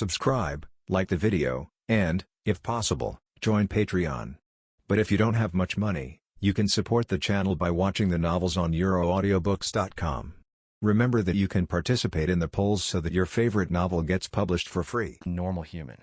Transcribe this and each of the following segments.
subscribe, like the video, and, if possible, join Patreon. But if you don't have much money, you can support the channel by watching the novels on euroaudiobooks.com. Remember that you can participate in the polls so that your favorite novel gets published for free. Normal human.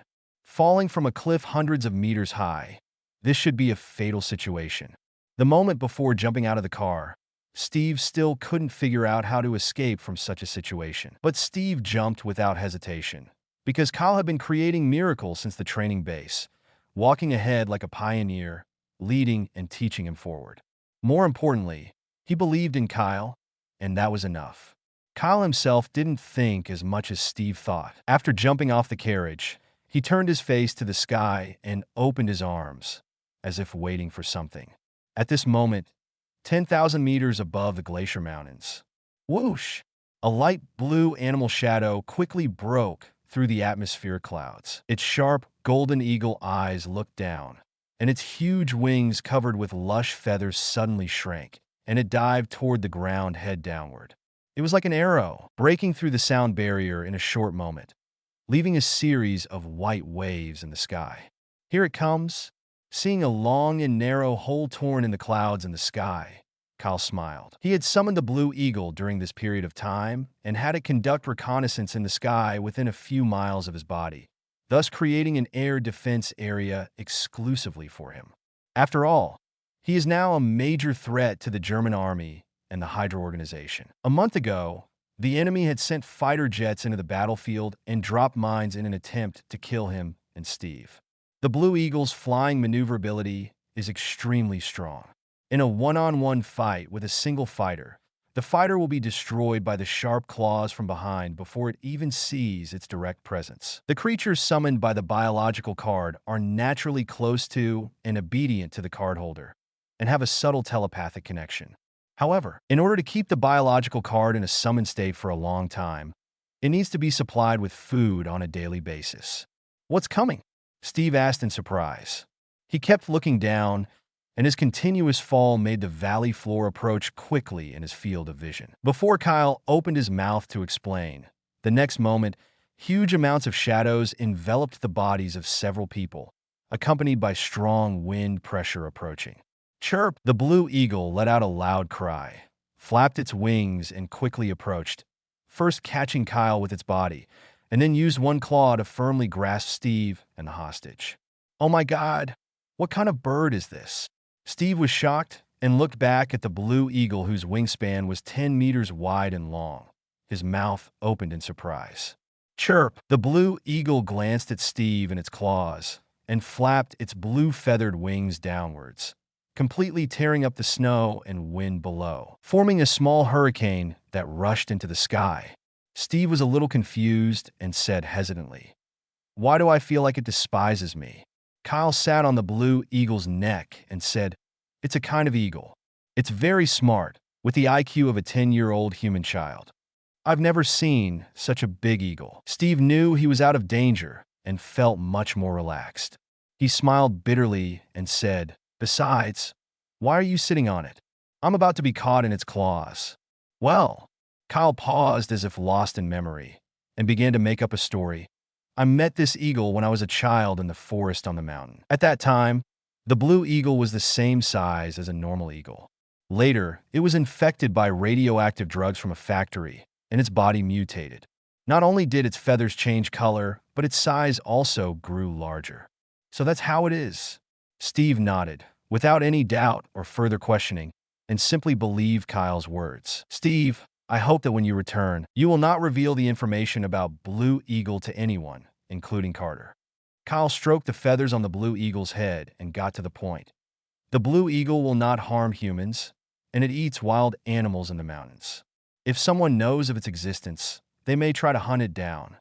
Falling from a cliff hundreds of meters high. This should be a fatal situation. The moment before jumping out of the car, Steve still couldn't figure out how to escape from such a situation. But Steve jumped without hesitation, because Kyle had been creating miracles since the training base, walking ahead like a pioneer, leading and teaching him forward. More importantly, he believed in Kyle, and that was enough. Kyle himself didn't think as much as Steve thought. After jumping off the carriage, he turned his face to the sky and opened his arms, as if waiting for something. At this moment, 10,000 meters above the glacier mountains, whoosh! A light blue animal shadow quickly broke through the atmospheric clouds. Its sharp, golden eagle eyes looked down, and its huge wings covered with lush feathers suddenly shrank, and it dived toward the ground head downward. It was like an arrow, breaking through the sound barrier in a short moment, leaving a series of white waves in the sky. Here it comes. Seeing a long and narrow hole torn in the clouds in the sky, Kyle smiled. He had summoned the Blue Eagle during this period of time and had it conduct reconnaissance in the sky within a few miles of his body, thus creating an air defense area exclusively for him. After all, he is now a major threat to the German army and the Hydra organization. A month ago, the enemy had sent fighter jets into the battlefield and dropped mines in an attempt to kill him and Steve. The Blue Eagle's flying maneuverability is extremely strong. In a one-on-one fight with a single fighter, the fighter will be destroyed by the sharp claws from behind before it even sees its direct presence. The creatures summoned by the biological card are naturally close to and obedient to the card holder, and have a subtle telepathic connection. However, in order to keep the biological card in a summoned state for a long time, it needs to be supplied with food on a daily basis. What's coming? Steve asked in surprise. He kept looking down, and his continuous fall made the valley floor approach quickly in his field of vision. Before Kyle opened his mouth to explain, the next moment, huge amounts of shadows enveloped the bodies of several people, accompanied by strong wind pressure approaching. Chirp! The Blue Eagle let out a loud cry, flapped its wings, and quickly approached, first catching Kyle with its body, and then used one claw to firmly grasp Steve and the hostage. Oh my God, what kind of bird is this? Steve was shocked and looked back at the Blue Eagle, whose wingspan was 10 meters wide and long. His mouth opened in surprise. Chirp! The Blue Eagle glanced at Steve and its claws and flapped its blue-feathered wings downwards, completely tearing up the snow and wind below, forming a small hurricane that rushed into the sky. Steve was a little confused and said hesitantly, "Why do I feel like it despises me?" Kyle sat on the Blue Eagle's neck and said, "It's a kind of eagle. It's very smart, with the IQ of a 10-year-old human child. I've never seen such a big eagle." Steve knew he was out of danger and felt much more relaxed. He smiled bitterly and said, "Besides, why are you sitting on it? I'm about to be caught in its claws." Well, Kyle paused as if lost in memory and began to make up a story. "I met this eagle when I was a child in the forest on the mountain. At that time, the Blue Eagle was the same size as a normal eagle. Later, it was infected by radioactive drugs from a factory, and its body mutated. Not only did its feathers change color, but its size also grew larger. So that's how it is." Steve nodded, without any doubt or further questioning, and simply believed Kyle's words. "Steve, I hope that when you return, you will not reveal the information about Blue Eagle to anyone, including Carter." Kyle stroked the feathers on the Blue Eagle's head and got to the point. "The Blue Eagle will not harm humans, and it eats wild animals in the mountains. If someone knows of its existence, they may try to hunt it down."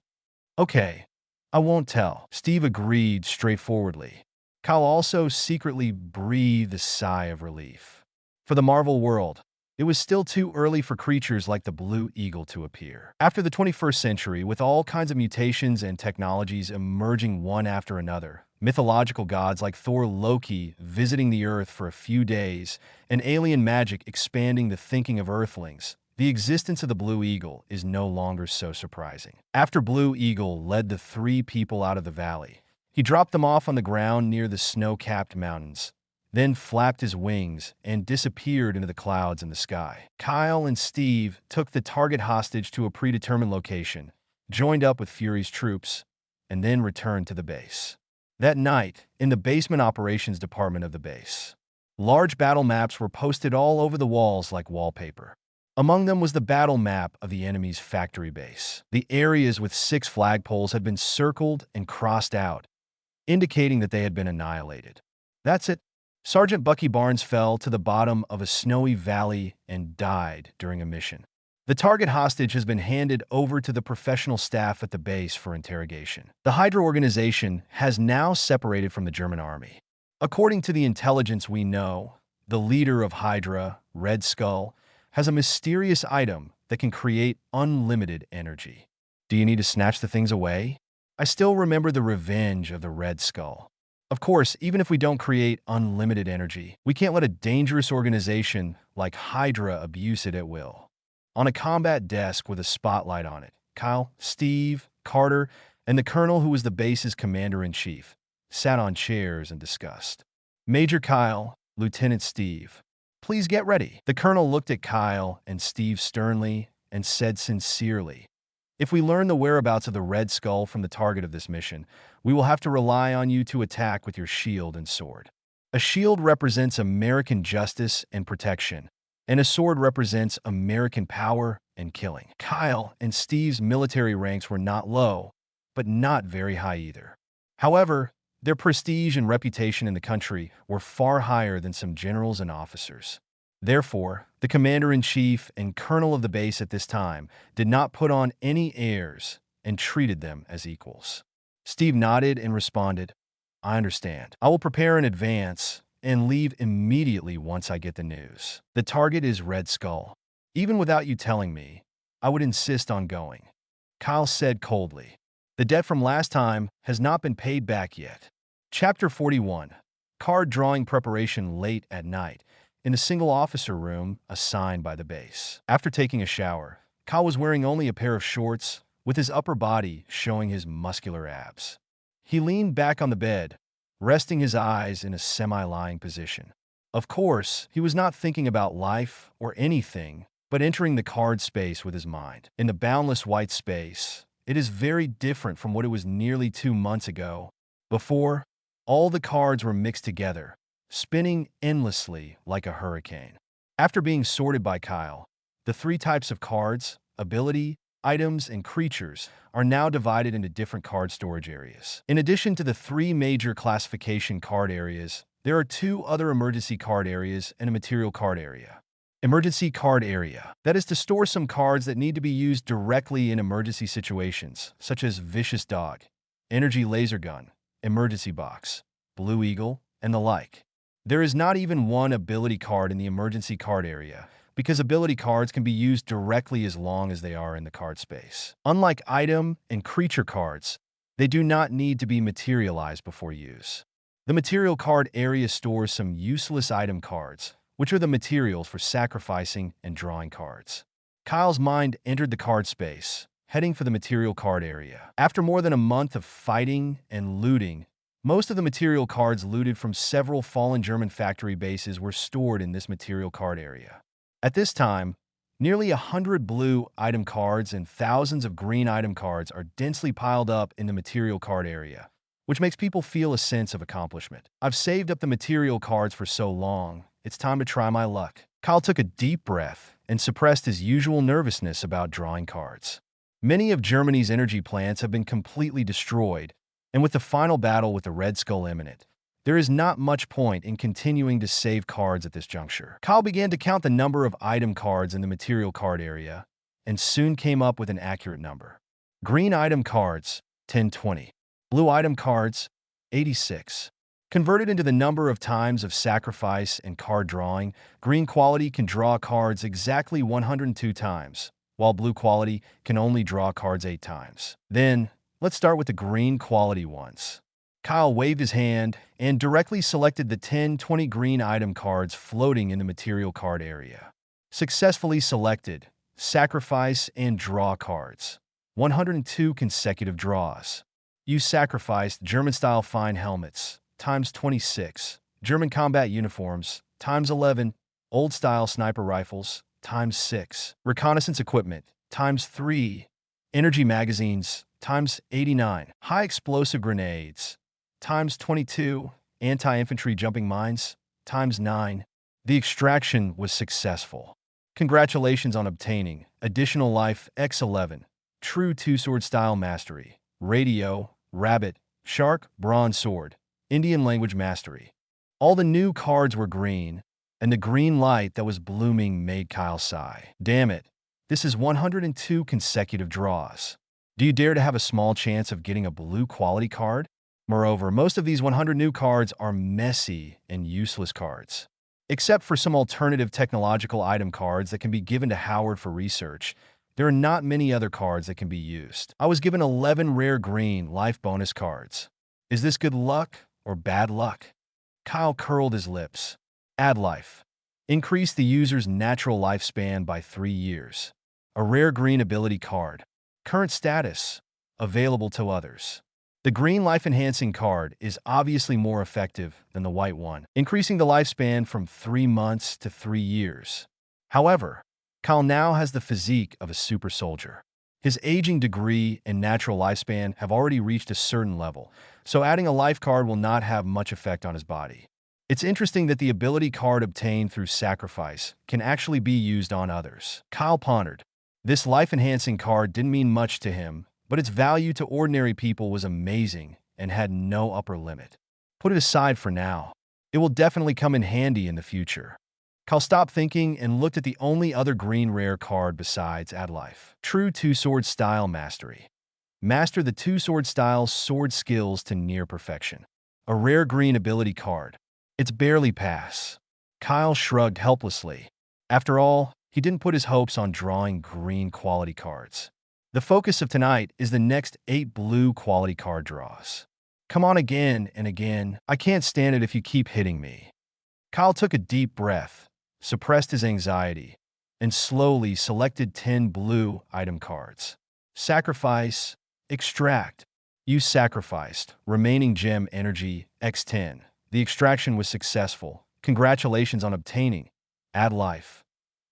"Okay, I won't tell," Steve agreed straightforwardly. Kyle also secretly breathed a sigh of relief. For the Marvel world, it was still too early for creatures like the Blue Eagle to appear. After the 21st century, with all kinds of mutations and technologies emerging one after another, mythological gods like Thor, Loki visiting the Earth for a few days, and alien magic expanding the thinking of Earthlings, the existence of the Blue Eagle is no longer so surprising. After Blue Eagle led the three people out of the valley, he dropped them off on the ground near the snow-capped mountains, then flapped his wings and disappeared into the clouds in the sky. Kyle and Steve took the target hostage to a predetermined location, joined up with Fury's troops, and then returned to the base. That night, in the basement operations department of the base, large battle maps were posted all over the walls like wallpaper. Among them was the battle map of the enemy's factory base. The areas with 6 flagpoles had been circled and crossed out, indicating that they had been annihilated. That's it. Sergeant Bucky Barnes fell to the bottom of a snowy valley and died during a mission. The target hostage has been handed over to the professional staff at the base for interrogation. The Hydra organization has now separated from the German army. According to the intelligence we know, the leader of Hydra, Red Skull, has a mysterious item that can create unlimited energy. Do you need to snatch the things away? I still remember the revenge of the Red Skull. Of course, even if we don't create unlimited energy, we can't let a dangerous organization like Hydra abuse it at will. On a combat desk with a spotlight on it, Kyle, Steve, Carter, and the colonel who was the base's commander-in-chief sat on chairs and discussed. Major Kyle, Lieutenant Steve, please get ready. The colonel looked at Kyle and Steve sternly and said sincerely, if we learn the whereabouts of the Red Skull from the target of this mission, we will have to rely on you to attack with your shield and sword. A shield represents American justice and protection, and a sword represents American power and killing. Kyle and Steve's military ranks were not low, but not very high either. However, their prestige and reputation in the country were far higher than some generals and officers. Therefore, the commander-in-chief and colonel of the base at this time did not put on any airs and treated them as equals. Steve nodded and responded, I understand. I will prepare in advance and leave immediately once I get the news. The target is Red Skull. Even without you telling me, I would insist on going. Kyle said coldly. The debt from last time has not been paid back yet. Chapter 41. Card drawing preparation late at night in a single officer room assigned by the base. After taking a shower, Kyle was wearing only a pair of shorts, with his upper body showing his muscular abs. He leaned back on the bed, resting his eyes in a semi-lying position. Of course, he was not thinking about life or anything, but entering the card space with his mind. In the boundless white space, it is very different from what it was nearly 2 months ago. Before, all the cards were mixed together, spinning endlessly like a hurricane. After being sorted by Kyle, the 3 types of cards, ability, items, and creatures, are now divided into different card storage areas. In addition to the 3 major classification card areas, there are 2 other emergency card areas and a material card area. Emergency card area. That is to store some cards that need to be used directly in emergency situations, such as Vicious Dog, Energy Laser Gun, Emergency Box, Blue Eagle, and the like. There is not even one ability card in the emergency card area, because ability cards can be used directly as long as they are in the card space. Unlike item and creature cards, they do not need to be materialized before use. The material card area stores some useless item cards, which are the materials for sacrificing and drawing cards. Kyle's mind entered the card space, heading for the material card area. After more than a month of fighting and looting, most of the material cards looted from several fallen German factory bases were stored in this material card area. At this time, nearly 100 blue item cards and thousands of green item cards are densely piled up in the material card area, which makes people feel a sense of accomplishment. I've saved up the material cards for so long, it's time to try my luck. Kyle took a deep breath and suppressed his usual nervousness about drawing cards. Many of Germany's energy plants have been completely destroyed, and with the final battle with the Red Skull imminent, there is not much point in continuing to save cards at this juncture. Kyle began to count the number of item cards in the material card area, and soon came up with an accurate number. Green item cards, 1020. Blue item cards, 86. Converted into the number of times of sacrifice and card drawing, green quality can draw cards exactly 102 times, while blue quality can only draw cards 8 times. Then, let's start with the green quality ones. Kyle waved his hand and directly selected the 1020 green item cards floating in the material card area. Successfully selected, sacrifice, and draw cards. 102 consecutive draws. You sacrificed German-style fine helmets, times 26, German combat uniforms, times 11, old-style sniper rifles, times 6, reconnaissance equipment, times 3, energy magazines, times 89, high-explosive grenades, times 22, anti-infantry jumping mines, times 9. The extraction was successful. Congratulations on obtaining additional life X11, true two-sword style mastery, radio, rabbit, shark, bronze sword, Indian language mastery. All the new cards were green, and the green light that was blooming made Kyle sigh. Damn it, this is 102 consecutive draws. Do you dare to have a small chance of getting a blue quality card? Moreover, most of these 100 new cards are messy and useless cards. Except for some alternative technological item cards that can be given to Howard for research, there are not many other cards that can be used. I was given 11 rare green life bonus cards. Is this good luck or bad luck? Kyle curled his lips. Add life. Increase the user's natural lifespan by 3 years. A rare green ability card. Current status. Available to others. The green life-enhancing card is obviously more effective than the white one, increasing the lifespan from 3 months to 3 years. However, Kyle now has the physique of a super soldier. His aging degree and natural lifespan have already reached a certain level, so adding a life card will not have much effect on his body. It's interesting that the ability card obtained through sacrifice can actually be used on others. Kyle pondered. This life-enhancing card didn't mean much to him, but its value to ordinary people was amazing and had no upper limit. Put it aside for now. It will definitely come in handy in the future. Kyle stopped thinking and looked at the only other green rare card besides Add Life. True Two-Sword Style Mastery. Master the two-sword style's sword skills to near perfection. A rare green ability card. It's barely pass. Kyle shrugged helplessly. After all, he didn't put his hopes on drawing green quality cards. The focus of tonight is the next 8 blue quality card draws. Come on again and again. I can't stand it if you keep hitting me. Kyle took a deep breath, suppressed his anxiety, and slowly selected 10 blue item cards. Sacrifice, extract. You sacrificed remaining gem energy X10. The extraction was successful. Congratulations on obtaining Add Life.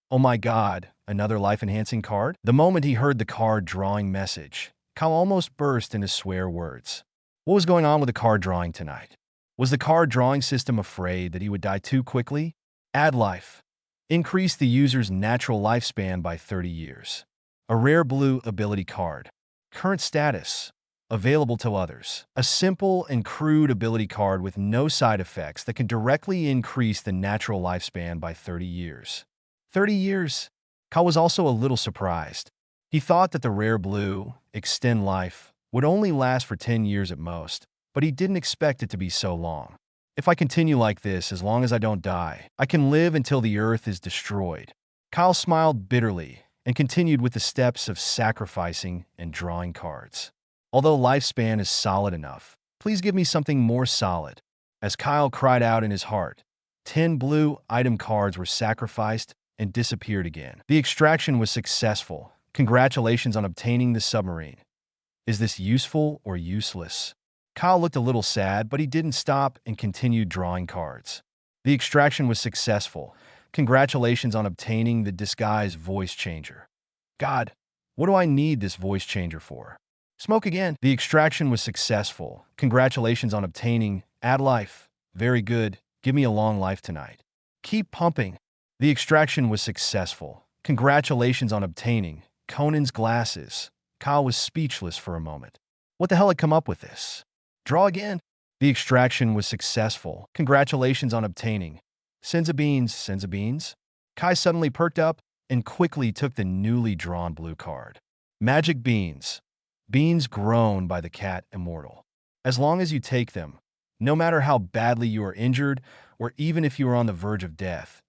Oh my god, another life-enhancing card? The moment he heard the card drawing message, Kyle almost burst into swear words. What was going on with the card drawing tonight? Was the card drawing system afraid that he would die too quickly? Add life. Increase the user's natural lifespan by 30 years. A rare blue ability card. Current status. Available to others. A simple and crude ability card with no side effects that can directly increase the natural lifespan by 30 years. 30 years? Kyle was also a little surprised. He thought that the rare blue, extend life, would only last for 10 years at most, but he didn't expect it to be so long. If I continue like this, as long as I don't die, I can live until the earth is destroyed. Kyle smiled bitterly and continued with the steps of sacrificing and drawing cards. Although lifespan is solid enough, please give me something more solid. As Kyle cried out in his heart, 10 blue item cards were sacrificed and disappeared again. The extraction was successful. Congratulations on obtaining the submarine. Is this useful or useless? Kyle looked a little sad, but he didn't stop and continued drawing cards. The extraction was successful. Congratulations on obtaining the disguise voice changer. God, what do I need this voice changer for? Smoke again. The extraction was successful. Congratulations on obtaining Add Life. Very good. Give me a long life tonight. Keep pumping. The extraction was successful. Congratulations on obtaining Conan's glasses. Kyle was speechless for a moment. What the hell had come up with this? Draw again. The extraction was successful. Congratulations on obtaining Senza Beans. Senza Beans? Kai suddenly perked up and quickly took the newly drawn blue card. Magic Beans. Beans grown by the cat immortal. As long as you take them, no matter how badly you are injured or even if you are on the verge of death,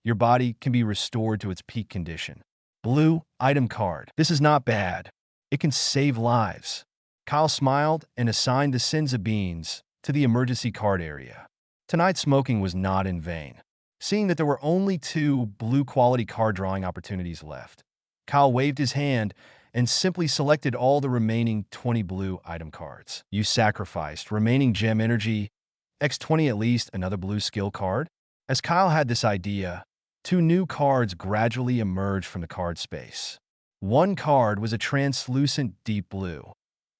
your body can be restored to its peak condition. Blue item card. This is not bad. It can save lives. Kyle smiled and assigned the Senza Beans to the emergency card area. Tonight's smoking was not in vain. Seeing that there were only 2 blue quality card drawing opportunities left, Kyle waved his hand and simply selected all the remaining 20 blue item cards. You sacrificed remaining gem energy, X20 at least another blue skill card? As Kyle had this idea, two new cards gradually emerged from the card space. One card was a translucent deep blue,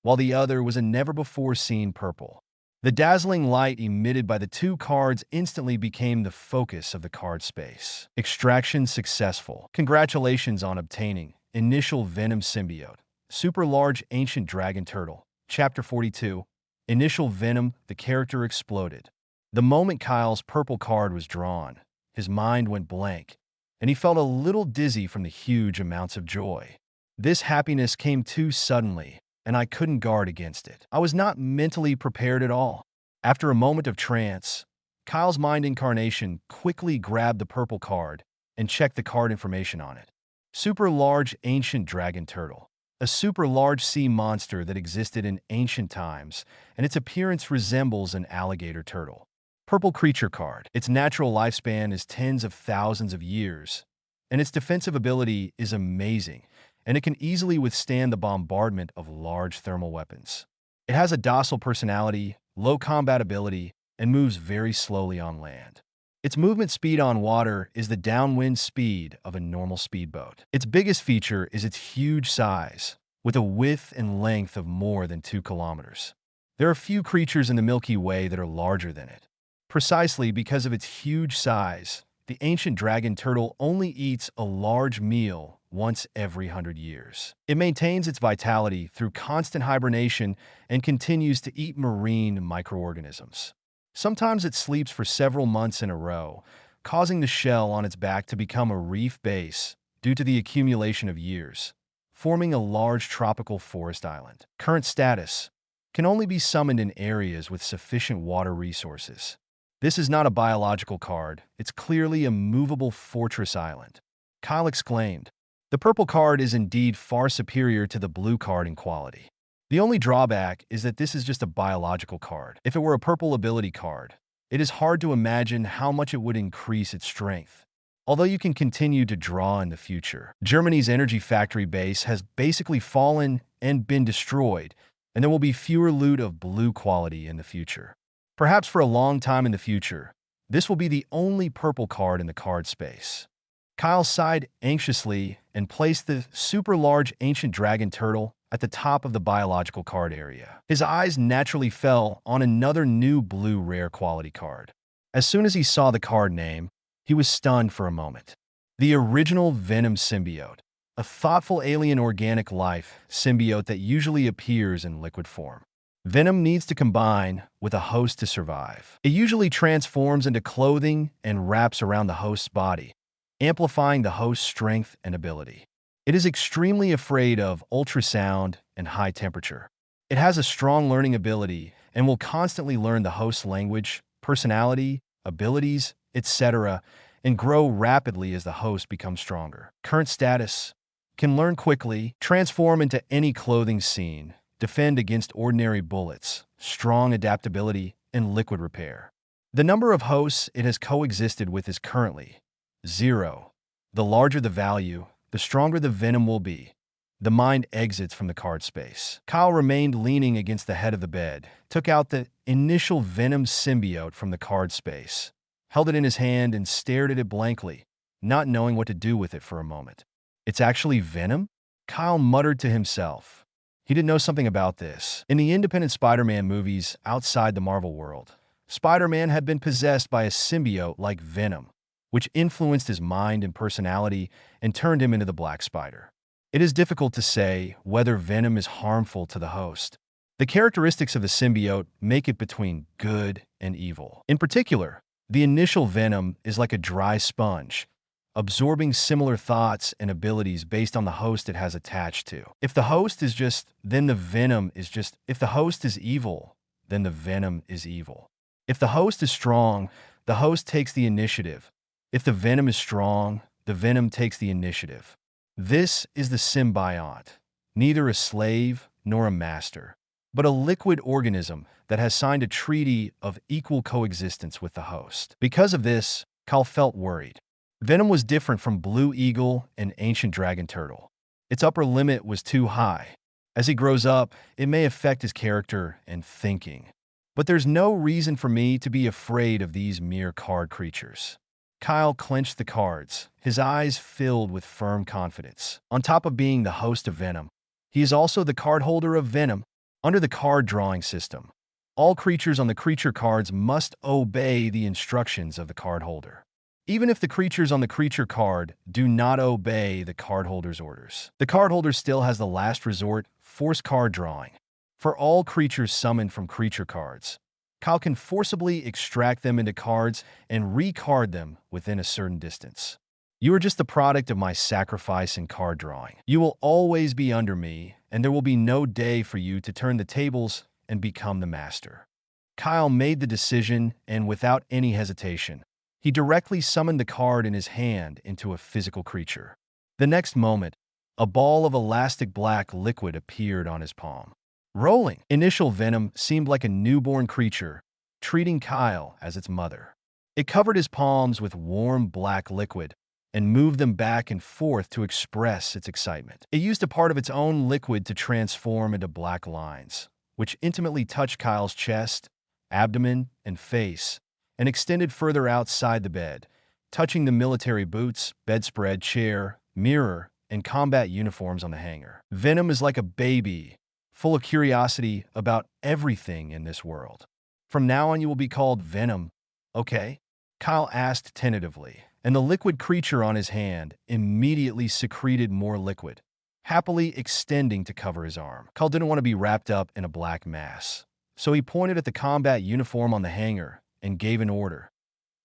while the other was a never-before-seen purple. The dazzling light emitted by the two cards instantly became the focus of the card space. Extraction successful. Congratulations on obtaining Initial Venom Symbiote. Super Large Ancient Dragon Turtle. Chapter 42. Initial Venom, the character exploded. The moment Kyle's purple card was drawn, his mind went blank, and he felt a little dizzy from the huge amounts of joy. This happiness came too suddenly, and I couldn't guard against it. I was not mentally prepared at all. After a moment of trance, Kyle's mind incarnation quickly grabbed the purple card and checked the card information on it. Super Large Ancient Dragon Turtle. A super large sea monster that existed in ancient times, and its appearance resembles an alligator turtle. Purple Creature card. Its natural lifespan is tens of thousands of years, and its defensive ability is amazing, and it can easily withstand the bombardment of large thermal weapons. It has a docile personality, low combat ability, and moves very slowly on land. Its movement speed on water is the downwind speed of a normal speedboat. Its biggest feature is its huge size, with a width and length of more than 2 kilometers. There are few creatures in the Milky Way that are larger than it. Precisely because of its huge size, the ancient dragon turtle only eats a large meal once every 100 years. It maintains its vitality through constant hibernation and continues to eat marine microorganisms. Sometimes it sleeps for several months in a row, causing the shell on its back to become a reef base due to the accumulation of years, forming a large tropical forest island. Current status: can only be summoned in areas with sufficient water resources. This is not a biological card, it's clearly a movable fortress island. Kyle exclaimed. The purple card is indeed far superior to the blue card in quality. The only drawback is that this is just a biological card. If it were a purple ability card, it is hard to imagine how much it would increase its strength. Although you can continue to draw in the future. Germany's energy factory base has basically fallen and been destroyed, and there will be fewer loot of blue quality in the future. Perhaps for a long time in the future, this will be the only purple card in the card space. Kyle sighed anxiously and placed the super large ancient dragon turtle at the top of the biological card area. His eyes naturally fell on another new blue rare quality card. As soon as he saw the card name, he was stunned for a moment. The original Venom Symbiote, a thoughtful alien organic life symbiote that usually appears in liquid form. Venom needs to combine with a host to survive. It usually transforms into clothing and wraps around the host's body, amplifying the host's strength and ability. It is extremely afraid of ultrasound and high temperature. It has a strong learning ability and will constantly learn the host's language, personality, abilities, etc., and grow rapidly as the host becomes stronger. Current status: can learn quickly, transform into any clothing scene, defend against ordinary bullets, strong adaptability, and liquid repair. The number of hosts it has coexisted with is currently 0. The larger the value, the stronger the venom will be. The mind exits from the card space. Kyle remained leaning against the head of the bed, took out the initial Venom Symbiote from the card space, held it in his hand and stared at it blankly, not knowing what to do with it for a moment. It's actually Venom? Kyle muttered to himself. He didn't know something about this. In the independent Spider-Man movies outside the Marvel world, Spider-Man had been possessed by a symbiote like Venom, which influenced his mind and personality and turned him into the Black Spider. It is difficult to say whether Venom is harmful to the host. The characteristics of the symbiote make it between good and evil. In particular, the initial Venom is like a dry sponge, absorbing similar thoughts and abilities based on the host it has attached to. If the host is just, then the Venom is just. If the host is evil, then the Venom is evil. If the host is strong, the host takes the initiative. If the Venom is strong, the Venom takes the initiative. This is the symbiote, neither a slave nor a master, but a liquid organism that has signed a treaty of equal coexistence with the host. Because of this, Kyle felt worried. Venom was different from Blue Eagle and Ancient Dragon Turtle. Its upper limit was too high. As he grows up, it may affect his character and thinking. But there's no reason for me to be afraid of these mere card creatures. Kyle clenched the cards, his eyes filled with firm confidence. On top of being the host of Venom, he is also the card holder of Venom. Under the card drawing system, all creatures on the creature cards must obey the instructions of the card holder. Even if the creatures on the creature card do not obey the card holder's orders, the card holder still has the last resort, force card drawing. For all creatures summoned from creature cards, Kyle can forcibly extract them into cards and re-card them within a certain distance. You are just the product of my sacrifice and card drawing. You will always be under me, and there will be no day for you to turn the tables and become the master. Kyle made the decision, and without any hesitation, he directly summoned the card in his hand into a physical creature. The next moment, a ball of elastic black liquid appeared on his palm. Rolling. Initial Venom seemed like a newborn creature, treating Kyle as its mother. It covered his palms with warm black liquid and moved them back and forth to express its excitement. It used a part of its own liquid to transform into black lines, which intimately touched Kyle's chest, abdomen, and face, and extended further outside the bed, touching the military boots, bedspread, chair, mirror, and combat uniforms on the hanger. Venom is like a baby, full of curiosity about everything in this world. From now on, you will be called Venom, okay? Kyle asked tentatively, and the liquid creature on his hand immediately secreted more liquid, happily extending to cover his arm. Kyle didn't want to be wrapped up in a black mass, so he pointed at the combat uniform on the hanger and gave an order.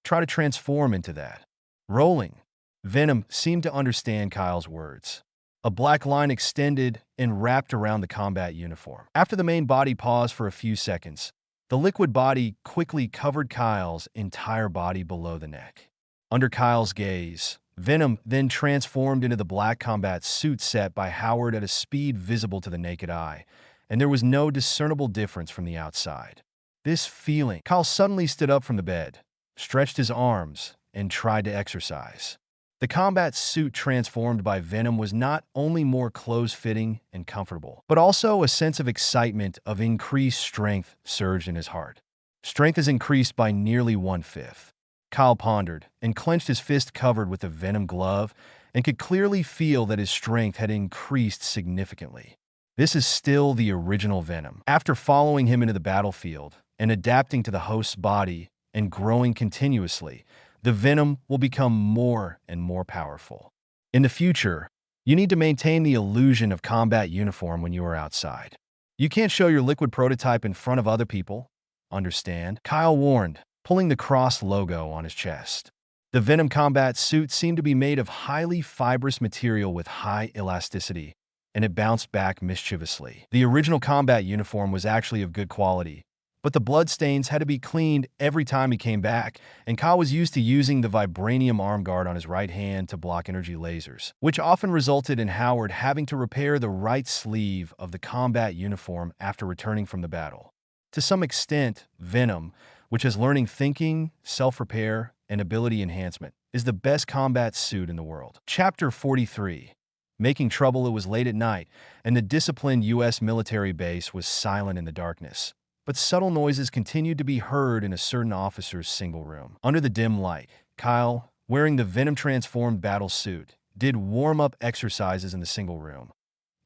Try to transform into that. Rolling. Venom seemed to understand Kyle's words. A black line extended and wrapped around the combat uniform. After the main body paused for a few seconds, the liquid body quickly covered Kyle's entire body below the neck. Under Kyle's gaze, Venom then transformed into the black combat suit set by Howard at a speed visible to the naked eye, and there was no discernible difference from the outside. This feeling, Kyle suddenly stood up from the bed, stretched his arms, and tried to exercise. The combat suit transformed by Venom was not only more close-fitting and comfortable, but also a sense of excitement of increased strength surged in his heart. Strength is increased by nearly 1/5. Kyle pondered and clenched his fist covered with a Venom glove and could clearly feel that his strength had increased significantly. This is still the original Venom. After following him into the battlefield and adapting to the host's body and growing continuously, the Venom will become more and more powerful. In the future, you need to maintain the illusion of combat uniform when you are outside. You can't show your liquid prototype in front of other people, understand? Kyle warned, pulling the cross logo on his chest. The Venom combat suit seemed to be made of highly fibrous material with high elasticity, and it bounced back mischievously. The original combat uniform was actually of good quality, but the bloodstains had to be cleaned every time he came back, and Kyle was used to using the vibranium arm guard on his right hand to block energy lasers, which often resulted in Howard having to repair the right sleeve of the combat uniform after returning from the battle. To some extent, Venom, which has learning thinking, self-repair, and ability enhancement, is the best combat suit in the world. Chapter 43. Making trouble. It was late at night, and the disciplined U.S. military base was silent in the darkness. But subtle noises continued to be heard in a certain officer's single room. Under the dim light, Kyle, wearing the Venom-transformed battle suit, did warm-up exercises in the single room,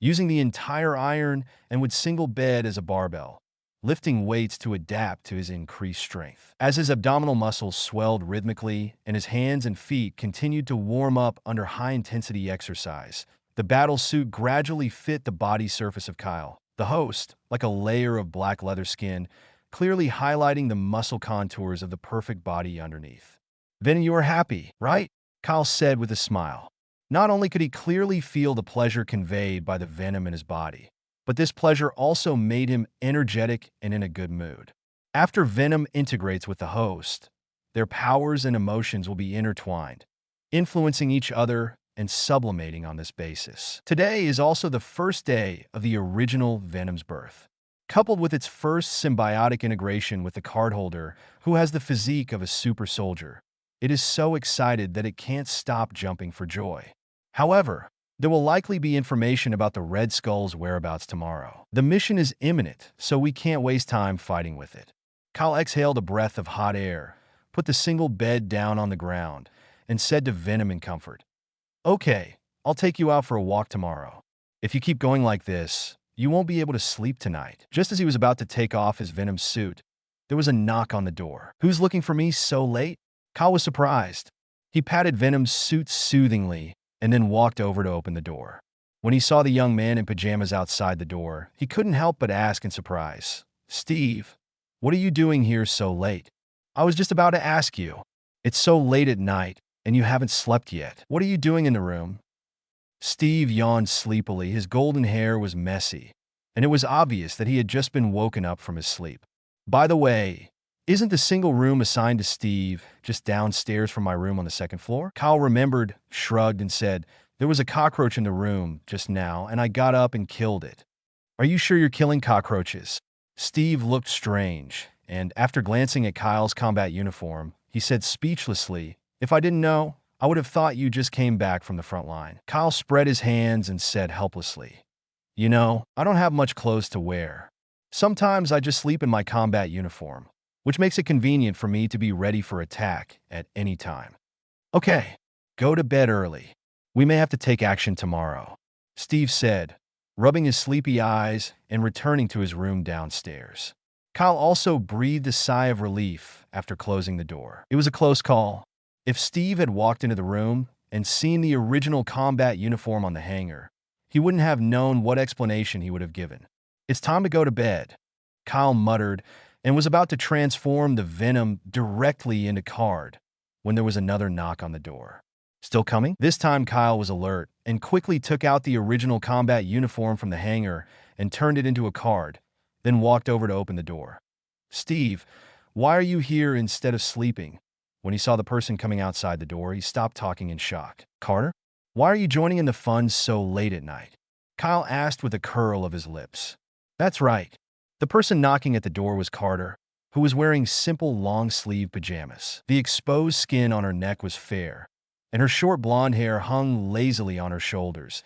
using the entire iron and wood single bed as a barbell, lifting weights to adapt to his increased strength. As his abdominal muscles swelled rhythmically and his hands and feet continued to warm up under high-intensity exercise, the battle suit gradually fit the body surface of Kyle, the host, like a layer of black leather skin, clearly highlighting the muscle contours of the perfect body underneath. "Then you are happy, right?" Kyle said with a smile. Not only could he clearly feel the pleasure conveyed by the Venom in his body, but this pleasure also made him energetic and in a good mood. After Venom integrates with the host, their powers and emotions will be intertwined, influencing each other and sublimating on this basis. Today is also the first day of the original Venom's birth. Coupled with its first symbiotic integration with the cardholder, who has the physique of a super soldier, it is so excited that it can't stop jumping for joy. However, There will likely be information about the Red Skull's whereabouts tomorrow. The mission is imminent, so we can't waste time fighting with it. Kyle exhaled a breath of hot air, put the single bed down on the ground, and said to Venom in comfort, "Okay, I'll take you out for a walk tomorrow. If you keep going like this, you won't be able to sleep tonight." Just as he was about to take off his Venom suit, there was a knock on the door. "Who's looking for me so late?" Kyle was surprised. He patted Venom's suit soothingly and then walked over to open the door. When he saw the young man in pajamas outside the door, he couldn't help but ask in surprise, "Steve, what are you doing here so late?" "I was just about to ask you. It's so late at night, and you haven't slept yet. What are you doing in the room?" Steve yawned sleepily. His golden hair was messy, and it was obvious that he had just been woken up from his sleep. "By the way, isn't the single room assigned to Steve just downstairs from my room on the second floor?" Kyle remembered, shrugged, and said, "There was a cockroach in the room just now, and I got up and killed it." "Are you sure you're killing cockroaches?" Steve looked strange, and after glancing at Kyle's combat uniform, he said speechlessly, "If I didn't know, I would have thought you just came back from the front line." Kyle spread his hands and said helplessly, "You know, I don't have much clothes to wear. Sometimes I just sleep in my combat uniform, which makes it convenient for me to be ready for attack at any time." "Okay, go to bed early. We may have to take action tomorrow," Steve said, rubbing his sleepy eyes and returning to his room downstairs. Kyle also breathed a sigh of relief after closing the door. It was a close call. If Steve had walked into the room and seen the original combat uniform on the hanger, he wouldn't have known what explanation he would have given. "It's time to go to bed," Kyle muttered, and was about to transform the Venom directly into Card when there was another knock on the door. "Still coming?" This time Kyle was alert and quickly took out the original combat uniform from the hanger and turned it into a card, then walked over to open the door. "Steve, why are you here instead of sleeping?" When he saw the person coming outside the door, he stopped talking in shock. "Carter? Why are you joining in the fun so late at night?" Kyle asked with a curl of his lips. That's right. The person knocking at the door was Carter, who was wearing simple long-sleeve pajamas. The exposed skin on her neck was fair, and her short blonde hair hung lazily on her shoulders,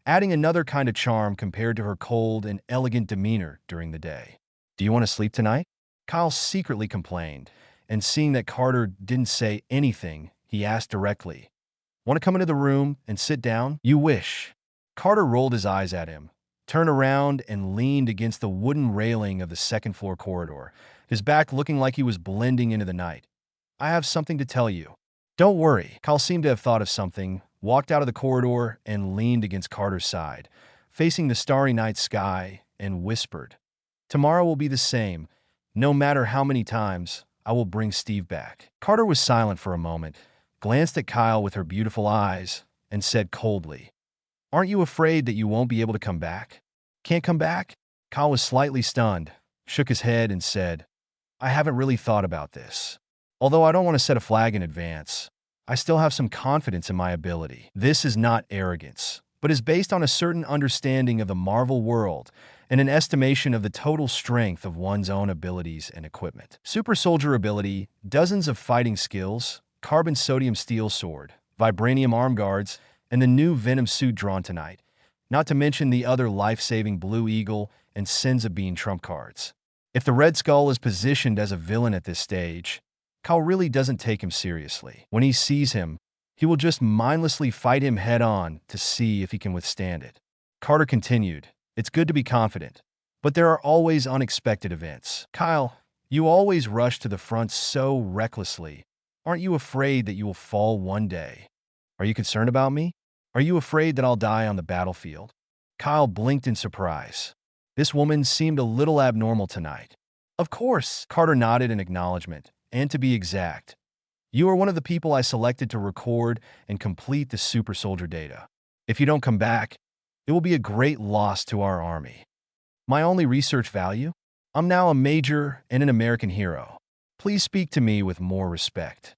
adding another kind of charm compared to her cold and elegant demeanor during the day. "Do you want to sleep tonight?" Kyle secretly complained, and seeing that Carter didn't say anything, he asked directly, "Want to come into the room and sit down?" "You wish." Carter rolled his eyes at him, turned around, and leaned against the wooden railing of the second-floor corridor, his back looking like he was blending into the night. "I have something to tell you." "Don't worry." Kyle seemed to have thought of something, walked out of the corridor, and leaned against Carter's side, facing the starry night sky, and whispered, "Tomorrow will be the same. No matter how many times, I will bring Steve back." Carter was silent for a moment, glanced at Kyle with her beautiful eyes, and said coldly, "Aren't you afraid that you won't be able to come back?" "Can't come back?" Kyle was slightly stunned, shook his head, and said, "I haven't really thought about this. Although I don't want to set a flag in advance, I still have some confidence in my ability. This is not arrogance, but is based on a certain understanding of the Marvel world and an estimation of the total strength of one's own abilities and equipment. Super soldier ability, dozens of fighting skills, carbon sodium steel sword, vibranium arm guards, and the new Venom suit drawn tonight, not to mention the other life-saving Blue Eagle and Senza Bean trump cards. If the Red Skull is positioned as a villain at this stage, Kyle really doesn't take him seriously. When he sees him, he will just mindlessly fight him head-on to see if he can withstand it. Carter continued, "It's good to be confident, but there are always unexpected events. Kyle, you always rush to the front so recklessly. Aren't you afraid that you will fall one day? Are you concerned about me? Are you afraid that I'll die on the battlefield?" Kyle blinked in surprise. This woman seemed a little abnormal tonight. "Of course," Carter nodded in acknowledgement, "and to be exact, you are one of the people I selected to record and complete the super soldier data. If you don't come back, it will be a great loss to our army. My only research value? I'm now a major and an American hero. Please speak to me with more respect."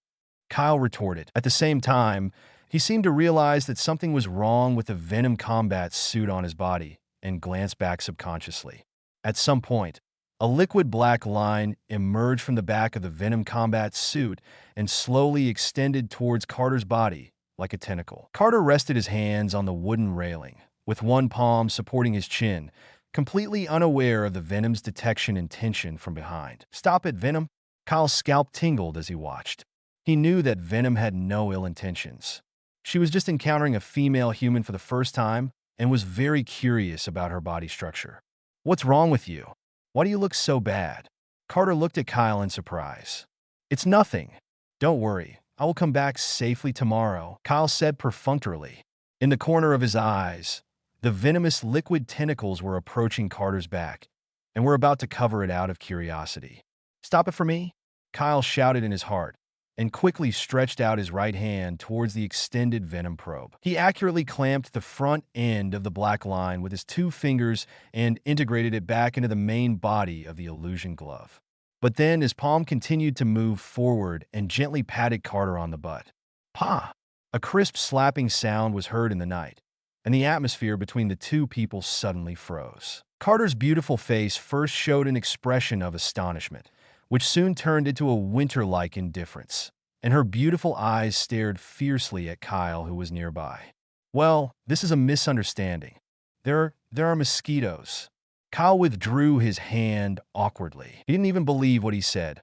Kyle retorted. At the same time, he seemed to realize that something was wrong with the Venom combat suit on his body and glanced back subconsciously. At some point, a liquid black line emerged from the back of the Venom combat suit and slowly extended towards Carter's body, like a tentacle. Carter rested his hands on the wooden railing, with one palm supporting his chin, completely unaware of the venom's detection and tension from behind. "Stop it, Venom!" Kyle's scalp tingled as he watched. He knew that Venom had no ill intentions. She was just encountering a female human for the first time and was very curious about her body structure. "What's wrong with you? Why do you look so bad?" Carter looked at Kyle in surprise. "It's nothing. Don't worry. I will come back safely tomorrow," Kyle said perfunctorily. In the corner of his eyes, the venomous liquid tentacles were approaching Carter's back and were about to cover it out of curiosity. "Stop it for me," Kyle shouted in his heart, and quickly stretched out his right hand towards the extended venom probe. He accurately clamped the front end of the black line with his 2 fingers and integrated it back into the main body of the illusion glove. But then his palm continued to move forward and gently patted Carter on the butt. "Pa!" A crisp slapping sound was heard in the night, and the atmosphere between the two people suddenly froze. Carter's beautiful face first showed an expression of astonishment, which soon turned into a winter-like indifference, and her beautiful eyes stared fiercely at Kyle, who was nearby. "Well, this is a misunderstanding. There are mosquitoes." Kyle withdrew his hand awkwardly. He didn't even believe what he said.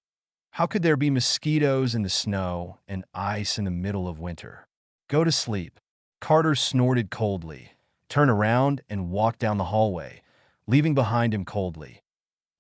How could there be mosquitoes in the snow and ice in the middle of winter? "Go to sleep." Carter snorted coldly, turned around, and walked down the hallway, leaving behind him coldly.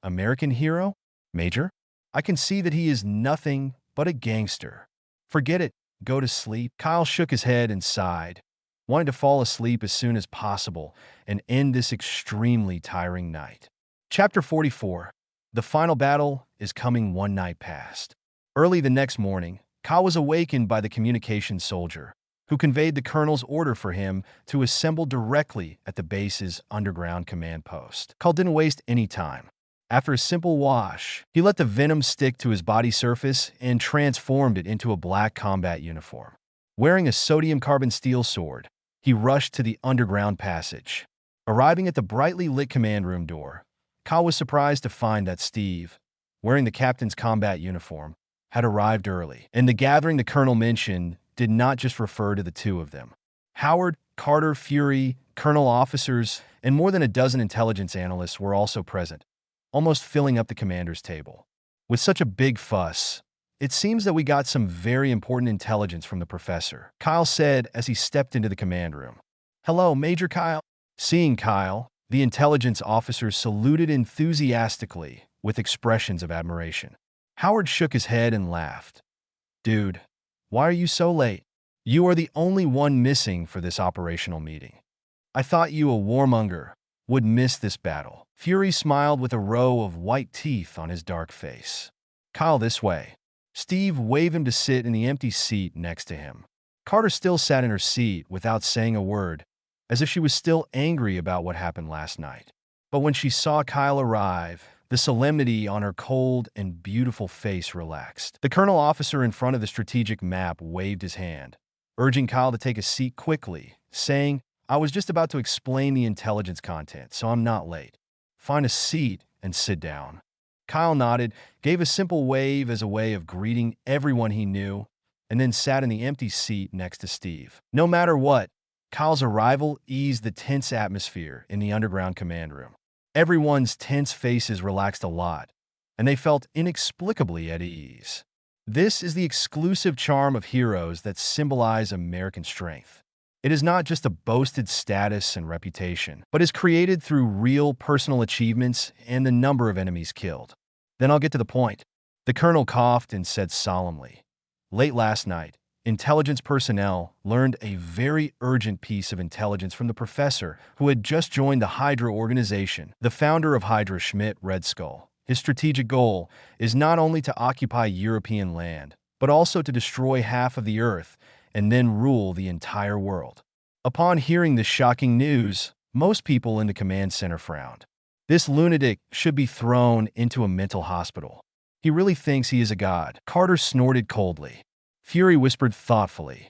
"American hero? Major? I can see that he is nothing but a gangster." "Forget it. Go to sleep." Kyle shook his head and sighed, wanting to fall asleep as soon as possible and end this extremely tiring night. Chapter 44. The final battle is coming one night past. Early the next morning, Kyle was awakened by the communications soldier, who conveyed the colonel's order for him to assemble directly at the base's underground command post. Kyle didn't waste any time. After a simple wash, he let the venom stick to his body surface and transformed it into a black combat uniform. Wearing a sodium carbon steel sword, he rushed to the underground passage. Arriving at the brightly lit command room door, Kyle was surprised to find that Steve, wearing the captain's combat uniform, had arrived early. And the gathering the colonel mentioned did not just refer to the two of them. Howard, Carter, Fury, colonel officers, and more than a dozen intelligence analysts were also present, almost filling up the commander's table. With such a big fuss, it seems that we got some very important intelligence from the professor, Kyle said as he stepped into the command room. "Hello, Major Kyle." Seeing Kyle, the intelligence officers saluted enthusiastically with expressions of admiration. Howard shook his head and laughed. "Dude, why are you so late? You are the only one missing for this operational meeting. I thought you, a warmonger, would miss this battle." Fury smiled with a row of white teeth on his dark face. "Kyle, this way." Steve waved him to sit in the empty seat next to him. Carter still sat in her seat without saying a word, as if she was still angry about what happened last night. But when she saw Kyle arrive, the solemnity on her cold and beautiful face relaxed. The colonel officer in front of the strategic map waved his hand, urging Kyle to take a seat quickly, saying, "I was just about to explain the intelligence content, so I'm not late. Find a seat and sit down." Kyle nodded, gave a simple wave as a way of greeting everyone he knew, and then sat in the empty seat next to Steve. No matter what, Kyle's arrival eased the tense atmosphere in the underground command room. Everyone's tense faces relaxed a lot, and they felt inexplicably at ease. This is the exclusive charm of heroes that symbolize American strength. It is not just a boasted status and reputation, but is created through real personal achievements and the number of enemies killed. Then I'll get to the point. The colonel coughed and said solemnly, "Late last night, intelligence personnel learned a very urgent piece of intelligence from the professor who had just joined the Hydra organization, the founder of Hydra, Schmidt Red Skull. His strategic goal is not only to occupy European land, but also to destroy half of the Earth and then rule the entire world." Upon hearing this shocking news, most people in the command center frowned. This lunatic should be thrown into a mental hospital. He really thinks he is a god. Carter snorted coldly. Fury whispered thoughtfully,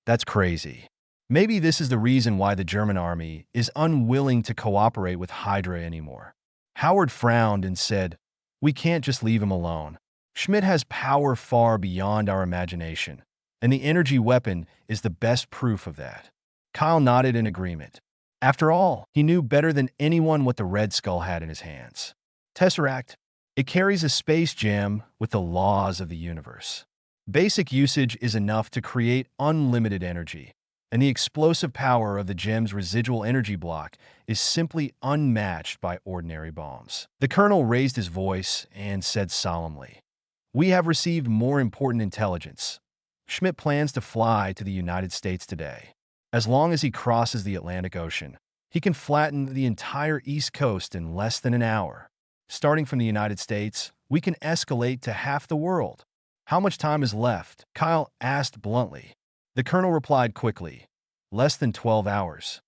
"That's crazy. Maybe this is the reason why the German army is unwilling to cooperate with Hydra anymore." Howard frowned and said, "We can't just leave him alone. Schmidt has power far beyond our imagination, and the energy weapon is the best proof of that. Kyle nodded in agreement. After all, he knew better than anyone what the Red Skull had in his hands. Tesseract. It carries a space gem with the laws of the universe. Basic usage is enough to create unlimited energy, and the explosive power of the gem's residual energy block is simply unmatched by ordinary bombs. The colonel raised his voice and said solemnly, "We have received more important intelligence. Schmidt plans to fly to the United States today. As long as he crosses the Atlantic Ocean, he can flatten the entire East Coast in less than an hour. Starting from the United States, we can escalate to half the world. How much time is left?" Kyle asked bluntly. The colonel replied quickly, "Less than 12 hours.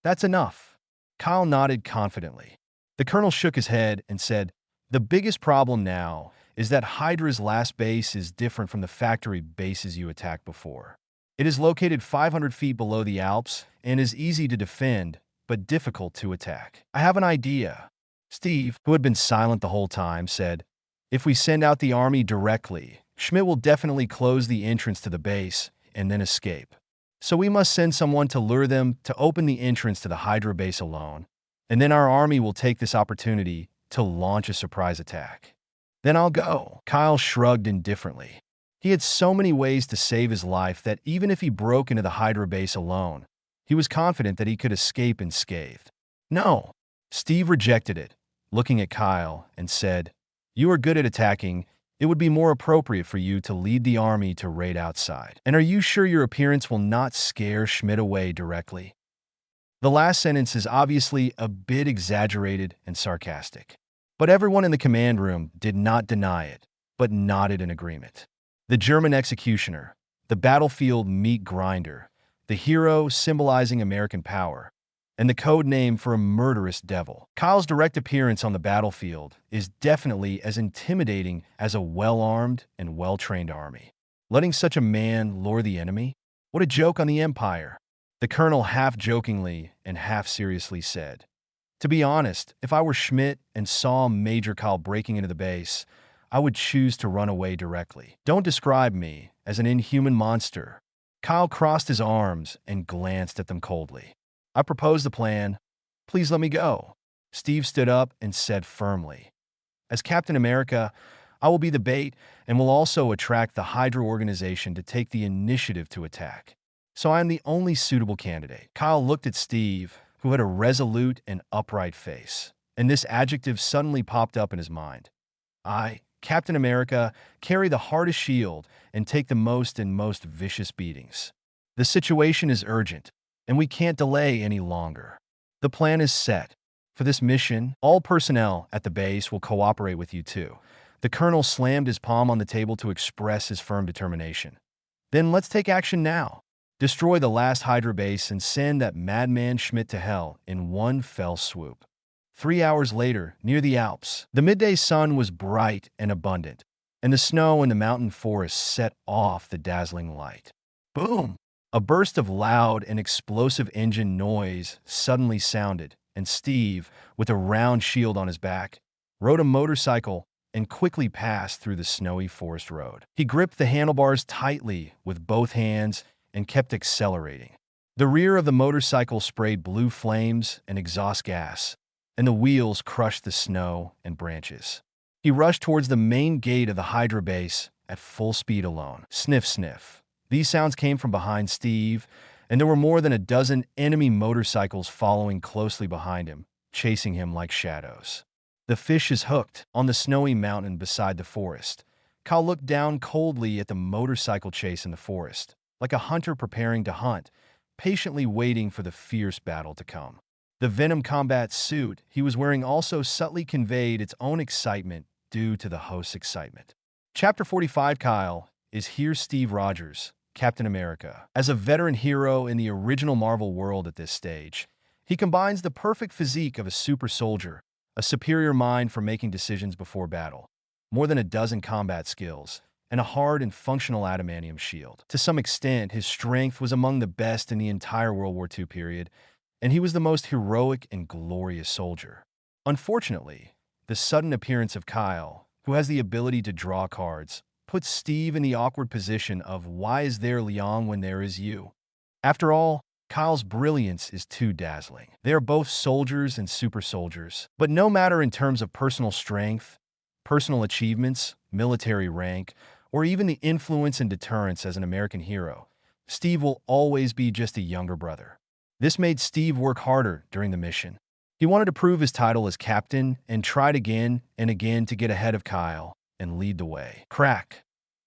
That's enough." Kyle nodded confidently. The colonel shook his head and said, "The biggest problem now is that Hydra's last base is different from the factory bases you attacked before. It is located 500 feet below the Alps and is easy to defend, but difficult to attack. I have an idea." Steve, who had been silent the whole time, said, "If we send out the army directly, Schmidt will definitely close the entrance to the base and then escape. So we must send someone to lure them to open the entrance to the Hydra base alone, and then our army will take this opportunity to launch a surprise attack. Then I'll go." Kyle shrugged indifferently. He had so many ways to save his life that even if he broke into the Hydra base alone, he was confident that he could escape unscathed. "No." Steve rejected it, looking at Kyle, and said, "You are good at attacking. It would be more appropriate for you to lead the army to raid outside. And are you sure your appearance will not scare Schmidt away directly?" The last sentence is obviously a bit exaggerated and sarcastic. But everyone in the command room did not deny it, but nodded in agreement. The German executioner, the battlefield meat grinder, the hero symbolizing American power, and the code name for a murderous devil. Kyle's direct appearance on the battlefield is definitely as intimidating as a well-armed and well-trained army. Letting such a man lure the enemy? What a joke on the Empire. The colonel half-jokingly and half-seriously said, "To be honest, if I were Schmidt and saw Major Kyle breaking into the base, I would choose to run away directly. Don't describe me as an inhuman monster." Kyle crossed his arms and glanced at them coldly. "I propose the plan. Please let me go." Steve stood up and said firmly, "As Captain America, I will be the bait and will also attract the Hydra organization to take the initiative to attack. So I am the only suitable candidate." Kyle looked at Steve, who had a resolute and upright face, and this adjective suddenly popped up in his mind. "I, Captain America, carry the hardest shield and take the most vicious beatings. The situation is urgent, and we can't delay any longer. The plan is set. For this mission, all personnel at the base will cooperate with you too." The colonel slammed his palm on the table to express his firm determination. "Then let's take action now. Destroy the last Hydra base and send that madman Schmidt to hell in one fell swoop." 3 hours later, near the Alps, the midday sun was bright and abundant, and the snow in the mountain forest set off the dazzling light. Boom! A burst of loud and explosive engine noise suddenly sounded, and Steve, with a round shield on his back, rode a motorcycle and quickly passed through the snowy forest road. He gripped the handlebars tightly with both hands and kept accelerating. The rear of the motorcycle sprayed blue flames and exhaust gas, and the wheels crushed the snow and branches. He rushed towards the main gate of the Hydra base at full speed alone. Sniff, sniff. These sounds came from behind Steve, and there were more than a dozen enemy motorcycles following closely behind him, chasing him like shadows. The fish is hooked on the snowy mountain beside the forest. Kyle looked down coldly at the motorcycle chase in the forest, like a hunter preparing to hunt, patiently waiting for the fierce battle to come. The Venom combat suit he was wearing also subtly conveyed its own excitement due to the host's excitement. Chapter 45 Kyle is Here's Steve Rogers, Captain America. As a veteran hero in the original Marvel world at this stage, he combines the perfect physique of a super soldier, a superior mind for making decisions before battle, more than a dozen combat skills, and a hard and functional adamantium shield. To some extent, his strength was among the best in the entire World War II period, and he was the most heroic and glorious soldier. Unfortunately, the sudden appearance of Kyle, who has the ability to draw cards, puts Steve in the awkward position of why is there Liang when there is you? After all, Kyle's brilliance is too dazzling. They are both soldiers and super soldiers. But no matter in terms of personal strength, personal achievements, military rank, or even the influence and deterrence as an American hero, Steve will always be just a younger brother. This made Steve work harder during the mission. He wanted to prove his title as captain and tried again and again to get ahead of Kyle and lead the way. Crack!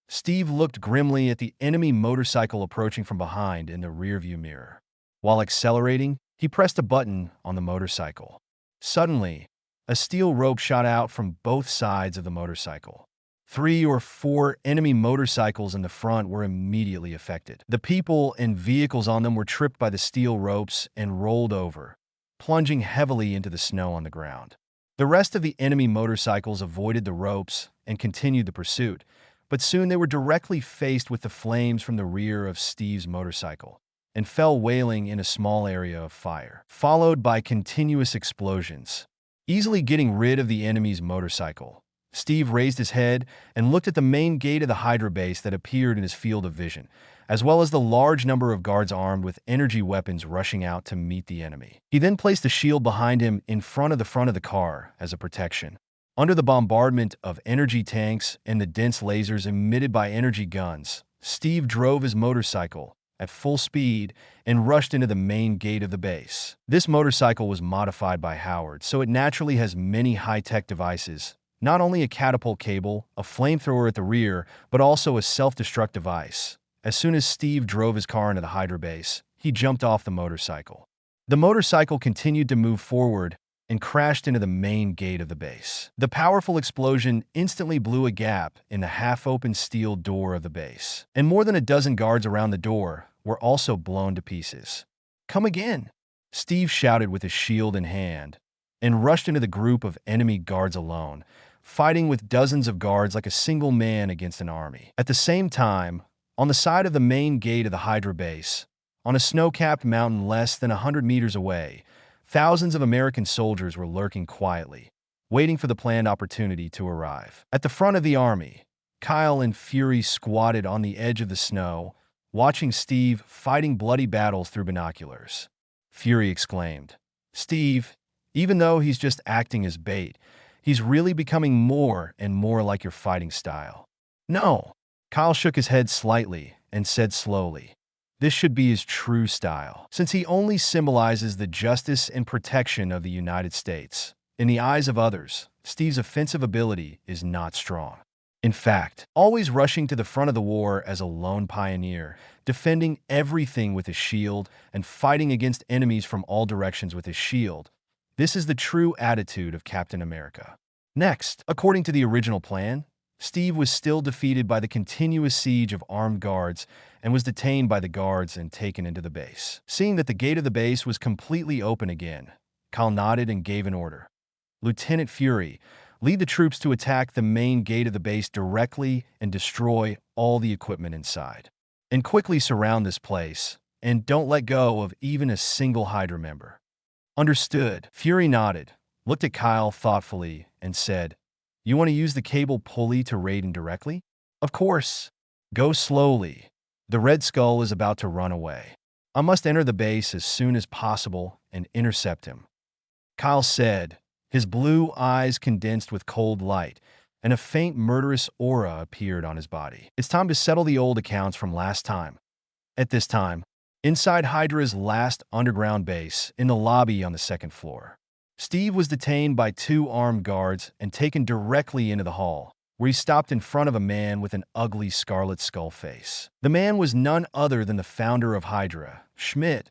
Steve looked grimly at the enemy motorcycle approaching from behind in the rearview mirror. While accelerating, he pressed a button on the motorcycle. Suddenly, a steel rope shot out from both sides of the motorcycle. 3 or 4 enemy motorcycles in the front were immediately affected. The people and vehicles on them were tripped by the steel ropes and rolled over, plunging heavily into the snow on the ground. The rest of the enemy motorcycles avoided the ropes and continued the pursuit, but soon they were directly faced with the flames from the rear of Steve's motorcycle and fell wailing in a small area of fire, followed by continuous explosions. Easily getting rid of the enemy's motorcycle, Steve raised his head and looked at the main gate of the Hydra base that appeared in his field of vision, as well as the large number of guards armed with energy weapons rushing out to meet the enemy. He then placed a shield behind him in front of the car as a protection. Under the bombardment of energy tanks and the dense lasers emitted by energy guns, Steve drove his motorcycle at full speed and rushed into the main gate of the base. This motorcycle was modified by Howard, so it naturally has many high-tech devices. Not only a catapult cable, a flamethrower at the rear, but also a self-destruct device. As soon as Steve drove his car into the Hydra base, he jumped off the motorcycle. The motorcycle continued to move forward and crashed into the main gate of the base. The powerful explosion instantly blew a gap in the half-open steel door of the base, and more than a dozen guards around the door were also blown to pieces. "Come again!" Steve shouted with his shield in hand, and rushed into the group of enemy guards alone, fighting with dozens of guards like a single man against an army. At the same time, on the side of the main gate of the Hydra base, on a snow-capped mountain less than 100 meters away, thousands of American soldiers were lurking quietly, waiting for the planned opportunity to arrive. At the front of the army, Kyle and Fury squatted on the edge of the snow, watching Steve fighting bloody battles through binoculars. Fury exclaimed, "Steve, even though he's just acting as bait, he's really becoming more and more like your fighting style." "No." Kyle shook his head slightly and said slowly, "This should be his true style, since he only symbolizes the justice and protection of the United States. In the eyes of others, Steve's offensive ability is not strong. In fact, always rushing to the front of the war as a lone pioneer, defending everything with his shield and fighting against enemies from all directions with his shield. This is the true attitude of Captain America." Next, according to the original plan, Steve was still defeated by the continuous siege of armed guards and was detained by the guards and taken into the base. Seeing that the gate of the base was completely open again, Kyle nodded and gave an order. "Lieutenant Fury, lead the troops to attack the main gate of the base directly and destroy all the equipment inside. And quickly surround this place, and don't let go of even a single Hydra member." "Understood." Fury nodded, looked at Kyle thoughtfully, and said, "You want to use the cable pulley to raid indirectly?" "Of course. Go slowly. The Red Skull is about to run away. I must enter the base as soon as possible and intercept him." Kyle said, his blue eyes condensed with cold light, and a faint murderous aura appeared on his body. "It's time to settle the old accounts from last time." At this time, inside Hydra's last underground base, in the lobby on the second floor, Steve was detained by 2 armed guards and taken directly into the hall, where he stopped in front of a man with an ugly scarlet skull face. The man was none other than the founder of Hydra, Schmidt,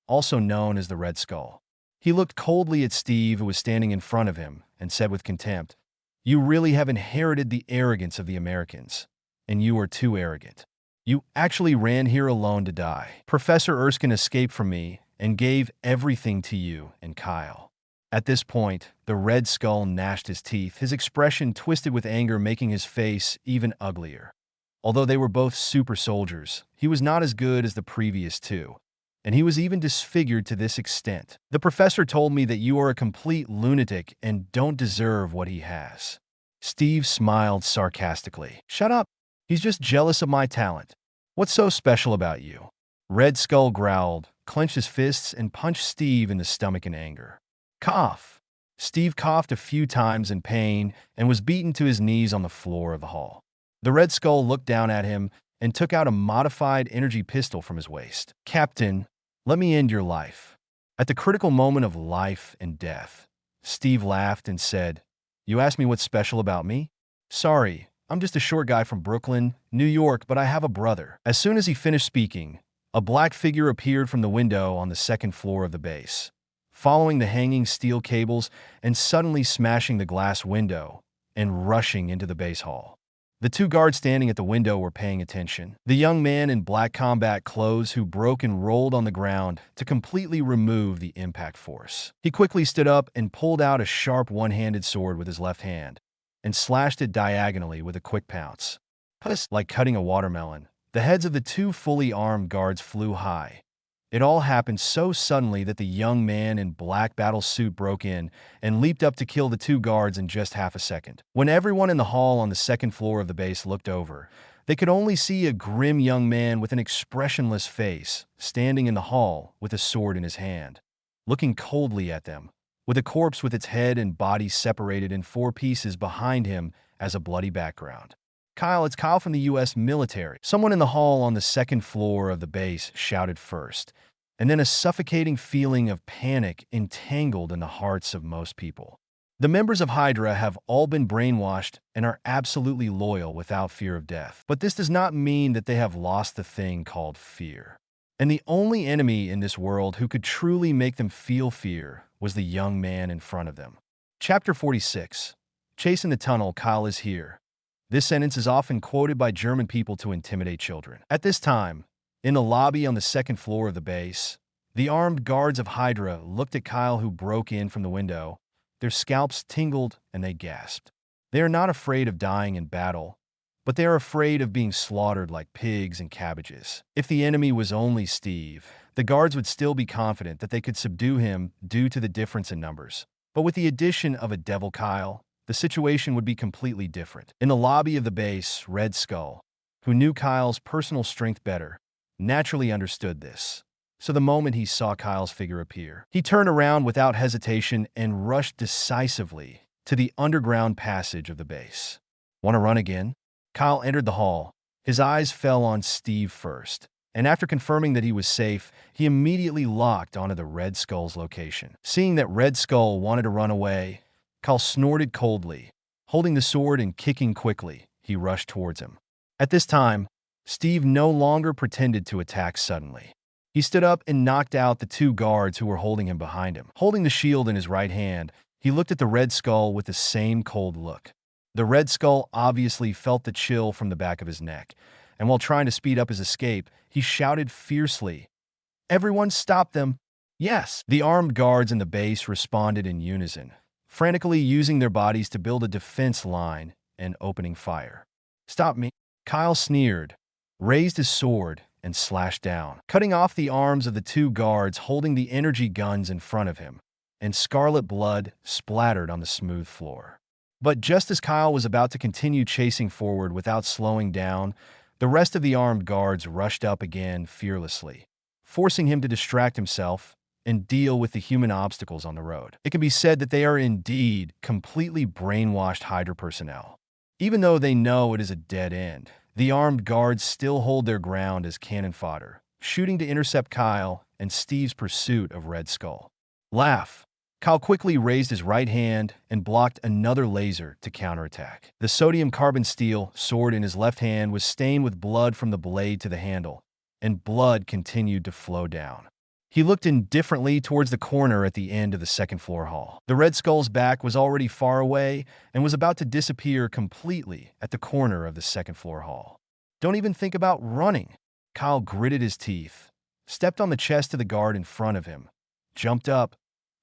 also known as the Red Skull. He looked coldly at Steve, who was standing in front of him, and said with contempt, "You really have inherited the arrogance of the Americans, and you are too arrogant. You actually ran here alone to die. Professor Erskine escaped from me and gave everything to you and Kyle." At this point, the Red Skull gnashed his teeth, his expression twisted with anger, making his face even uglier. Although they were both super soldiers, he was not as good as the previous 2, and he was even disfigured to this extent. "The professor told me that you are a complete lunatic and don't deserve what he has." Steve smiled sarcastically. "Shut up. He's just jealous of my talent. What's so special about you? Red Skull growled, clenched his fists, and punched Steve in the stomach in anger. Cough. Steve coughed a few times in pain and was beaten to his knees on the floor of the hall. The Red Skull looked down at him and took out a modified energy pistol from his waist. Captain, let me end your life. At the critical moment of life and death, Steve laughed and said, You asked me what's special about me? Sorry, I'm just a short guy from Brooklyn, New York, but I have a brother. As soon as he finished speaking, a black figure appeared from the window on the second floor of the base, following the hanging steel cables and suddenly smashing the glass window and rushing into the base hall. The two guards standing at the window were paying attention. The young man in black combat clothes who broke and rolled on the ground to completely remove the impact force. He quickly stood up and pulled out a sharp one-handed sword with his left hand and slashed it diagonally with a quick pounce. Like cutting a watermelon, the heads of the two fully armed guards flew high. It all happened so suddenly that the young man in black battle suit broke in and leaped up to kill the two guards in just half a second. When everyone in the hall on the second floor of the base looked over, they could only see a grim young man with an expressionless face standing in the hall with a sword in his hand, looking coldly at them, with a corpse with its head and body separated in 4 pieces behind him as a bloody background. Kyle, it's Kyle from the U.S. military. Someone in the hall on the second floor of the base shouted first, and then a suffocating feeling of panic entangled in the hearts of most people. The members of Hydra have all been brainwashed and are absolutely loyal without fear of death. But this does not mean that they have lost the thing called fear. And the only enemy in this world who could truly make them feel fear was the young man in front of them. Chapter 46. Chasing the tunnel, Kyle is here. This sentence is often quoted by German people to intimidate children. At this time, in the lobby on the second floor of the base, the armed guards of Hydra looked at Kyle, who broke in from the window. Their scalps tingled and they gasped. They are not afraid of dying in battle, but they are afraid of being slaughtered like pigs and cabbages. If the enemy was only Steve, the guards would still be confident that they could subdue him due to the difference in numbers. But with the addition of a devil Kyle, the situation would be completely different. In the lobby of the base, Red Skull, who knew Kyle's personal strength better, naturally understood this. So the moment he saw Kyle's figure appear, he turned around without hesitation and rushed decisively to the underground passage of the base. Want to run again? Kyle entered the hall. His eyes fell on Steve first, and after confirming that he was safe, he immediately locked onto the Red Skull's location. Seeing that Red Skull wanted to run away, Kyle snorted coldly. Holding the sword and kicking quickly, he rushed towards him. At this time, Steve no longer pretended to attack suddenly. He stood up and knocked out the two guards who were holding him behind him. Holding the shield in his right hand, he looked at the Red Skull with the same cold look. The Red Skull obviously felt the chill from the back of his neck, and while trying to speed up his escape, he shouted fiercely, "Everyone stop them!" Yes, the armed guards in the base responded in unison, frantically using their bodies to build a defense line and opening fire. "Stop me!" Kyle sneered, raised his sword, and slashed down, cutting off the arms of the two guards holding the energy guns in front of him, and scarlet blood splattered on the smooth floor. But just as Kyle was about to continue chasing forward without slowing down, the rest of the armed guards rushed up again fearlessly, forcing him to distract himself and deal with the human obstacles on the road. It can be said that they are indeed completely brainwashed Hydra personnel. Even though they know it is a dead end, the armed guards still hold their ground as cannon fodder, shooting to intercept Kyle and Steve's pursuit of Red Skull. Laugh. Kyle quickly raised his right hand and blocked another laser to counterattack. The sodium carbon steel sword in his left hand was stained with blood from the blade to the handle, and blood continued to flow down. He looked indifferently towards the corner at the end of the second floor hall. The Red Skull's back was already far away and was about to disappear completely at the corner of the second floor hall. "Don't even think about running." Kyle gritted his teeth, stepped on the chest of the guard in front of him, jumped up,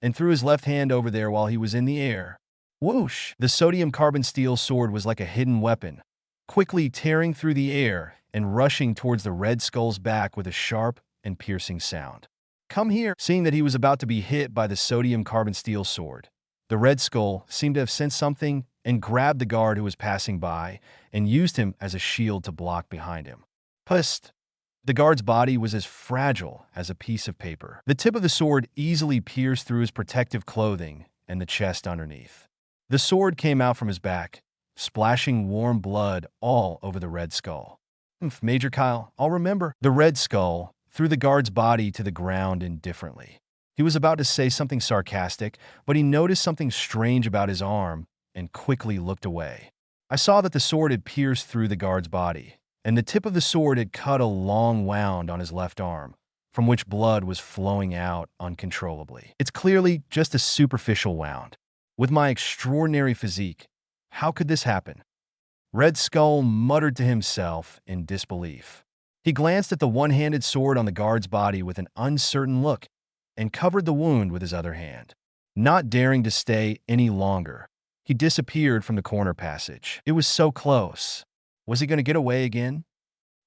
and threw his left hand over there while he was in the air. Whoosh! The sodium carbon steel sword was like a hidden weapon, quickly tearing through the air and rushing towards the Red Skull's back with a sharp and piercing sound. "Come here!" Seeing that he was about to be hit by the sodium carbon steel sword, the Red Skull seemed to have sensed something and grabbed the guard who was passing by and used him as a shield to block behind him. Pust! The guard's body was as fragile as a piece of paper. The tip of the sword easily pierced through his protective clothing and the chest underneath. The sword came out from his back, splashing warm blood all over the Red Skull. Major Kyle, I'll remember. The Red Skull threw the guard's body to the ground indifferently. He was about to say something sarcastic, but he noticed something strange about his arm and quickly looked away. I saw that the sword had pierced through the guard's body, and the tip of the sword had cut a long wound on his left arm, from which blood was flowing out uncontrollably. It's clearly just a superficial wound. With my extraordinary physique, how could this happen? Red Skull muttered to himself in disbelief. He glanced at the one-handed sword on the guard's body with an uncertain look and covered the wound with his other hand. Not daring to stay any longer, he disappeared from the corner passage. It was so close. Was he going to get away again?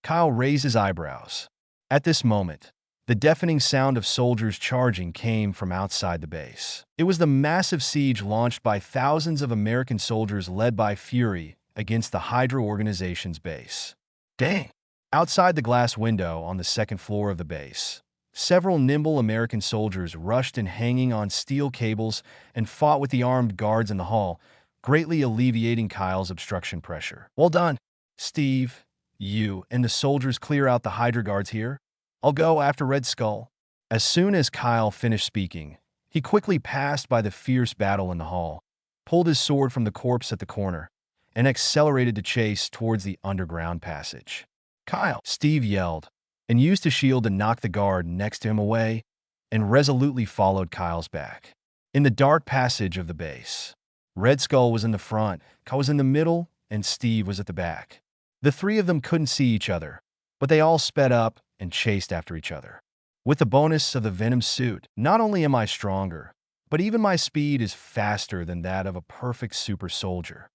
Kyle raised his eyebrows. At this moment, the deafening sound of soldiers charging came from outside the base. It was the massive siege launched by thousands of American soldiers led by Fury against the Hydra organization's base. Dang! Outside the glass window on the second floor of the base, several nimble American soldiers rushed in hanging on steel cables and fought with the armed guards in the hall, greatly alleviating Kyle's obstruction pressure. Well done, Steve. You and the soldiers clear out the Hydra guards here. I'll go after Red Skull. As soon as Kyle finished speaking, he quickly passed by the fierce battle in the hall, pulled his sword from the corpse at the corner, and accelerated to chase towards the underground passage. Kyle, Steve yelled, and used his shield to knock the guard next to him away, and resolutely followed Kyle's back. In the dark passage of the base, Red Skull was in the front, Kyle was in the middle, and Steve was at the back. The three of them couldn't see each other, but they all sped up and chased after each other. With the bonus of the Venom suit, not only am I stronger, but even my speed is faster than that of a perfect super soldier,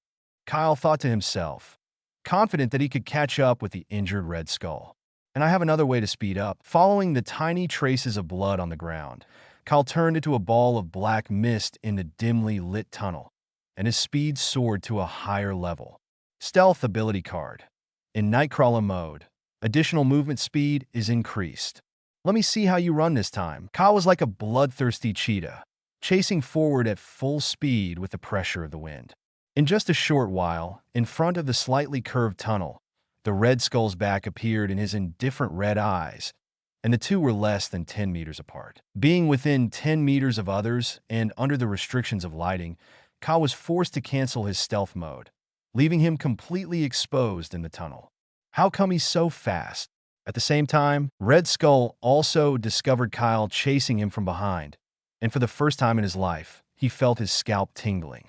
Kyle thought to himself, confident that he could catch up with the injured Red Skull. And I have another way to speed up. Following the tiny traces of blood on the ground, Kyle turned into a ball of black mist in the dimly lit tunnel, and his speed soared to a higher level. Stealth ability card. In Nightcrawler mode, additional movement speed is increased. Let me see how you run this time. Kyle was like a bloodthirsty cheetah, chasing forward at full speed with the pressure of the wind. In just a short while, in front of the slightly curved tunnel, the Red Skull's back appeared in his indifferent red eyes, and the two were less than 10 meters apart. Being within 10 meters of others and under the restrictions of lighting, Kyle was forced to cancel his stealth mode, leaving him completely exposed in the tunnel. How come he's so fast? At the same time, Red Skull also discovered Kyle chasing him from behind, and for the first time in his life, he felt his scalp tingling.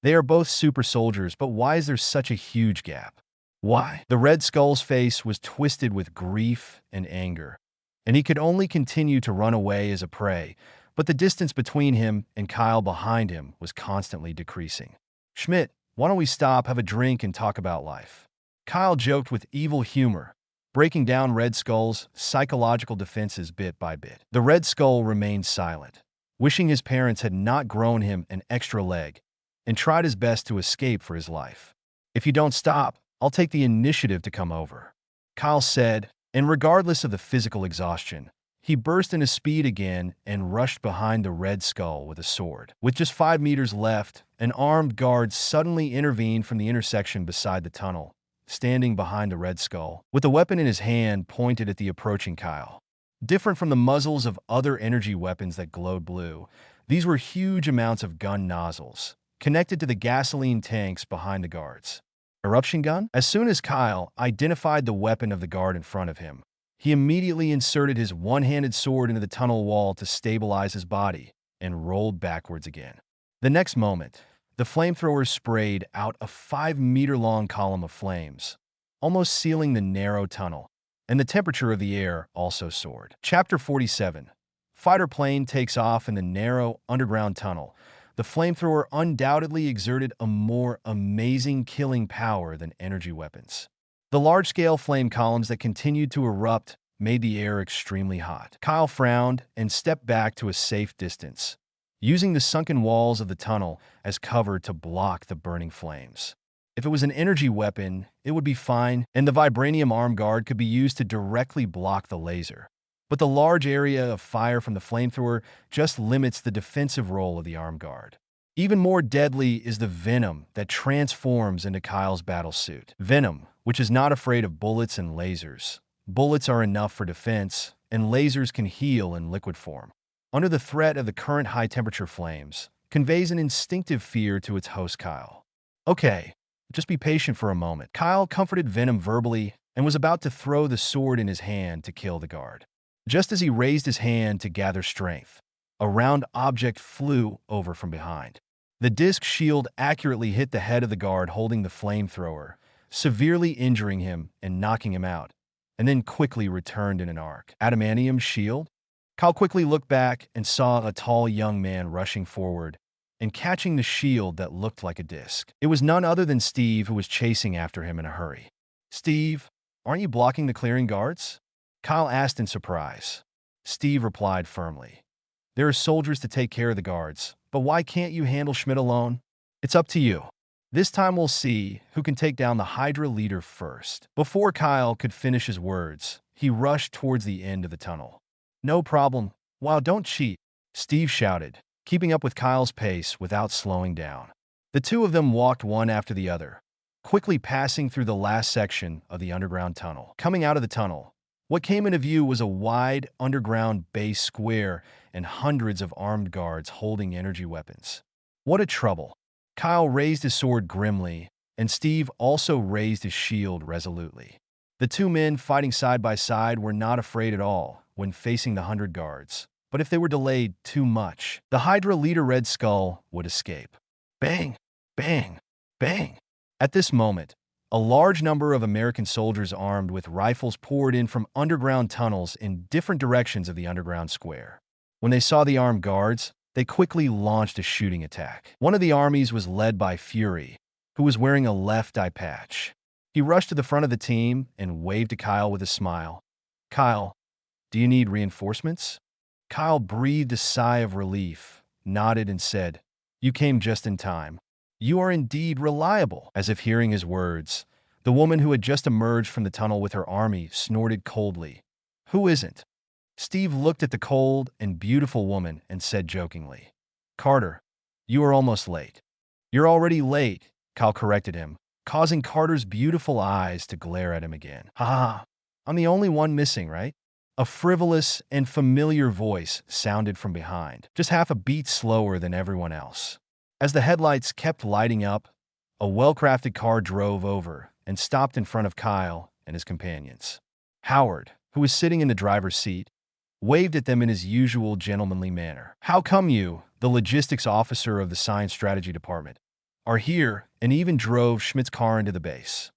They are both super soldiers, but why is there such a huge gap? Why? The Red Skull's face was twisted with grief and anger, and he could only continue to run away as a prey, but the distance between him and Kyle behind him was constantly decreasing. Schmidt, why don't we stop, have a drink, and talk about life? Kyle joked with evil humor, breaking down Red Skull's psychological defenses bit by bit. The Red Skull remained silent, wishing his parents had not grown him an extra leg, and tried his best to escape for his life. If you don't stop, I'll take the initiative to come over, Kyle said, and regardless of the physical exhaustion, he burst into speed again and rushed behind the Red Skull with a sword. With just 5 meters left, an armed guard suddenly intervened from the intersection beside the tunnel, standing behind the Red Skull, with a weapon in his hand pointed at the approaching Kyle. Different from the muzzles of other energy weapons that glowed blue, these were huge amounts of gun nozzles, connected to the gasoline tanks behind the guards. Eruption gun? As soon as Kyle identified the weapon of the guard in front of him, he immediately inserted his one-handed sword into the tunnel wall to stabilize his body and rolled backwards again. The next moment, the flamethrower sprayed out a 5-meter-long column of flames, almost sealing the narrow tunnel, and the temperature of the air also soared. Chapter 47. Fighter plane takes off in the narrow underground tunnel. The flamethrower undoubtedly exerted a more amazing killing power than energy weapons. The large-scale flame columns that continued to erupt made the air extremely hot. Kyle frowned and stepped back to a safe distance, using the sunken walls of the tunnel as cover to block the burning flames. If it was an energy weapon, it would be fine, and the vibranium arm guard could be used to directly block the laser. But the large area of fire from the flamethrower just limits the defensive role of the arm guard. Even more deadly is the venom that transforms into Kyle's battlesuit. Venom, which is not afraid of bullets and lasers. Bullets are enough for defense, and lasers can heal in liquid form. Under the threat of the current high-temperature flames, conveys an instinctive fear to its host Kyle. Okay, just be patient for a moment. Kyle comforted Venom verbally and was about to throw the sword in his hand to kill the guard. Just as he raised his hand to gather strength, a round object flew over from behind. The disc shield accurately hit the head of the guard holding the flamethrower, severely injuring him and knocking him out, and then quickly returned in an arc. Adamantium shield? Kyle quickly looked back and saw a tall young man rushing forward and catching the shield that looked like a disc. It was none other than Steve, who was chasing after him in a hurry. "Steve, aren't you blocking the clearing guards?" Kyle asked in surprise. Steve replied firmly, "There are soldiers to take care of the guards, but why can't you handle Schmidt alone? It's up to you. This time we'll see who can take down the Hydra leader first." Before Kyle could finish his words, he rushed towards the end of the tunnel. "No problem. Wow, don't cheat," Steve shouted, keeping up with Kyle's pace without slowing down. The two of them walked one after the other, quickly passing through the last section of the underground tunnel. Coming out of the tunnel, what came into view was a wide underground base square and hundreds of armed guards holding energy weapons. What a trouble! Kyle raised his sword grimly, and Steve also raised his shield resolutely. The two men fighting side by side were not afraid at all when facing the 100 guards. But if they were delayed too much, the Hydra leader Red Skull would escape. Bang! Bang! Bang! At this moment, a large number of American soldiers armed with rifles poured in from underground tunnels in different directions of the underground square. When they saw the armed guards, they quickly launched a shooting attack. One of the armies was led by Fury, who was wearing a left eye patch. He rushed to the front of the team and waved to Kyle with a smile. "Kyle, do you need reinforcements?" Kyle breathed a sigh of relief, nodded and said, "You came just in time. You are indeed reliable." As if hearing his words, the woman who had just emerged from the tunnel with her army snorted coldly. "Who isn't?" Steve looked at the cold and beautiful woman and said jokingly, "Carter, you are almost late." "You're already late," Kyle corrected him, causing Carter's beautiful eyes to glare at him again. "Ha ha, I'm the only one missing, right?" A frivolous and familiar voice sounded from behind, just half a beat slower than everyone else. As the headlights kept lighting up, a well-crafted car drove over and stopped in front of Kyle and his companions. Howard, who was sitting in the driver's seat, waved at them in his usual gentlemanly manner. "How come you, the logistics officer of the Science Strategy Department, are here?" and even drove Schmidt's car into the base.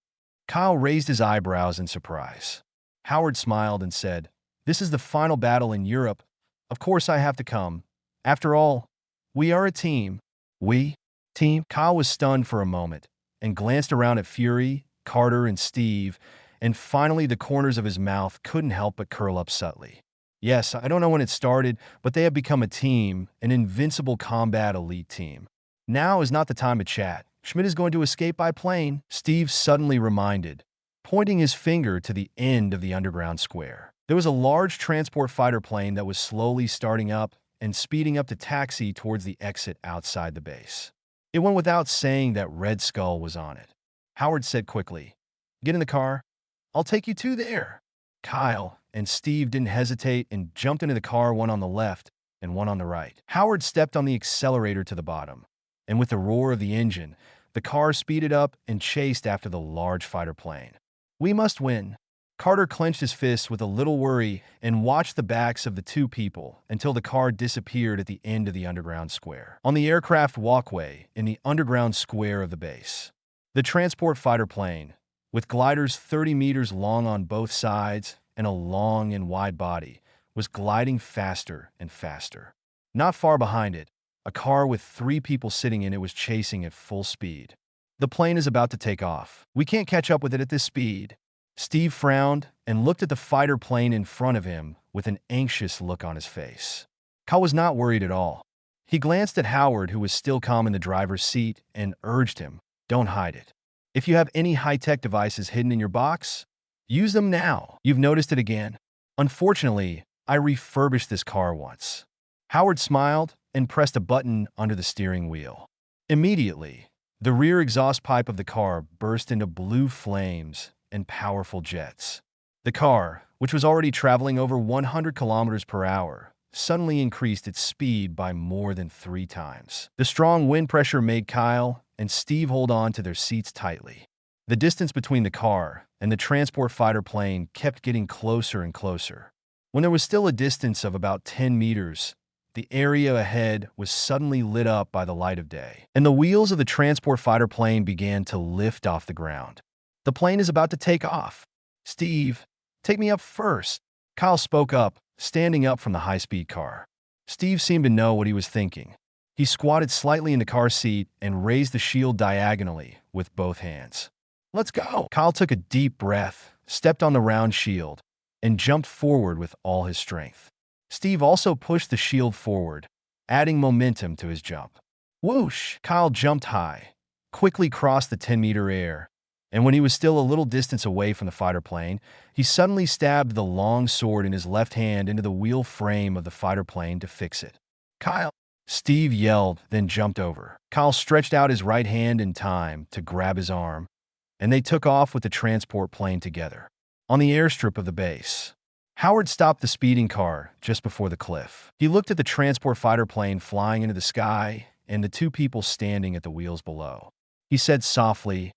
Kyle raised his eyebrows in surprise. Howard smiled and said, "This is the final battle in Europe. Of course I have to come. After all, we are a team." "We? Team?" Kyle was stunned for a moment and glanced around at Fury, Carter, and Steve, and finally the corners of his mouth couldn't help but curl up subtly. "Yes, I don't know when it started, but they have become a team, an invincible combat elite team. Now is not the time to chat. Schmidt is going to escape by plane," Steve suddenly reminded, pointing his finger to the end of the underground square. There was a large transport fighter plane that was slowly starting up and speeding up to taxi towards the exit outside the base. It went without saying that Red Skull was on it. Howard said quickly, "Get in the car. I'll take you to there." Kyle and Steve didn't hesitate and jumped into the car, one on the left and one on the right. Howard stepped on the accelerator to the bottom, and with the roar of the engine, the car speeded up and chased after the large fighter plane. "We must win." Carter clenched his fists with a little worry and watched the backs of the two people until the car disappeared at the end of the underground square. On the aircraft walkway in the underground square of the base, the transport fighter plane, with gliders 30 meters long on both sides and a long and wide body, was gliding faster and faster. Not far behind it, a car with 3 people sitting in it was chasing at full speed. "The plane is about to take off. We can't catch up with it at this speed." Steve frowned and looked at the fighter plane in front of him with an anxious look on his face. Kyle was not worried at all. He glanced at Howard, who was still calm in the driver's seat, and urged him, "Don't hide it. If you have any high-tech devices hidden in your box, use them now." "You've noticed it again?" "Unfortunately, I refurbished this car once." Howard smiled and pressed a button under the steering wheel. Immediately, the rear exhaust pipe of the car burst into blue flames and powerful jets. The car, which was already traveling over 100 kilometers per hour, suddenly increased its speed by more than 3 times. The strong wind pressure made Kyle and Steve hold on to their seats tightly. The distance between the car and the transport fighter plane kept getting closer and closer. When there was still a distance of about 10 meters, the area ahead was suddenly lit up by the light of day, and the wheels of the transport fighter plane began to lift off the ground. "The plane is about to take off. Steve, take me up first," Kyle spoke up, standing up from the high-speed car. Steve seemed to know what he was thinking. He squatted slightly in the car seat and raised the shield diagonally with both hands. "Let's go." Kyle took a deep breath, stepped on the round shield, and jumped forward with all his strength. Steve also pushed the shield forward, adding momentum to his jump. Whoosh! Kyle jumped high, quickly crossed the 10-meter air, and when he was still a little distance away from the fighter plane, he suddenly stabbed the long sword in his left hand into the wheel frame of the fighter plane to fix it. "Kyle!" Steve yelled, then jumped over. Kyle stretched out his right hand in time to grab his arm, and they took off with the transport plane together. On the airstrip of the base, Howard stopped the speeding car just before the cliff. He looked at the transport fighter plane flying into the sky and the 2 people standing at the wheels below. He said softly,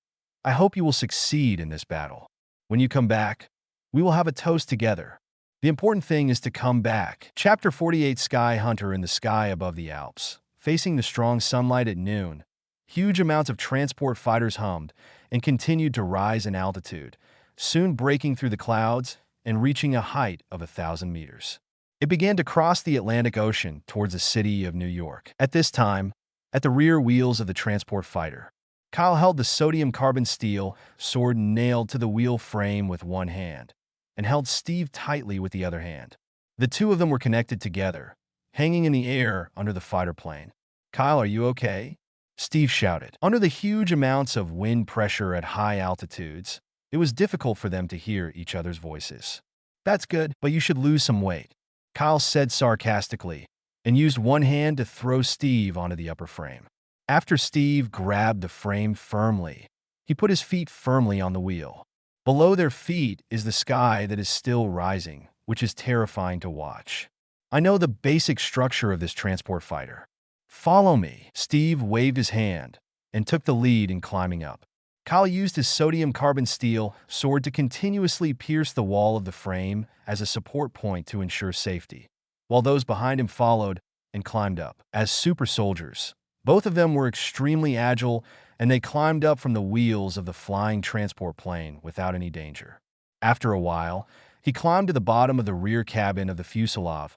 "I hope you will succeed in this battle. When you come back, we will have a toast together. The important thing is to come back." Chapter 48. Sky Hunter. In the sky above the Alps, facing the strong sunlight at noon, huge amounts of transport fighters hummed and continued to rise in altitude, soon breaking through the clouds and reaching a height of 1,000 meters. It began to cross the Atlantic Ocean towards the city of New York. At this time, at the rear wheels of the transport fighter, Kyle held the sodium carbon steel sword nailed to the wheel frame with one hand, and held Steve tightly with the other hand. The 2 of them were connected together, hanging in the air under the fighter plane. "Kyle, are you okay?" Steve shouted. Under the huge amounts of wind pressure at high altitudes, it was difficult for them to hear each other's voices. "That's good, but you should lose some weight," Kyle said sarcastically, and used one hand to throw Steve onto the upper frame. After Steve grabbed the frame firmly, he put his feet firmly on the wheel. Below their feet is the sky that is still rising, which is terrifying to watch. "I know the basic structure of this transport fighter. Follow me." Steve waved his hand and took the lead in climbing up. Kyle used his sodium carbon steel sword to continuously pierce the wall of the frame as a support point to ensure safety, while those behind him followed and climbed up. As super soldiers, both of them were extremely agile, and they climbed up from the wheels of the flying transport plane without any danger. After a while, he climbed to the bottom of the rear cabin of the fuselage,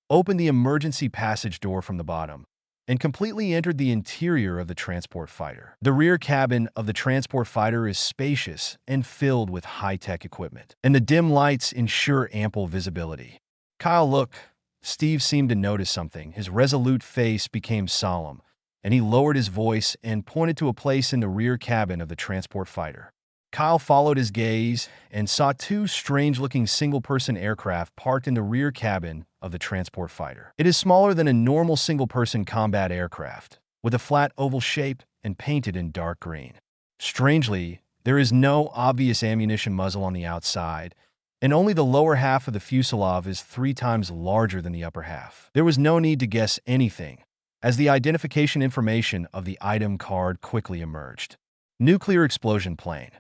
opened the emergency passage door from the bottom, and completely entered the interior of the transport fighter. The rear cabin of the transport fighter is spacious and filled with high-tech equipment, and the dim lights ensure ample visibility. "Kyle, look." Steve seemed to notice something. His resolute face became solemn, and he lowered his voice and pointed to a place in the rear cabin of the transport fighter. Kyle followed his gaze and saw 2 strange-looking single-person aircraft parked in the rear cabin of the transport fighter. It is smaller than a normal single-person combat aircraft, with a flat oval shape and painted in dark green. Strangely, there is no obvious ammunition muzzle on the outside, and only the lower half of the fuselage is 3 times larger than the upper half. There was no need to guess anything, as the identification information of the item card quickly emerged. Nuclear explosion plane.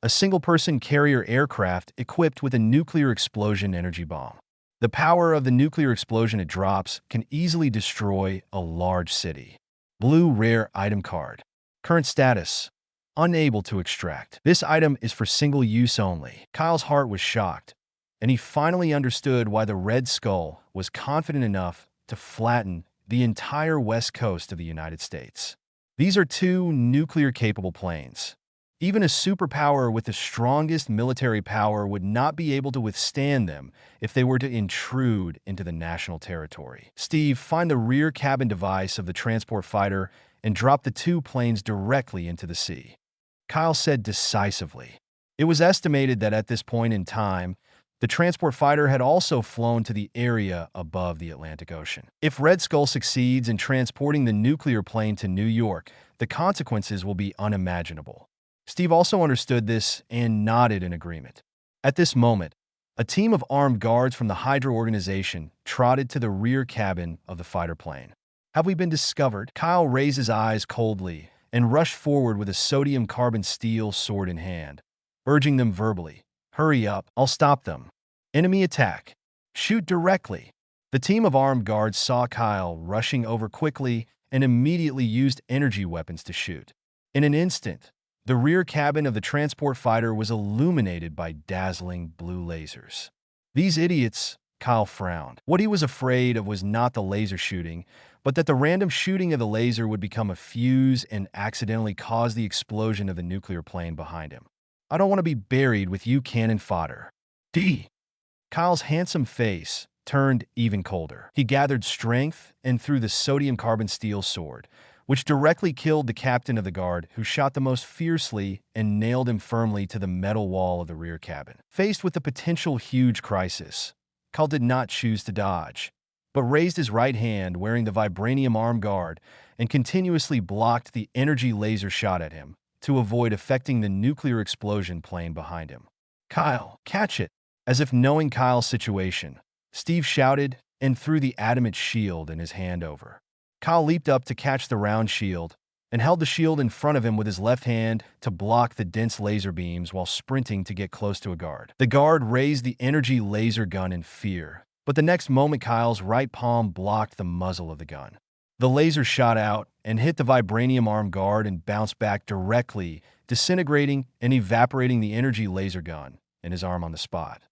A single-person carrier aircraft equipped with a nuclear explosion energy bomb. The power of the nuclear explosion it drops can easily destroy a large city. Blue rare item card. Current status: unable to extract. This item is for single use only. Kyle's heart was shocked, and he finally understood why the Red Skull was confident enough to flatten the entire west coast of the United States. These are 2 nuclear-capable planes, Even a superpower with the strongest military power would not be able to withstand them if they were to intrude into the national territory. Steve, find the rear cabin device of the transport fighter and drop the two planes directly into the sea, Kyle said decisively. It was estimated that at this point in time, the transport fighter had also flown to the area above the Atlantic Ocean. If Red Skull succeeds in transporting the nuclear plane to New York, the consequences will be unimaginable. Steve also understood this and nodded in agreement. At this moment, a team of armed guards from the Hydra organization trotted to the rear cabin of the fighter plane. Have we been discovered? Kyle raised his eyes coldly and rushed forward with a sodium carbon steel sword in hand, urging them verbally, "Hurry up, I'll stop them. Enemy attack. Shoot directly." The team of armed guards saw Kyle rushing over quickly and immediately used energy weapons to shoot. In an instant, the rear cabin of the transport fighter was illuminated by dazzling blue lasers. These idiots, Kyle frowned. What he was afraid of was not the laser shooting, but that the random shooting of the laser would become a fuse and accidentally cause the explosion of the nuclear plane behind him. "I don't want to be buried with you cannon fodder." D. Kyle's handsome face turned even colder. He gathered strength and threw the sodium carbon steel sword, which directly killed the captain of the guard, who shot the most fiercely and nailed him firmly to the metal wall of the rear cabin. Faced with the potential huge crisis, Kyle did not choose to dodge, but raised his right hand wearing the vibranium arm guard and continuously blocked the energy laser shot at him to avoid affecting the nuclear explosion plane behind him. "Kyle, catch it!" As if knowing Kyle's situation, Steve shouted and threw the adamant shield in his hand over. Kyle leaped up to catch the round shield and held the shield in front of him with his left hand to block the dense laser beams while sprinting to get close to a guard. The guard raised the energy laser gun in fear, but the next moment Kyle's right palm blocked the muzzle of the gun. The laser shot out and hit the vibranium arm guard and bounced back directly, disintegrating and evaporating the energy laser gun and his arm on the spot.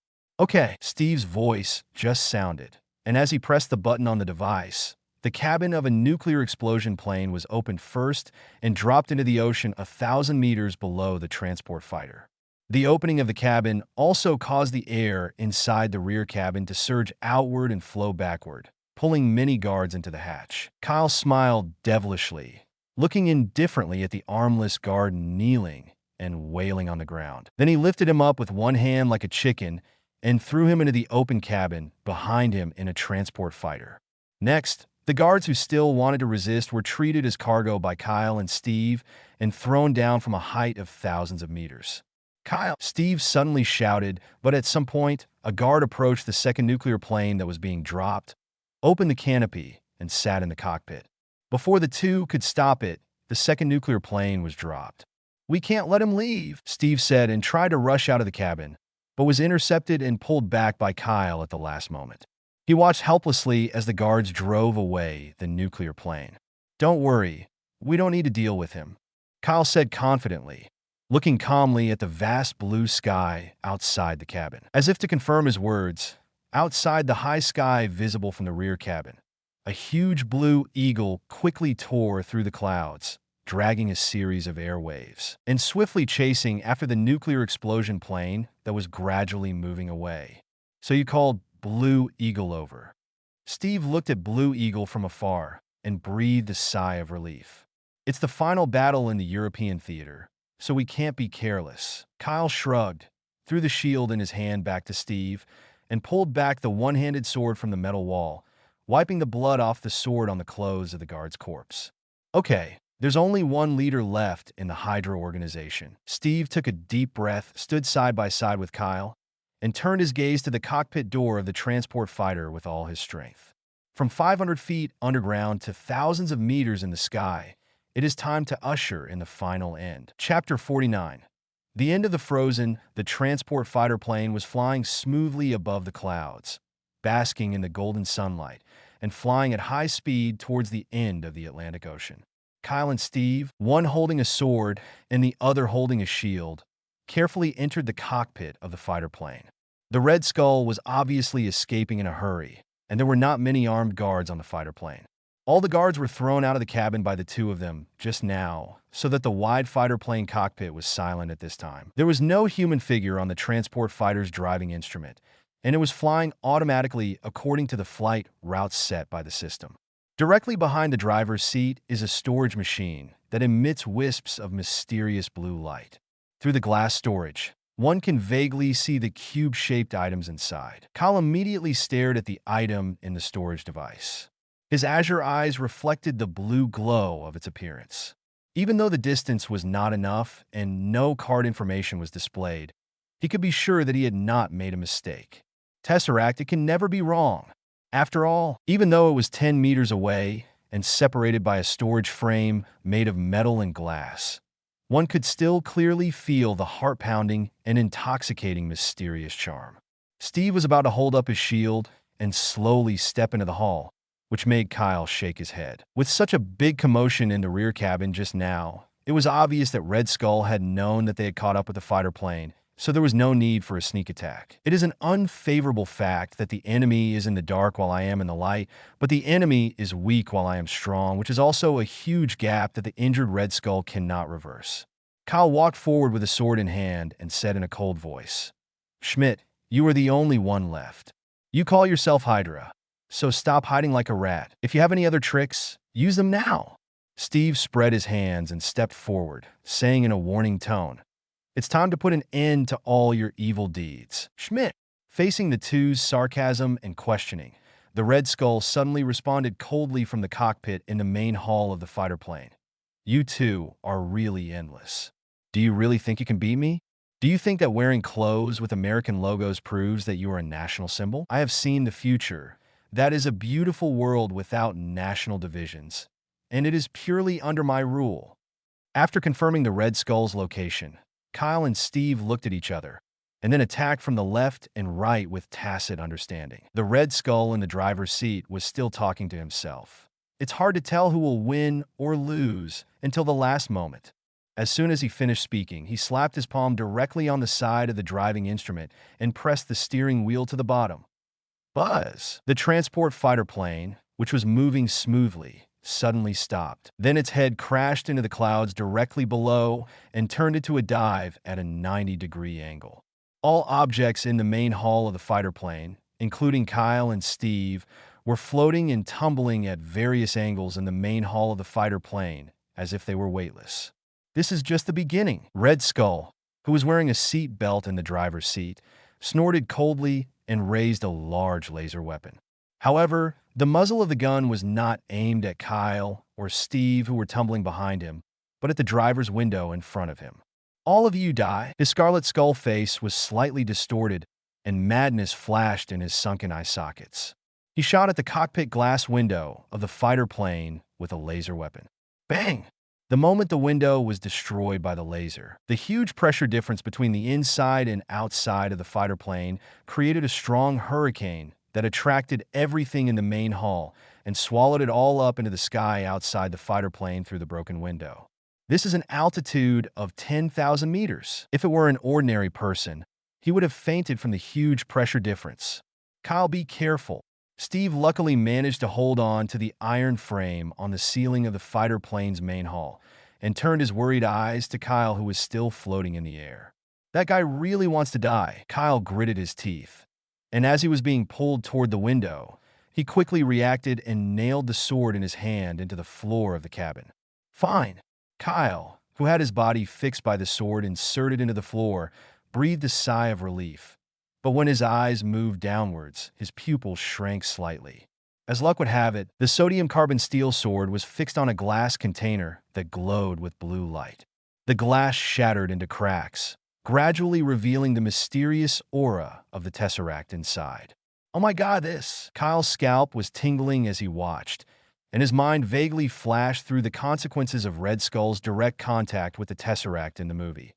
"Okay," Steve's voice just sounded, and as he pressed the button on the device, the cabin of a nuclear explosion plane was opened first and dropped into the ocean 1,000 meters below the transport fighter. The opening of the cabin also caused the air inside the rear cabin to surge outward and flow backward, pulling many guards into the hatch. Kyle smiled devilishly, looking indifferently at the armless guard kneeling and wailing on the ground. Then he lifted him up with one hand like a chicken and threw him into the open cabin behind him in a transport fighter. Next, the guards who still wanted to resist were treated as cargo by Kyle and Steve and thrown down from a height of thousands of meters. "Kyle!" Steve suddenly shouted, but at some point, a guard approached the second nuclear plane that was being dropped, opened the canopy, and sat in the cockpit. Before the two could stop it, the second nuclear plane was dropped. "We can't let him leave," Steve said and tried to rush out of the cabin, but was intercepted and pulled back by Kyle at the last moment. He watched helplessly as the guards drove away the nuclear plane. "Don't worry, we don't need to deal with him," Kyle said confidently, looking calmly at the vast blue sky outside the cabin. As if to confirm his words, outside the high sky visible from the rear cabin, a huge blue eagle quickly tore through the clouds, dragging a series of air waves, and swiftly chasing after the nuclear explosion plane that was gradually moving away. "So you called Blue Eagle over?" Steve looked at Blue Eagle from afar and breathed a sigh of relief. "It's the final battle in the European theater, so we can't be careless." Kyle shrugged, threw the shield in his hand back to Steve, and pulled back the one-handed sword from the metal wall, wiping the blood off the sword on the clothes of the guard's corpse. "Okay, there's only one leader left in the Hydra organization." Steve took a deep breath, stood side by side with Kyle, and turned his gaze to the cockpit door of the transport fighter with all his strength. From 500 feet underground to thousands of meters in the sky, it is time to usher in the final end. Chapter 49. The end of the Frozen, the transport fighter plane was flying smoothly above the clouds, basking in the golden sunlight, and flying at high speed towards the end of the Atlantic Ocean. Kyle and Steve, one holding a sword and the other holding a shield, carefully entered the cockpit of the fighter plane. The Red Skull was obviously escaping in a hurry, and there were not many armed guards on the fighter plane. All the guards were thrown out of the cabin by the two of them just now, so that the wide fighter plane cockpit was silent at this time. There was no human figure on the transport fighter's driving instrument, and it was flying automatically according to the flight routes set by the system. Directly behind the driver's seat is a storage machine that emits wisps of mysterious blue light. Through the glass storage, one can vaguely see the cube-shaped items inside. Kyle immediately stared at the item in the storage device. His azure eyes reflected the blue glow of its appearance. Even though the distance was not enough and no card information was displayed, he could be sure that he had not made a mistake. Tesseract, it can never be wrong. After all, even though it was 10 meters away and separated by a storage frame made of metal and glass, one could still clearly feel the heart-pounding and intoxicating mysterious charm. Steve was about to hold up his shield and slowly step into the hall, which made Kyle shake his head. With such a big commotion in the rear cabin just now, it was obvious that Red Skull had known that they had caught up with the fighter plane, so there was no need for a sneak attack. It is an unfavorable fact that the enemy is in the dark while I am in the light, but the enemy is weak while I am strong, which is also a huge gap that the injured Red Skull cannot reverse. Kyle walked forward with a sword in hand and said in a cold voice, "Schmidt, you are the only one left. You call yourself Hydra, so stop hiding like a rat. If you have any other tricks, use them now." Steve spread his hands and stepped forward, saying in a warning tone, "It's time to put an end to all your evil deeds." Schmidt, facing the two's sarcasm and questioning, the Red Skull suddenly responded coldly from the cockpit in the main hall of the fighter plane. "You two are really endless. Do you really think you can beat me? Do you think that wearing clothes with American logos proves that you are a national symbol? I have seen the future. That is a beautiful world without national divisions, and it is purely under my rule." After confirming the Red Skull's location, Kyle and Steve looked at each other, and then attacked from the left and right with tacit understanding. The Red Skull in the driver's seat was still talking to himself. It's hard to tell who will win or lose until the last moment. As soon as he finished speaking, he slapped his palm directly on the side of the driving instrument and pressed the steering wheel to the bottom. Buzz! The transport fighter plane, which was moving smoothly, suddenly stopped. Then its head crashed into the clouds directly below and turned into a dive at a 90-degree angle. All objects in the main hall of the fighter plane, including Kyle and Steve, were floating and tumbling at various angles in the main hall of the fighter plane, as if they were weightless. This is just the beginning. Red Skull, who was wearing a seat belt in the driver's seat, snorted coldly and raised a large laser weapon. However, the muzzle of the gun was not aimed at Kyle or Steve, who were tumbling behind him, but at the driver's window in front of him. "All of you die." His scarlet skull face was slightly distorted, and madness flashed in his sunken eye sockets. He shot at the cockpit glass window of the fighter plane with a laser weapon. Bang! The moment the window was destroyed by the laser, the huge pressure difference between the inside and outside of the fighter plane created a strong hurricane that attracted everything in the main hall and swallowed it all up into the sky outside the fighter plane through the broken window. This is an altitude of 10,000 meters. If it were an ordinary person, he would have fainted from the huge pressure difference. Kyle, be careful. Steve luckily managed to hold on to the iron frame on the ceiling of the fighter plane's main hall and turned his worried eyes to Kyle, who was still floating in the air. "That guy really wants to die." Kyle gritted his teeth, and as he was being pulled toward the window, he quickly reacted and nailed the sword in his hand into the floor of the cabin. "Fine." Kyle, who had his body fixed by the sword inserted into the floor, breathed a sigh of relief. But when his eyes moved downwards, his pupils shrank slightly. As luck would have it, the sodium carbon steel sword was fixed on a glass container that glowed with blue light. The glass shattered into cracks, gradually revealing the mysterious aura of the Tesseract inside. "Oh my God, this!" Kyle's scalp was tingling as he watched, and his mind vaguely flashed through the consequences of Red Skull's direct contact with the Tesseract in the movie.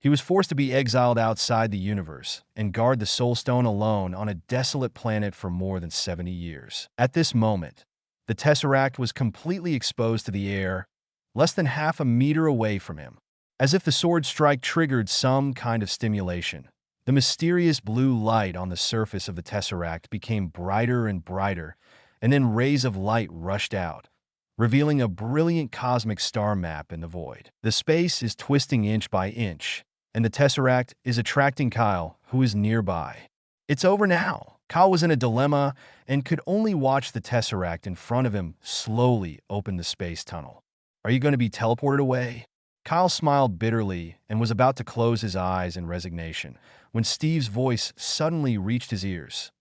He was forced to be exiled outside the universe and guard the Soul Stone alone on a desolate planet for more than 70 years. At this moment, the Tesseract was completely exposed to the air, less than half a meter away from him. As if the sword strike triggered some kind of stimulation, the mysterious blue light on the surface of the Tesseract became brighter and brighter, and then rays of light rushed out, revealing a brilliant cosmic star map in the void. The space is twisting inch by inch, and the Tesseract is attracting Kyle, who is nearby. It's over now. Kyle was in a dilemma and could only watch the Tesseract in front of him slowly open the space tunnel. Are you going to be teleported away? Kyle smiled bitterly and was about to close his eyes in resignation when Steve's voice suddenly reached his ears.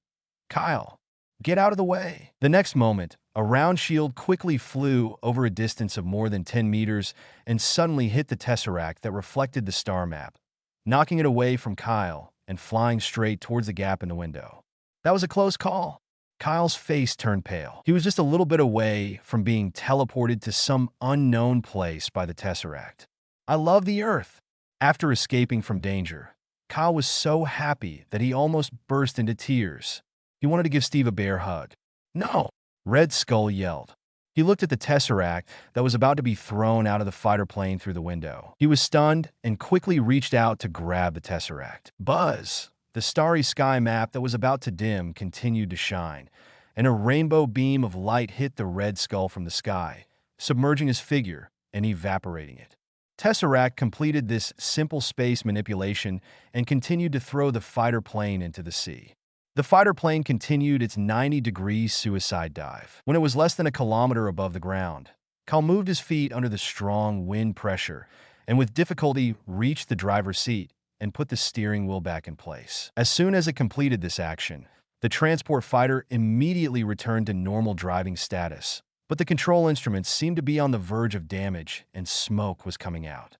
Kyle, get out of the way. The next moment, a round shield quickly flew over a distance of more than 10 meters and suddenly hit the Tesseract that reflected the star map, knocking it away from Kyle and flying straight towards the gap in the window. That was a close call. Kyle's face turned pale. He was just a little bit away from being teleported to some unknown place by the Tesseract. I love the Earth. After escaping from danger, Kyle was so happy that he almost burst into tears. He wanted to give Steve a bear hug. No, Red Skull yelled. He looked at the Tesseract that was about to be thrown out of the fighter plane through the window. He was stunned and quickly reached out to grab the Tesseract. Buzz! The starry sky map that was about to dim continued to shine, and a rainbow beam of light hit the Red Skull from the sky, submerging his figure and evaporating it. Tesseract completed this simple space manipulation and continued to throw the fighter plane into the sea. The fighter plane continued its 90-degree suicide dive. When it was less than a kilometer above the ground, Kyle moved his feet under the strong wind pressure and with difficulty reached the driver's seat and put the steering wheel back in place. As soon as it completed this action, the transport fighter immediately returned to normal driving status, but the control instruments seemed to be on the verge of damage and smoke was coming out.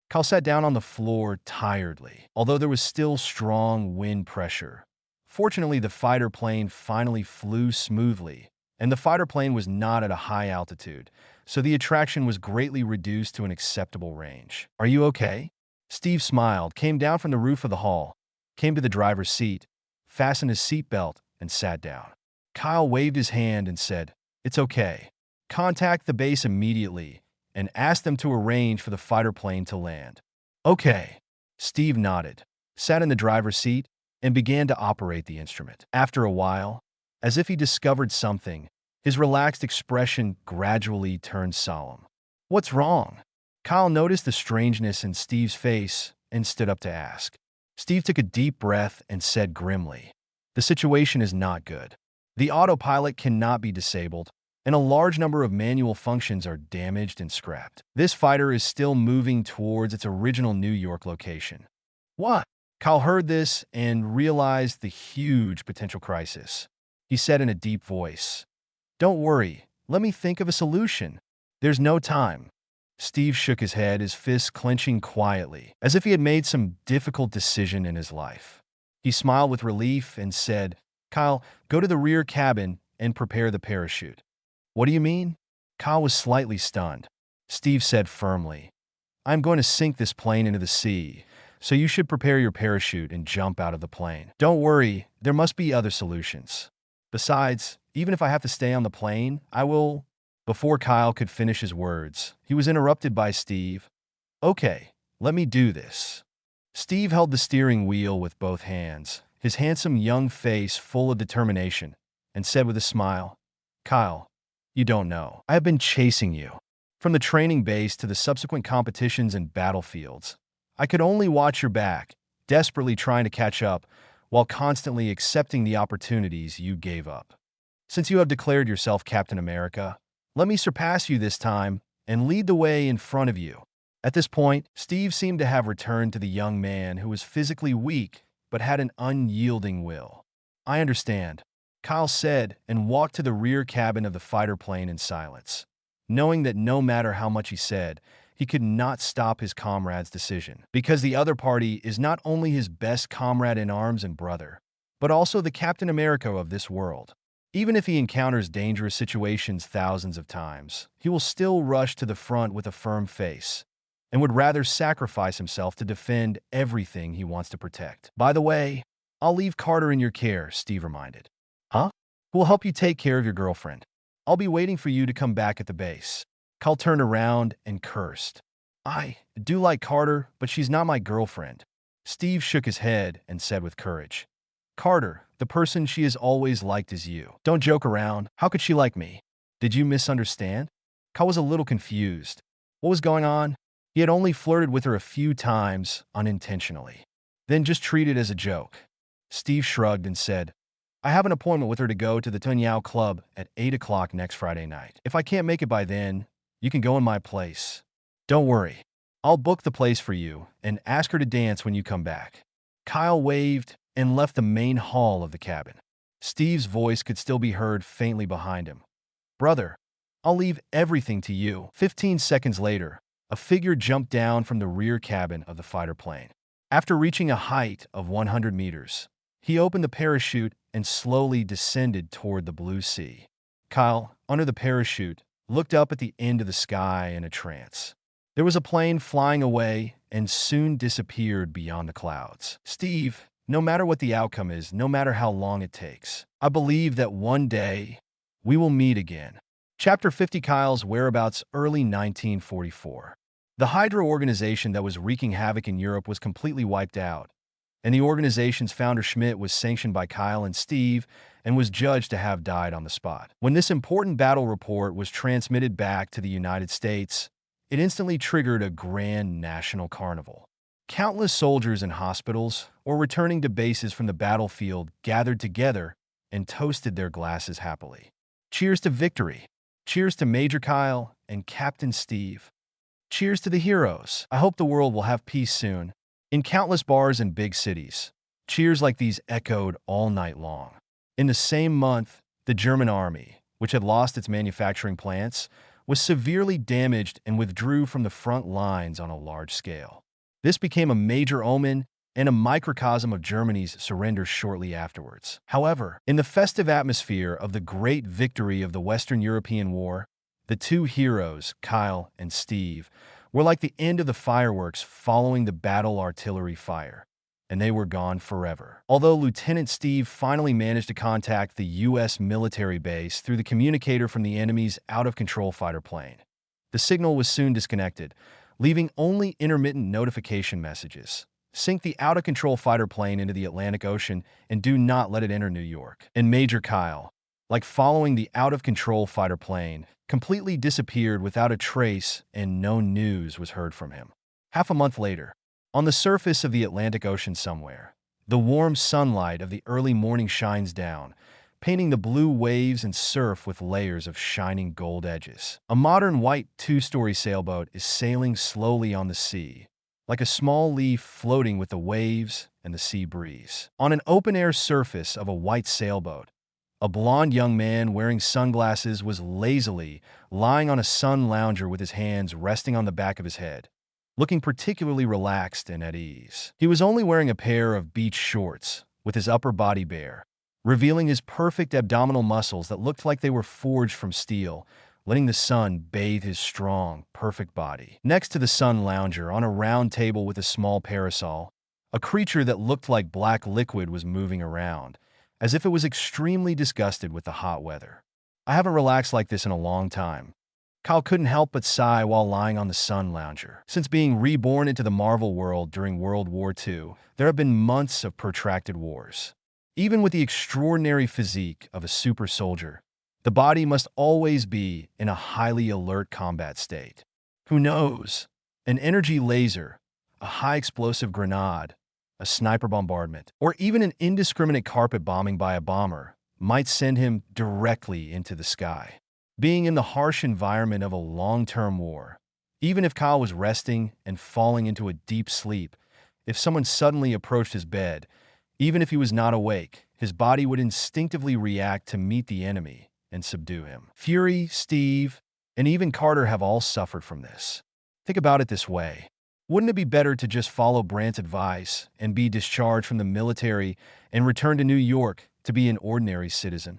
Kyle sat down on the floor tiredly, although there was still strong wind pressure. Fortunately, the fighter plane finally flew smoothly, and the fighter plane was not at a high altitude, so the attraction was greatly reduced to an acceptable range. Are you okay? Steve smiled, came down from the roof of the hall, came to the driver's seat, fastened his seatbelt, and sat down. Kyle waved his hand and said, "It's okay. Contact the base immediately and ask them to arrange for the fighter plane to land." Okay. Steve nodded, sat in the driver's seat, and began to operate the instrument. After a while, as if he discovered something, his relaxed expression gradually turned solemn. What's wrong? Kyle noticed the strangeness in Steve's face and stood up to ask. Steve took a deep breath and said grimly, "The situation is not good. The autopilot cannot be disabled, and a large number of manual functions are damaged and scrapped. This fighter is still moving towards its original New York location." What? Kyle heard this and realized the huge potential crisis. He said in a deep voice, "Don't worry, let me think of a solution. There's no time." Steve shook his head, his fists clenching quietly, as if he had made some difficult decision in his life. He smiled with relief and said, "Kyle, go to the rear cabin and prepare the parachute." What do you mean? Kyle was slightly stunned. Steve said firmly, "I'm going to sink this plane into the sea, so you should prepare your parachute and jump out of the plane. Don't worry, there must be other solutions. Besides, even if I have to stay on the plane, I will—" Before Kyle could finish his words, he was interrupted by Steve. "Okay, let me do this." Steve held the steering wheel with both hands, his handsome young face full of determination, and said with a smile, "Kyle, you don't know. I have been chasing you. From the training base to the subsequent competitions and battlefields, I could only watch your back, desperately trying to catch up, while constantly accepting the opportunities you gave up. Since you have declared yourself Captain America, let me surpass you this time and lead the way in front of you." At this point, Steve seemed to have returned to the young man who was physically weak but had an unyielding will. "I understand," Kyle said and walked to the rear cabin of the fighter plane in silence, knowing that no matter how much he said, he could not stop his comrade's decision, because the other party is not only his best comrade in arms and brother, but also the Captain America of this world. Even if he encounters dangerous situations thousands of times, he will still rush to the front with a firm face and would rather sacrifice himself to defend everything he wants to protect. "By the way, I'll leave Carter in your care," Steve reminded. "Huh? Who will help you take care of your girlfriend? I'll be waiting for you to come back at the base." Kyle turned around and cursed. "I do like Carter, but she's not my girlfriend." Steve shook his head and said with courage, Carter, the person she has always liked is you. Don't joke around. How could she like me? Did you misunderstand? Kyle was a little confused. What was going on? He had only flirted with her a few times, unintentionally. Then just treated as a joke. Steve shrugged and said, I have an appointment with her to go to the Tunyao Club at 8 o'clock next Friday night. If I can't make it by then, you can go in my place. Don't worry. I'll book the place for you and ask her to dance when you come back. Kyle waved and left the main hall of the cabin. Steve's voice could still be heard faintly behind him. Brother, I'll leave everything to you. 15 seconds later, a figure jumped down from the rear cabin of the fighter plane. After reaching a height of 100 meters, he opened the parachute and slowly descended toward the blue sea. Kyle, under the parachute, looked up at the end of the sky in a trance. There was a plane flying away and soon disappeared beyond the clouds. Steve, no matter what the outcome is, no matter how long it takes, I believe that one day we will meet again. Chapter 50. Kyle's whereabouts. Early 1944. The Hydra organization that was wreaking havoc in Europe was completely wiped out, and the organization's founder Schmidt was sanctioned by Kyle and Steve and was judged to have died on the spot. When this important battle report was transmitted back to the United States, it instantly triggered a grand national carnival. Countless soldiers in hospitals or returning to bases from the battlefield gathered together and toasted their glasses happily. Cheers to victory. Cheers to Major Kyle and Captain Steve. Cheers to the heroes. I hope the world will have peace soon. In countless bars and big cities, cheers like these echoed all night long. In the same month, the German army, which had lost its manufacturing plants, was severely damaged and withdrew from the front lines on a large scale. This became a major omen and a microcosm of Germany's surrender shortly afterwards. However, in the festive atmosphere of the great victory of the Western European War, the two heroes, Kyle and Steve, were like the end of the fireworks following the battle artillery fire, and they were gone forever. Although Lieutenant Steve finally managed to contact the U.S. military base through the communicator from the enemy's out-of-control fighter plane, the signal was soon disconnected, leaving only intermittent notification messages. Sink the out-of-control fighter plane into the Atlantic Ocean and do not let it enter New York. And Major Kyle, like following the out-of-control fighter plane, completely disappeared without a trace and no news was heard from him. Half a month later, on the surface of the Atlantic Ocean somewhere, the warm sunlight of the early morning shines down, painting the blue waves and surf with layers of shining gold edges. A modern white two-story sailboat is sailing slowly on the sea, like a small leaf floating with the waves and the sea breeze. On an open-air surface of a white sailboat, a blond young man wearing sunglasses was lazily lying on a sun lounger with his hands resting on the back of his head, looking particularly relaxed and at ease. He was only wearing a pair of beach shorts, with his upper body bare, revealing his perfect abdominal muscles that looked like they were forged from steel, letting the sun bathe his strong, perfect body. Next to the sun lounger, on a round table with a small parasol, a creature that looked like black liquid was moving around, as if it was extremely disgusted with the hot weather. I haven't relaxed like this in a long time. Kyle couldn't help but sigh while lying on the sun lounger. Since being reborn into the Marvel world during World War II, there have been months of protracted wars. Even with the extraordinary physique of a super soldier, the body must always be in a highly alert combat state. Who knows? An energy laser, a high-explosive grenade, a sniper bombardment, or even an indiscriminate carpet bombing by a bomber might send him directly into the sky. Being in the harsh environment of a long-term war, even if Kyle was resting and falling into a deep sleep, if someone suddenly approached his bed, even if he was not awake, his body would instinctively react to meet the enemy and subdue him. Fury, Steve, and even Carter have all suffered from this. Think about it this way. Wouldn't it be better to just follow Brandt's advice and be discharged from the military and return to New York to be an ordinary citizen?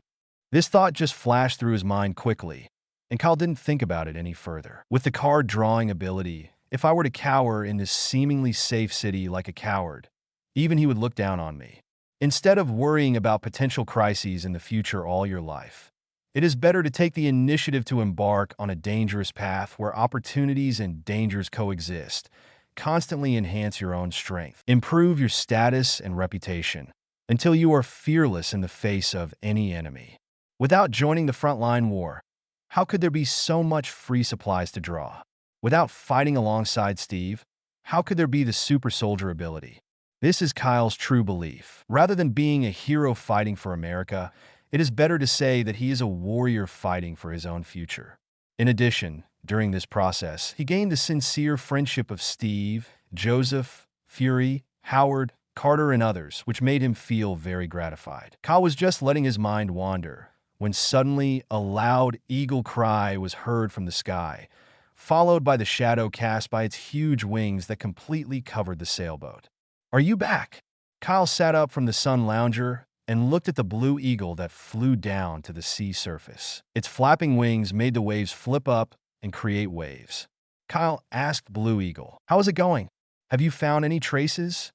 This thought just flashed through his mind quickly, and Kyle didn't think about it any further. With the card drawing ability, if I were to cower in this seemingly safe city like a coward, even he would look down on me. Instead of worrying about potential crises in the future all your life, it is better to take the initiative to embark on a dangerous path where opportunities and dangers coexist. Constantly enhance your own strength, improve your status and reputation, until you are fearless in the face of any enemy. Without joining the frontline war, how could there be so much free supplies to draw? Without fighting alongside Steve, how could there be the super soldier ability? This is Kyle's true belief. Rather than being a hero fighting for America, it is better to say that he is a warrior fighting for his own future. In addition, during this process, he gained the sincere friendship of Steve, Joseph, Fury, Howard, Carter, and others, which made him feel very gratified. Kyle was just letting his mind wander when suddenly a loud eagle cry was heard from the sky, followed by the shadow cast by its huge wings that completely covered the sailboat. "Are you back?" Kyle sat up from the sun lounger and looked at the blue eagle that flew down to the sea surface. Its flapping wings made the waves flip up and create waves. Kyle asked Blue Eagle, "How is it going? Have you found any traces?"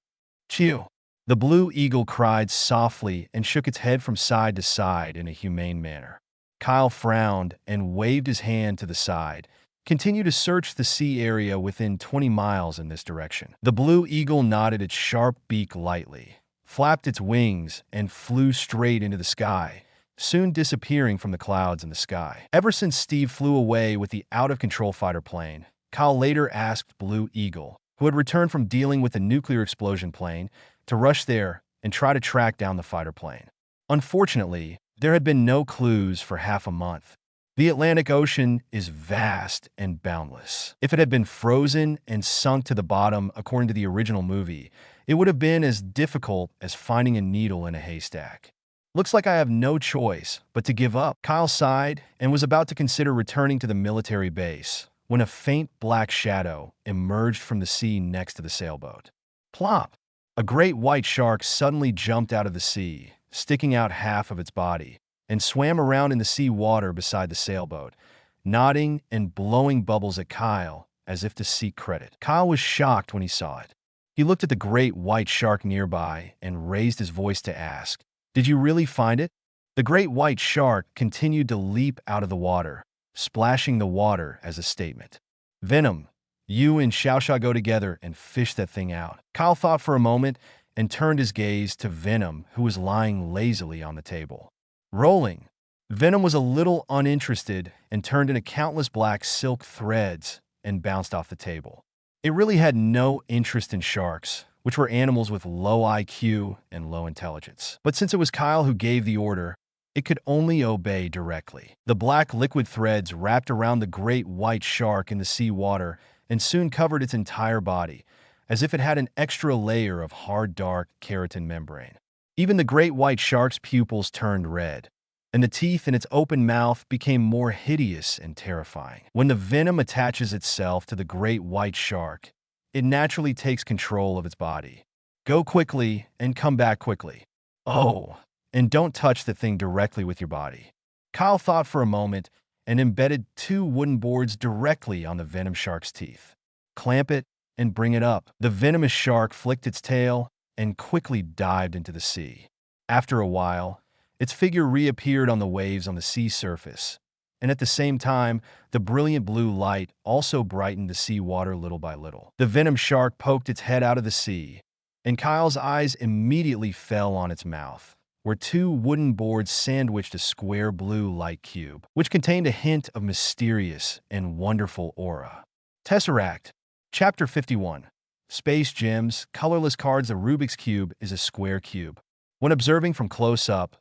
"Chew." The blue eagle cried softly and shook its head from side to side in a humane manner. Kyle frowned and waved his hand to the side. "Continue to search the sea area within 20 miles in this direction." The blue eagle nodded its sharp beak lightly, flapped its wings, and flew straight into the sky, soon disappearing from the clouds in the sky. Ever since Steve flew away with the out-of-control fighter plane, Kyle later asked Blue Eagle, who had returned from dealing with a nuclear explosion plane, to rush there and try to track down the fighter plane. Unfortunately, there had been no clues for half a month. The Atlantic Ocean is vast and boundless. If it had been frozen and sunk to the bottom according to the original movie, it would have been as difficult as finding a needle in a haystack. "Looks like I have no choice but to give up." Kyle sighed and was about to consider returning to the military base when a faint black shadow emerged from the sea next to the sailboat. Plop! A great white shark suddenly jumped out of the sea, sticking out half of its body, and swam around in the sea water beside the sailboat, nodding and blowing bubbles at Kyle as if to seek credit. Kyle was shocked when he saw it. He looked at the great white shark nearby and raised his voice to ask, "Did you really find it?" The great white shark continued to leap out of the water, splashing the water as a statement. "Venom, you and Xiaoxia go together and fish that thing out." Kyle thought for a moment and turned his gaze to Venom, who was lying lazily on the table. Rolling. Venom was a little uninterested and turned into countless black silk threads and bounced off the table. It really had no interest in sharks, which were animals with low IQ and low intelligence. But since it was Kyle who gave the order, it could only obey directly. The black liquid threads wrapped around the great white shark in the sea water and soon covered its entire body, as if it had an extra layer of hard, dark keratin membrane. Even the great white shark's pupils turned red, and the teeth in its open mouth became more hideous and terrifying. When the venom attaches itself to the great white shark, it naturally takes control of its body. Go quickly and come back quickly. Oh, and don't touch the thing directly with your body. Kyle thought for a moment and embedded 2 wooden boards directly on the venom shark's teeth. Clamp it and bring it up. The venomous shark flicked its tail and quickly dived into the sea. After a while, its figure reappeared on the waves on the sea surface, and at the same time, the brilliant blue light also brightened the sea water little by little. The venom shark poked its head out of the sea, and Kyle's eyes immediately fell on its mouth, where 2 wooden boards sandwiched a square blue light cube, which contained a hint of mysterious and wonderful aura. Tesseract. Chapter 51. Space Gems, Colorless Cards. The Rubik's Cube is a square cube. When observing from close up,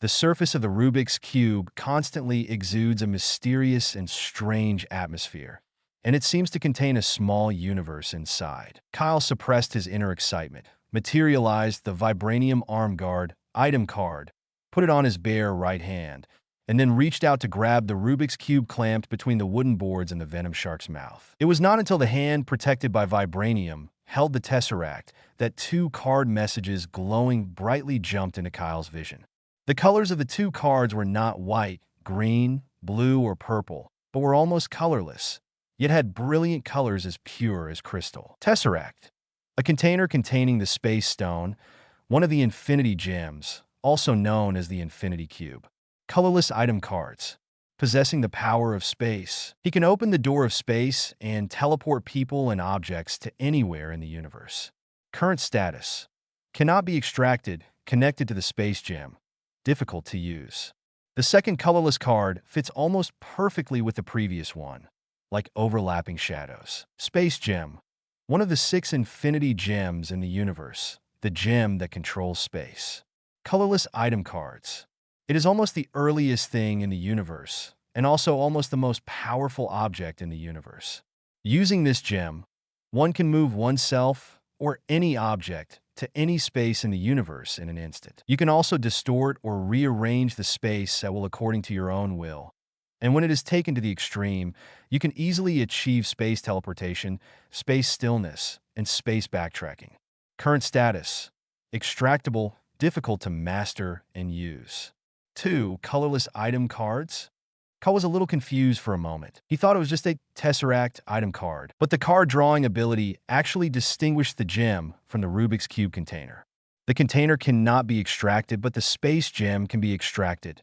the surface of the Rubik's Cube constantly exudes a mysterious and strange atmosphere, and it seems to contain a small universe inside. Kyle suppressed his inner excitement, materialized the vibranium arm guard item card, put it on his bare right hand, and then reached out to grab the Rubik's Cube clamped between the wooden boards and the venom shark's mouth. It was not until the hand protected by vibranium held the Tesseract that 2 card messages glowing brightly jumped into Kyle's vision. The colors of the 2 cards were not white, green, blue, or purple, but were almost colorless, yet had brilliant colors as pure as crystal. Tesseract. A container containing the Space Stone, one of the Infinity Gems, also known as the Infinity Cube. Colorless item cards. Possessing the power of space, he can open the door of space and teleport people and objects to anywhere in the universe. Current status. Cannot be extracted, connected to the space gem. Difficult to use. The second colorless card fits almost perfectly with the previous one, like overlapping shadows. Space gem. One of the 6 infinity gems in the universe, the gem that controls space. Colorless item cards. It is almost the earliest thing in the universe, and also almost the most powerful object in the universe. Using this gem, one can move oneself or any object to any space in the universe in an instant. You can also distort or rearrange the space at will according to your own will. And when it is taken to the extreme, you can easily achieve space teleportation, space stillness, and space backtracking. Current status: extractable, difficult to master and use. 2. Colorless item cards. Kyle was a little confused for a moment. He thought it was just a Tesseract item card, but the card drawing ability actually distinguished the gem from the Rubik's Cube container. The container cannot be extracted, but the space gem can be extracted.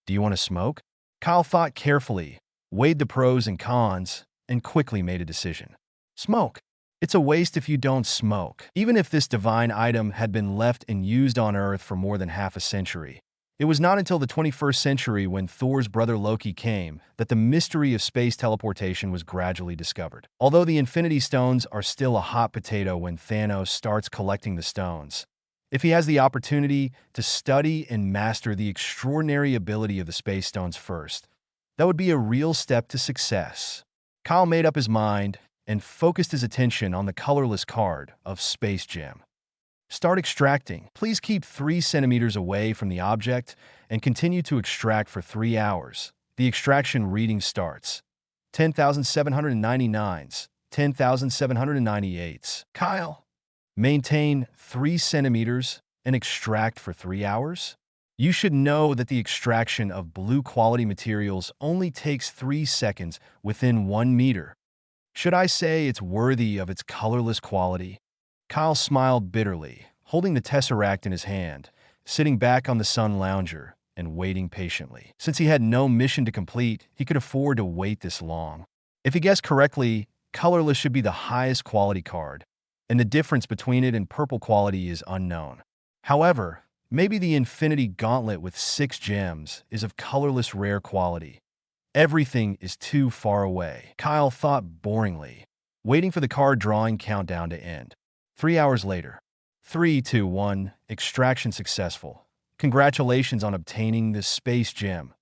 Do you want to smoke? Kyle thought carefully, weighed the pros and cons, and quickly made a decision. Smoke. It's a waste if you don't smoke. Even if this divine item had been left and used on Earth for more than half a century, it was not until the 21st century, when Thor's brother Loki came, that the mystery of space teleportation was gradually discovered. Although the Infinity Stones are still a hot potato when Thanos starts collecting the stones, if he has the opportunity to study and master the extraordinary ability of the Space Stones first, that would be a real step to success. Kyle made up his mind and focused his attention on the colorless card of Space Gem. Start extracting. Please keep 3 centimeters away from the object and continue to extract for 3 hours. The extraction reading starts. 10,799s, 10,798s. Kyle, maintain 3 centimeters and extract for 3 hours? You should know that the extraction of blue quality materials only takes 3 seconds within 1 meter. Should I say it's worthy of its colorless quality? Kyle smiled bitterly, holding the Tesseract in his hand, sitting back on the sun lounger and waiting patiently. Since he had no mission to complete, he could afford to wait this long. If he guessed correctly, colorless should be the highest quality card, and the difference between it and purple quality is unknown. However, maybe the Infinity Gauntlet with 6 gems is of colorless rare quality. Everything is too far away, Kyle thought boringly, waiting for the card drawing countdown to end. 3 hours later. 3, 2, 1, extraction successful. Congratulations on obtaining this space gem.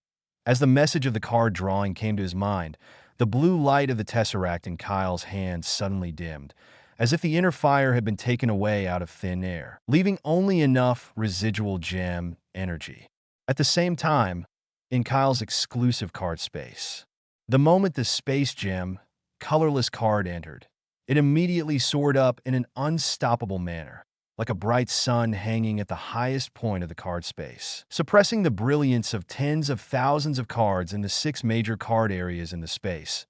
As the message of the card drawing came to his mind, the blue light of the Tesseract in Kyle's hand suddenly dimmed, as if the inner fire had been taken away out of thin air, leaving only enough residual gem energy. At the same time, in Kyle's exclusive card space, the moment the space gem, colorless card entered, it immediately soared up in an unstoppable manner, like a bright sun hanging at the highest point of the card space, suppressing the brilliance of tens of thousands of cards in the 6 major card areas in the space,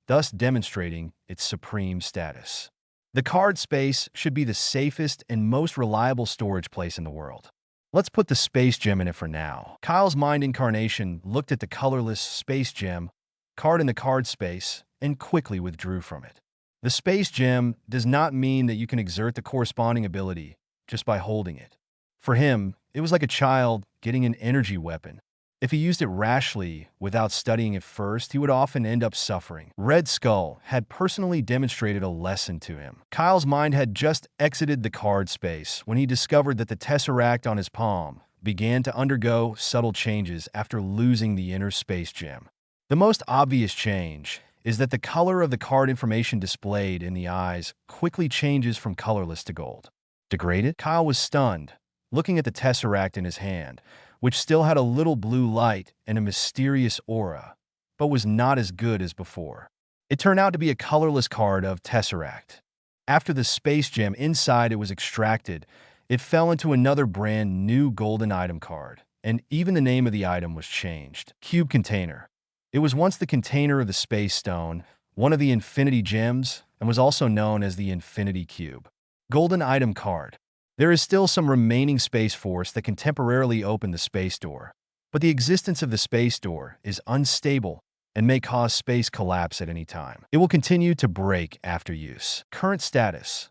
thus demonstrating its supreme status. The card space should be the safest and most reliable storage place in the world. Let's put the space gem in it for now. Kyle's mind incarnation looked at the colorless space gem card in the card space and quickly withdrew from it. The space gem does not mean that you can exert the corresponding ability just by holding it. For him, it was like a child getting an energy weapon. If he used it rashly, without studying it first, he would often end up suffering. Red Skull had personally demonstrated a lesson to him. Kyle's mind had just exited the card space when he discovered that the Tesseract on his palm began to undergo subtle changes after losing the inner space gem. The most obvious change is that the color of the card information displayed in the eyes quickly changes from colorless to gold. Degraded? Kyle was stunned, looking at the Tesseract in his hand, which still had a little blue light and a mysterious aura, but was not as good as before. It turned out to be a colorless card of Tesseract. After the space gem inside it was extracted, it fell into another brand new golden item card, and even the name of the item was changed. Cube Container. It was once the container of the Space Stone, one of the Infinity Gems, and was also known as the Infinity Cube. Golden Item Card. There is still some remaining space force that can temporarily open the space door, but the existence of the space door is unstable and may cause space collapse at any time. It will continue to break after use. Current status.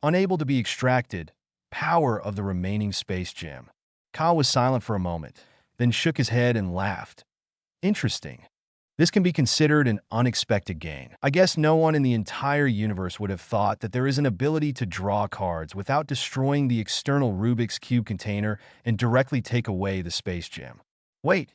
Unable to be extracted, Power of the remaining space gem. Kyle was silent for a moment, then shook his head and laughed. Interesting. This can be considered an unexpected gain. I guess no one in the entire universe would have thought that there is an ability to draw cards without destroying the external Rubik's Cube container and directly take away the space gem. Wait,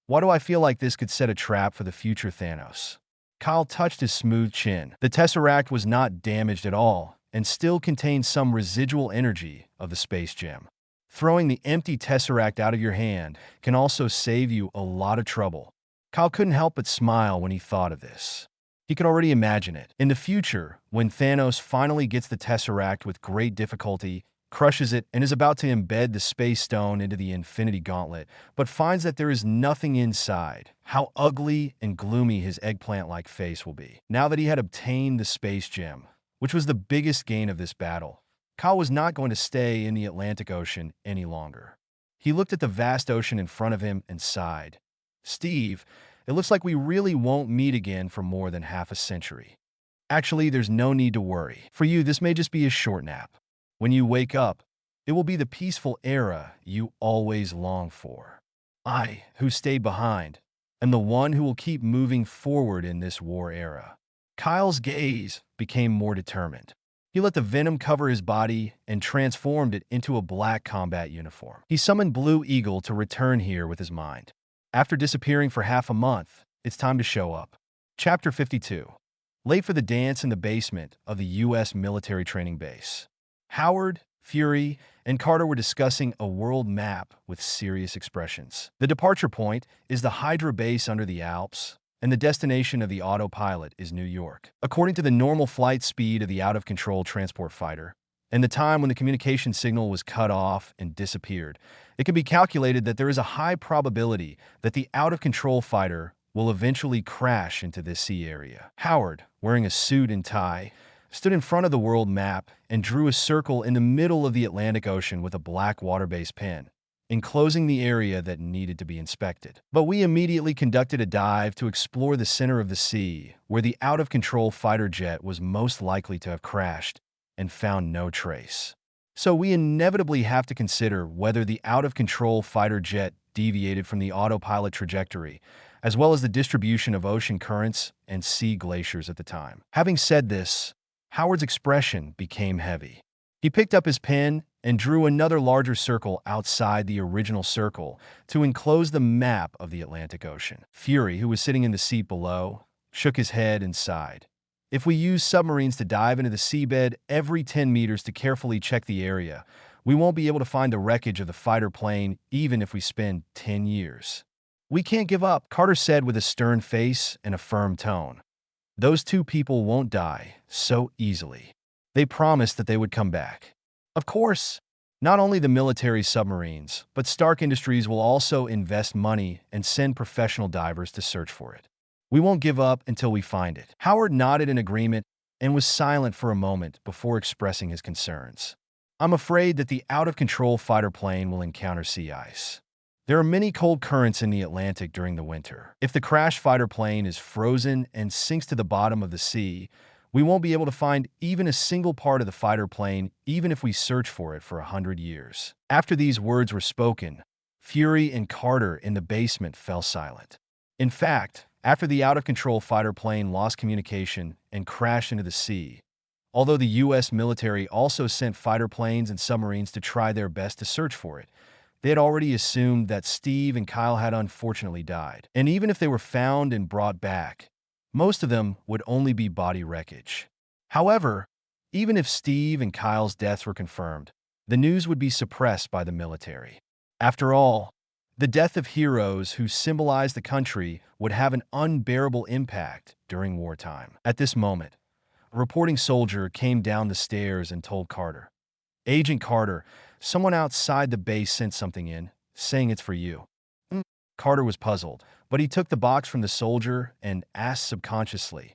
why do I feel like this could set a trap for the future Thanos? Kyle touched his smooth chin. The Tesseract was not damaged at all and still contained some residual energy of the space gem. Throwing the empty Tesseract out of your hand can also save you a lot of trouble. Kyle couldn't help but smile when he thought of this. He could already imagine it. In the future, when Thanos finally gets the Tesseract with great difficulty, crushes it, and is about to embed the Space Stone into the Infinity Gauntlet, but finds that there is nothing inside, how ugly and gloomy his eggplant-like face will be. Now that he had obtained the Space Gem, which was the biggest gain of this battle, Kyle was not going to stay in the Atlantic Ocean any longer. He looked at the vast ocean in front of him and sighed. Steve, it looks like we really won't meet again for more than half a century. Actually, there's no need to worry. For you, this may just be a short nap. When you wake up, it will be the peaceful era you always long for. I, who stayed behind, am the one who will keep moving forward in this war era. Kyle's gaze became more determined. He let the venom cover his body and transformed it into a black combat uniform. He summoned Blue Eagle to return here with his mind. After disappearing for half a month, it's time to show up. Chapter 52. Late for the dance in the basement of the U.S. military training base. Howard, Fury, and Carter were discussing a world map with serious expressions. The departure point is the Hydra base under the Alps, and the destination of the autopilot is New York. According to the normal flight speed of the out-of-control transport fighter, and the time when the communication signal was cut off and disappeared, it can be calculated that there is a high probability that the out-of-control fighter will eventually crash into this sea area. Howard, wearing a suit and tie, stood in front of the world map and drew a circle in the middle of the Atlantic Ocean with a black water-based pen, enclosing the area that needed to be inspected. But we immediately conducted a dive to explore the center of the sea, where the out-of-control fighter jet was most likely to have crashed, and found no trace. So we inevitably have to consider whether the out-of-control fighter jet deviated from the autopilot trajectory, as well as the distribution of ocean currents and sea glaciers at the time. Having said this, Howard's expression became heavy. He picked up his pen and drew another larger circle outside the original circle to enclose the map of the Atlantic Ocean. Fury, who was sitting in the seat below, shook his head and sighed. If we use submarines to dive into the seabed every 10 meters to carefully check the area, we won't be able to find the wreckage of the fighter plane even if we spend 10 years. We can't give up, Carter said with a stern face and a firm tone. Those two people won't die so easily. They promised that they would come back. Of course, not only the military submarines, but Stark Industries will also invest money and send professional divers to search for it. We won't give up until we find it. Howard nodded in agreement and was silent for a moment before expressing his concerns. I'm afraid that the out-of-control fighter plane will encounter sea ice. There are many cold currents in the Atlantic during the winter. If the crash fighter plane is frozen and sinks to the bottom of the sea, we won't be able to find even a single part of the fighter plane, even if we search for it for 100 years. After these words were spoken, Fury and Carter in the basement fell silent. In fact, after the out-of-control fighter plane lost communication and crashed into the sea, although the U.S. military also sent fighter planes and submarines to try their best to search for it, they had already assumed that Steve and Kyle had unfortunately died. And even if they were found and brought back, most of them would only be body wreckage. However, even if Steve and Kyle's deaths were confirmed, the news would be suppressed by the military. After all, the death of heroes who symbolize the country would have an unbearable impact during wartime. At this moment, a reporting soldier came down the stairs and told Carter, "Agent Carter, someone outside the base sent something in, saying it's for you." Carter was puzzled, but he took the box from the soldier and asked subconsciously,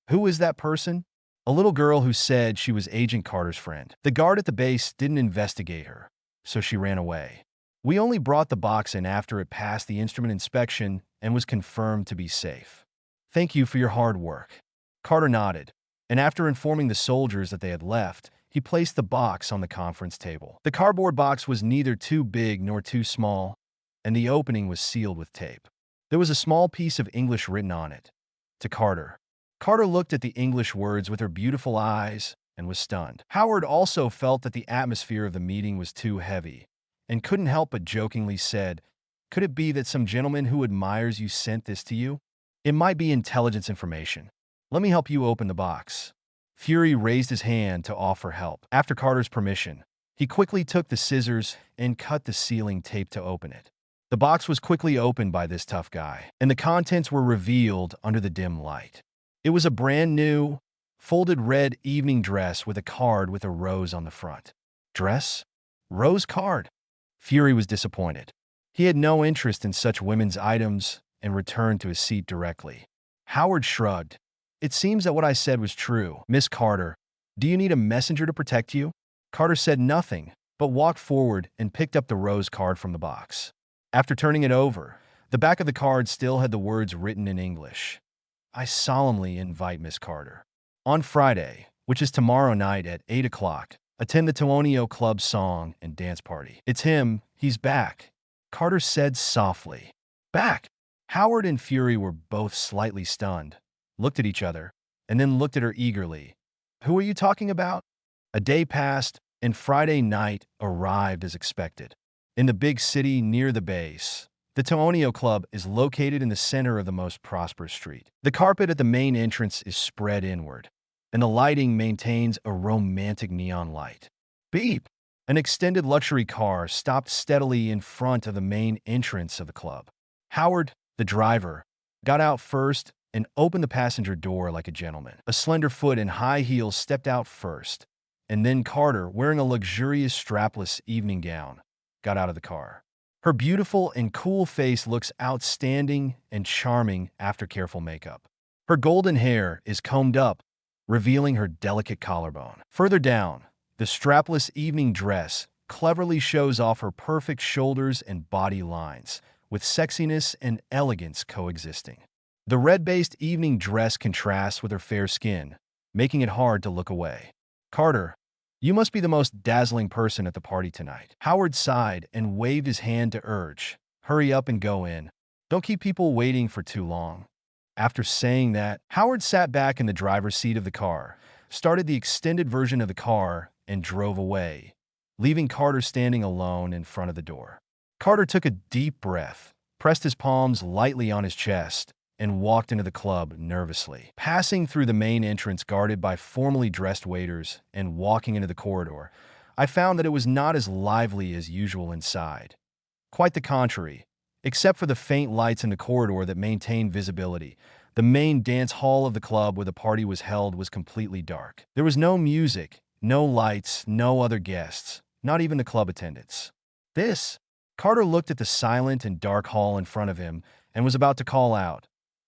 "Who is that person?" A little girl who said she was Agent Carter's friend. The guard at the base didn't investigate her, so she ran away. We only brought the box in after it passed the instrument inspection and was confirmed to be safe. Thank you for your hard work. Carter nodded, and after informing the soldiers that they had left, He placed the box on the conference table. The cardboard box was neither too big nor too small, and the opening was sealed with tape. There was a small piece of English written on it. To Carter. Carter looked at the English words with her beautiful eyes and was stunned. Howard also felt that the atmosphere of the meeting was too heavy and couldn't help but jokingly said, "Could it be that some gentleman who admires you sent this to you? It might be intelligence information. Let me help you open the box." Fury raised his hand to offer help. After Carter's permission, he quickly took the scissors and cut the sealing tape to open it. The box was quickly opened by this tough guy, and the contents were revealed under the dim light. It was a brand new, folded red evening dress with a card with a rose on the front. Dress? Rose card? Fury was disappointed. He had no interest in such women's items and returned to his seat directly. Howard shrugged. "It seems that what I said was true. Miss Carter, do you need a messenger to protect you?" Carter said nothing, but walked forward and picked up the rose card from the box. After turning it over, the back of the card still had the words written in English. "I solemnly invite Miss Carter. On Friday, which is tomorrow night at 8 o'clock, attend the Toonio Club song and dance party. It's him. He's back," Carter said softly. "Back?" Howard and Fury were both slightly stunned, looked at each other, and then looked at her eagerly. "Who are you talking about?" A day passed, and Friday night arrived as expected. In the big city near the base, the Toonio Club is located in the center of the most prosperous street. The carpet at the main entrance is spread inward, and the lighting maintains a romantic neon light. Beep! An extended luxury car stopped steadily in front of the main entrance of the club. Howard, the driver, got out first and opened the passenger door like a gentleman. A slender foot in high heels stepped out first, and then Carter, wearing a luxurious strapless evening gown, got out of the car. Her beautiful and cool face looks outstanding and charming after careful makeup. Her golden hair is combed up, revealing her delicate collarbone. Further down, the strapless evening dress cleverly shows off her perfect shoulders and body lines, with sexiness and elegance coexisting. The red-based evening dress contrasts with her fair skin, making it hard to look away. "Carter, you must be the most dazzling person at the party tonight." Howard sighed and waved his hand to urge, "Hurry up and go in. Don't keep people waiting for too long." After saying that, Howard sat back in the driver's seat of the car, started the extended version of the car, and drove away, leaving Carter standing alone in front of the door. Carter took a deep breath, pressed his palms lightly on his chest, and walked into the club nervously. Passing through the main entrance guarded by formally dressed waiters and walking into the corridor, I found that it was not as lively as usual inside. Quite the contrary. Except for the faint lights in the corridor that maintained visibility, the main dance hall of the club where the party was held was completely dark. There was no music, no lights, no other guests, not even the club attendants. Carter looked at the silent and dark hall in front of him and was about to call out.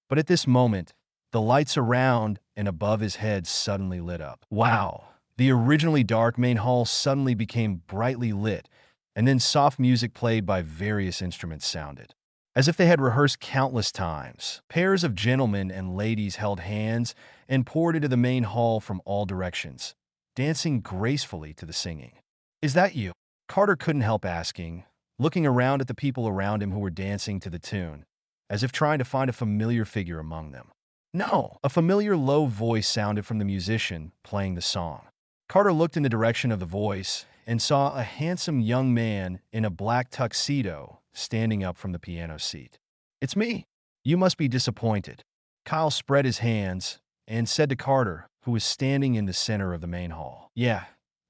But at this moment, the lights around and above his head suddenly lit up. Wow! The originally dark main hall suddenly became brightly lit, and then soft music played by various instruments sounded. As if they had rehearsed countless times, pairs of gentlemen and ladies held hands and poured into the main hall from all directions, dancing gracefully to the singing. "Is that you?" Carter couldn't help asking, looking around at the people around him who were dancing to the tune, as if trying to find a familiar figure among them. "No." A familiar low voice sounded from the musician playing the song. Carter looked in the direction of the voice and saw a handsome young man in a black tuxedo standing up from the piano seat. "It's me." "You must be disappointed." Kyle spread his hands and said to Carter, who was standing in the center of the main hall, "Yeah,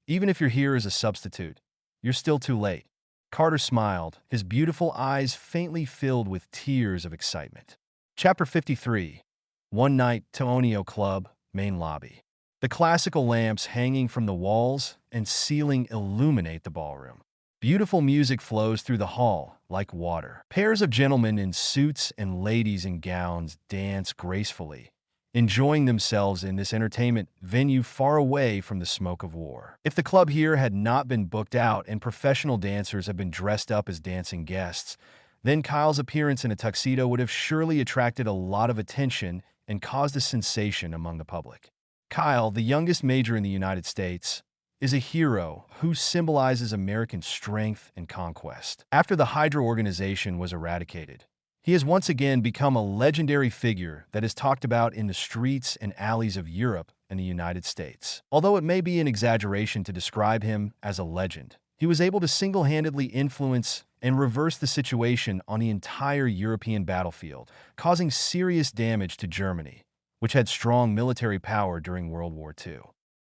even if you're here as a substitute, you're still too late." Carter smiled, his beautiful eyes faintly filled with tears of excitement. Chapter 53. One night, Toonio Club, main lobby. The classical lamps hanging from the walls and ceiling illuminate the ballroom. Beautiful music flows through the hall like water. Pairs of gentlemen in suits and ladies in gowns dance gracefully, enjoying themselves in this entertainment venue far away from the smoke of war. If the club here had not been booked out and professional dancers had been dressed up as dancing guests, then Kyle's appearance in a tuxedo would have surely attracted a lot of attention and caused a sensation among the public. Kyle, the youngest major in the United States, is a hero who symbolizes American strength and conquest. After the Hydra organization was eradicated, he has once again become a legendary figure that is talked about in the streets and alleys of Europe and the United States. Although it may be an exaggeration to describe him as a legend, he was able to single-handedly influence and reverse the situation on the entire European battlefield, causing serious damage to Germany, which had strong military power during World War II.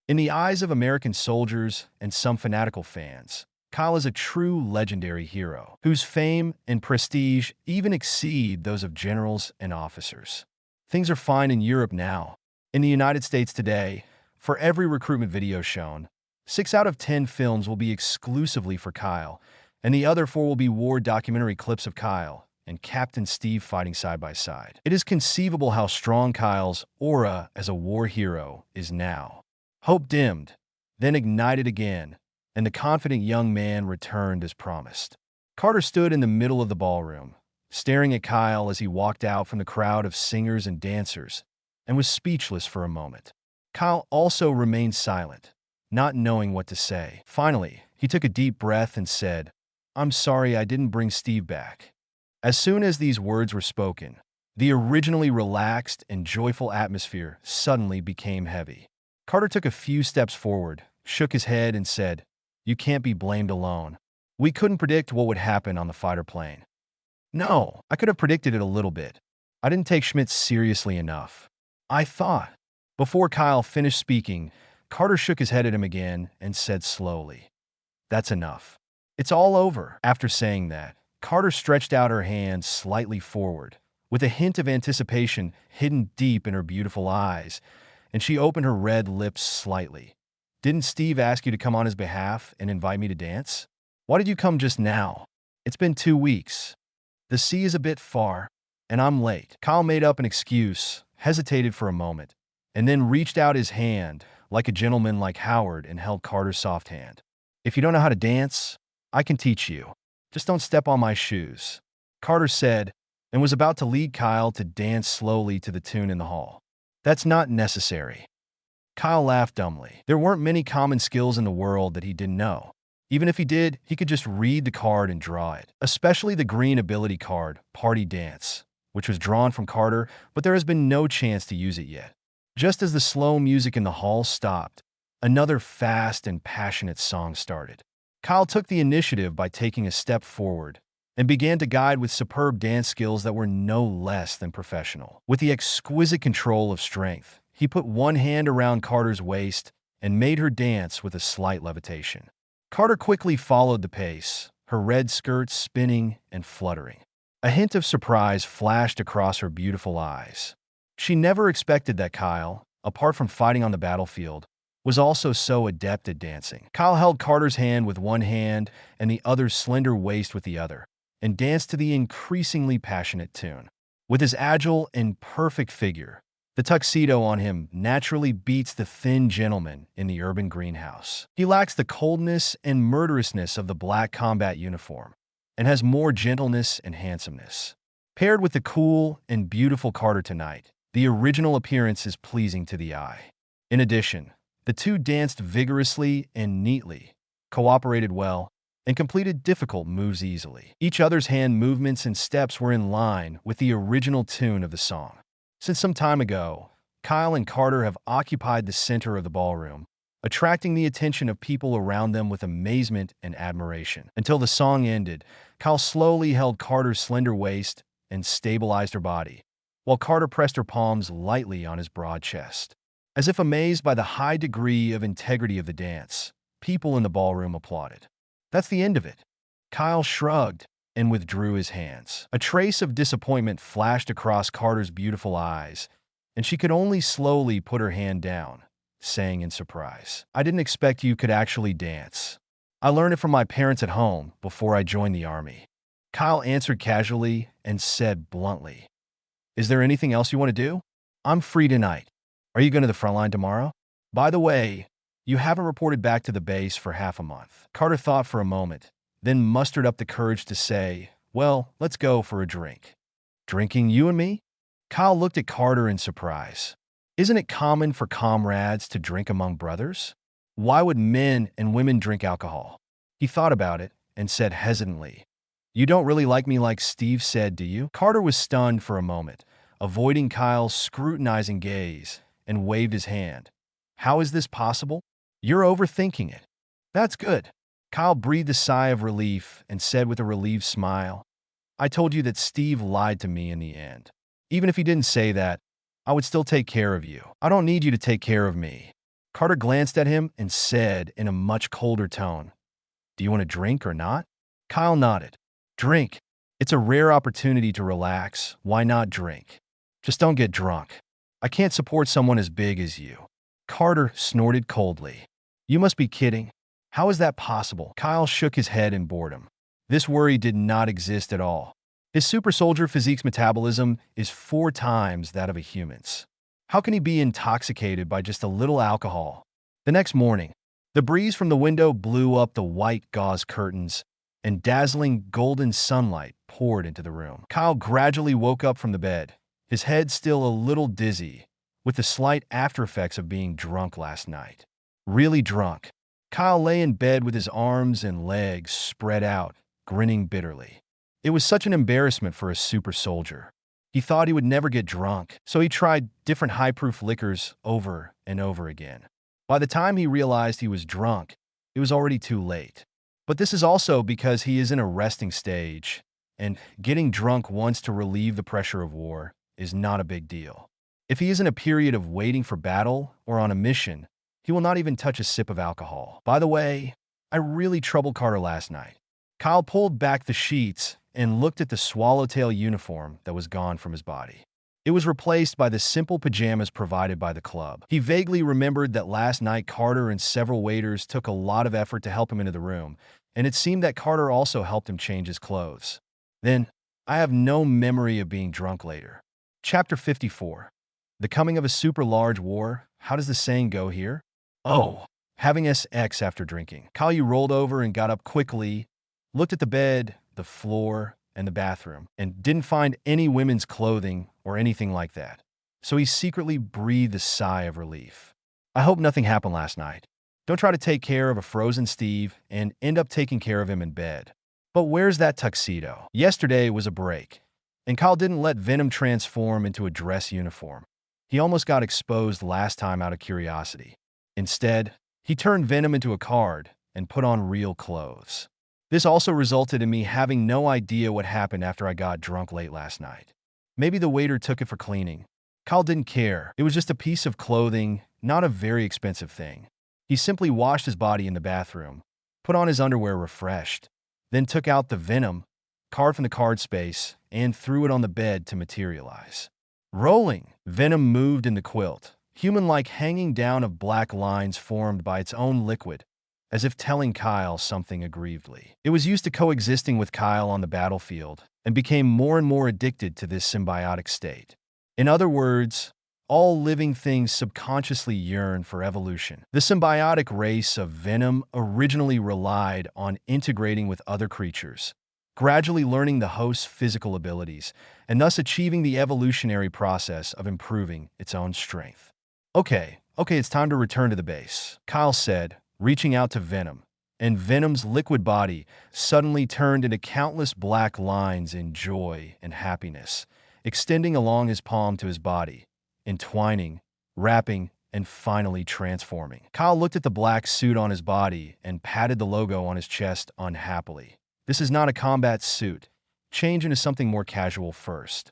In the eyes of American soldiers and some fanatical fans, Kyle is a true legendary hero, whose fame and prestige even exceed those of generals and officers. Things are fine in Europe now. In the United States today, for every recruitment video shown, 6 out of 10 films will be exclusively for Kyle, and the other 4 will be war documentary clips of Kyle and Captain Steve fighting side by side. It is conceivable how strong Kyle's aura as a war hero is now. Hope dimmed, then ignited again, and the confident young man returned as promised. Carter stood in the middle of the ballroom, staring at Kyle as he walked out from the crowd of singers and dancers, and was speechless for a moment. Kyle also remained silent, not knowing what to say. Finally, he took a deep breath and said, "I'm sorry I didn't bring Steve back." As soon as these words were spoken, the originally relaxed and joyful atmosphere suddenly became heavy. Carter took a few steps forward, shook his head, and said, "You can't be blamed alone. We couldn't predict what would happen on the fighter plane." "No, I could have predicted it a little bit. I didn't take Schmitz seriously enough. I thought." Before Kyle finished speaking, Carter shook his head at him again and said slowly, "That's enough. It's all over." After saying that, Carter stretched out her hand slightly forward, with a hint of anticipation hidden deep in her beautiful eyes, and she opened her red lips slightly. "Didn't Steve ask you to come on his behalf and invite me to dance? Why did you come just now? It's been 2 weeks. The sea is a bit far, and I'm late." Kyle made up an excuse, hesitated for a moment, and then reached out his hand, like a gentleman like Howard, and held Carter's soft hand. "If you don't know how to dance, I can teach you. Just don't step on my shoes," Carter said, and was about to lead Kyle to dance slowly to the tune in the hall. "That's not necessary." Kyle laughed dumbly. There weren't many common skills in the world that he didn't know. Even if he did, he could just read the card and draw it, especially the green ability card, Party Dance, which was drawn from Carter, but there has been no chance to use it yet. Just as the slow music in the hall stopped, another fast and passionate song started. Kyle took the initiative by taking a step forward and began to guide with superb dance skills that were no less than professional. With the exquisite control of strength, he put one hand around Carter's waist and made her dance with a slight levitation. Carter quickly followed the pace, her red skirts spinning and fluttering. A hint of surprise flashed across her beautiful eyes. She never expected that Kyle, apart from fighting on the battlefield, was also so adept at dancing. Kyle held Carter's hand with one hand and the other's slender waist with the other, and danced to the increasingly passionate tune. With his agile and perfect figure, the tuxedo on him naturally beats the thin gentleman in the urban greenhouse. He lacks the coldness and murderousness of the black combat uniform, and has more gentleness and handsomeness. Paired with the cool and beautiful Carter tonight, the original appearance is pleasing to the eye. In addition, the two danced vigorously and neatly, cooperated well, and completed difficult moves easily. Each other's hand movements and steps were in line with the original tune of the song. Since some time ago, Kyle and Carter have occupied the center of the ballroom, attracting the attention of people around them with amazement and admiration. Until the song ended, Kyle slowly held Carter's slender waist and stabilized her body, while Carter pressed her palms lightly on his broad chest. As if amazed by the high degree of integrity of the dance, people in the ballroom applauded. "That's the end of it." Kyle shrugged and withdrew his hands. A trace of disappointment flashed across Carter's beautiful eyes, and she could only slowly put her hand down, saying in surprise, "I didn't expect you could actually dance. I learned it from my parents at home before I joined the army." Kyle answered casually and said bluntly, "Is there anything else you want to do? I'm free tonight. Are you going to the front line tomorrow? By the way, you haven't reported back to the base for half a month." Carter thought for a moment, then mustered up the courage to say, "Well, let's go for a drink." "Drinking, you and me?" Kyle looked at Carter in surprise. "Isn't it common for comrades to drink among brothers?" Why would men and women drink alcohol? He thought about it and said hesitantly, "You don't really like me like Steve said, do you?" Carter was stunned for a moment, avoiding Kyle's scrutinizing gaze, and waved his hand. "How is this possible? You're overthinking it." "That's good." Kyle breathed a sigh of relief and said with a relieved smile, "I told you that Steve lied to me in the end. Even if he didn't say that, I would still take care of you. I don't need you to take care of me." Carter glanced at him and said in a much colder tone, "Do you want a drink or not?" Kyle nodded. "Drink. It's a rare opportunity to relax. Why not drink? Just don't get drunk. I can't support someone as big as you." Carter snorted coldly. "You must be kidding. How is that possible?" Kyle shook his head in boredom. This worry did not exist at all. His super soldier physique's metabolism is 4 times that of a human's. How can he be intoxicated by just a little alcohol? The next morning, the breeze from the window blew up the white gauze curtains, and dazzling golden sunlight poured into the room. Kyle gradually woke up from the bed, his head still a little dizzy, with the slight aftereffects of being drunk last night. Really drunk. Kyle lay in bed with his arms and legs spread out, grinning bitterly. It was such an embarrassment for a super soldier. He thought he would never get drunk, so he tried different high-proof liquors over and over again. By the time he realized he was drunk, it was already too late. But this is also because he is in a resting stage, and getting drunk once to relieve the pressure of war is not a big deal. If he is in a period of waiting for battle or on a mission, he will not even touch a sip of alcohol. By the way, I really troubled Carter last night. Kyle pulled back the sheets and looked at the swallowtail uniform that was gone from his body. It was replaced by the simple pajamas provided by the club. He vaguely remembered that last night Carter and several waiters took a lot of effort to help him into the room, and it seemed that Carter also helped him change his clothes. Then, I have no memory of being drunk later. Chapter 54. The coming of a super large war. How does the saying go here? Oh, having sex after drinking. Kyle rolled over and got up quickly, looked at the bed, the floor, and the bathroom, and didn't find any women's clothing or anything like that. So he secretly breathed a sigh of relief. I hope nothing happened last night. Don't try to take care of a frozen Steve and end up taking care of him in bed. But where's that tuxedo? Yesterday was a break, and Kyle didn't let Venom transform into a dress uniform. He almost got exposed last time out of curiosity. Instead, he turned Venom into a card and put on real clothes. This also resulted in me having no idea what happened after I got drunk late last night. Maybe the waiter took it for cleaning. Kyle didn't care. It was just a piece of clothing, not a very expensive thing. He simply washed his body in the bathroom, put on his underwear refreshed, then took out the Venom card from the card space and threw it on the bed to materialize. Rolling, Venom moved in the quilt, human-like, hanging down of black lines formed by its own liquid, as if telling Kyle something aggrievedly. It was used to coexisting with Kyle on the battlefield and became more and more addicted to this symbiotic state. In other words, all living things subconsciously yearn for evolution. The symbiotic race of Venom originally relied on integrating with other creatures, gradually learning the host's physical abilities, and thus achieving the evolutionary process of improving its own strength. Okay, it's time to return to the base," Kyle said, reaching out to Venom, and Venom's liquid body suddenly turned into countless black lines in joy and happiness, extending along his palm to his body, entwining, wrapping, and finally transforming. Kyle looked at the black suit on his body and patted the logo on his chest unhappily. This is not a combat suit. Change into something more casual first.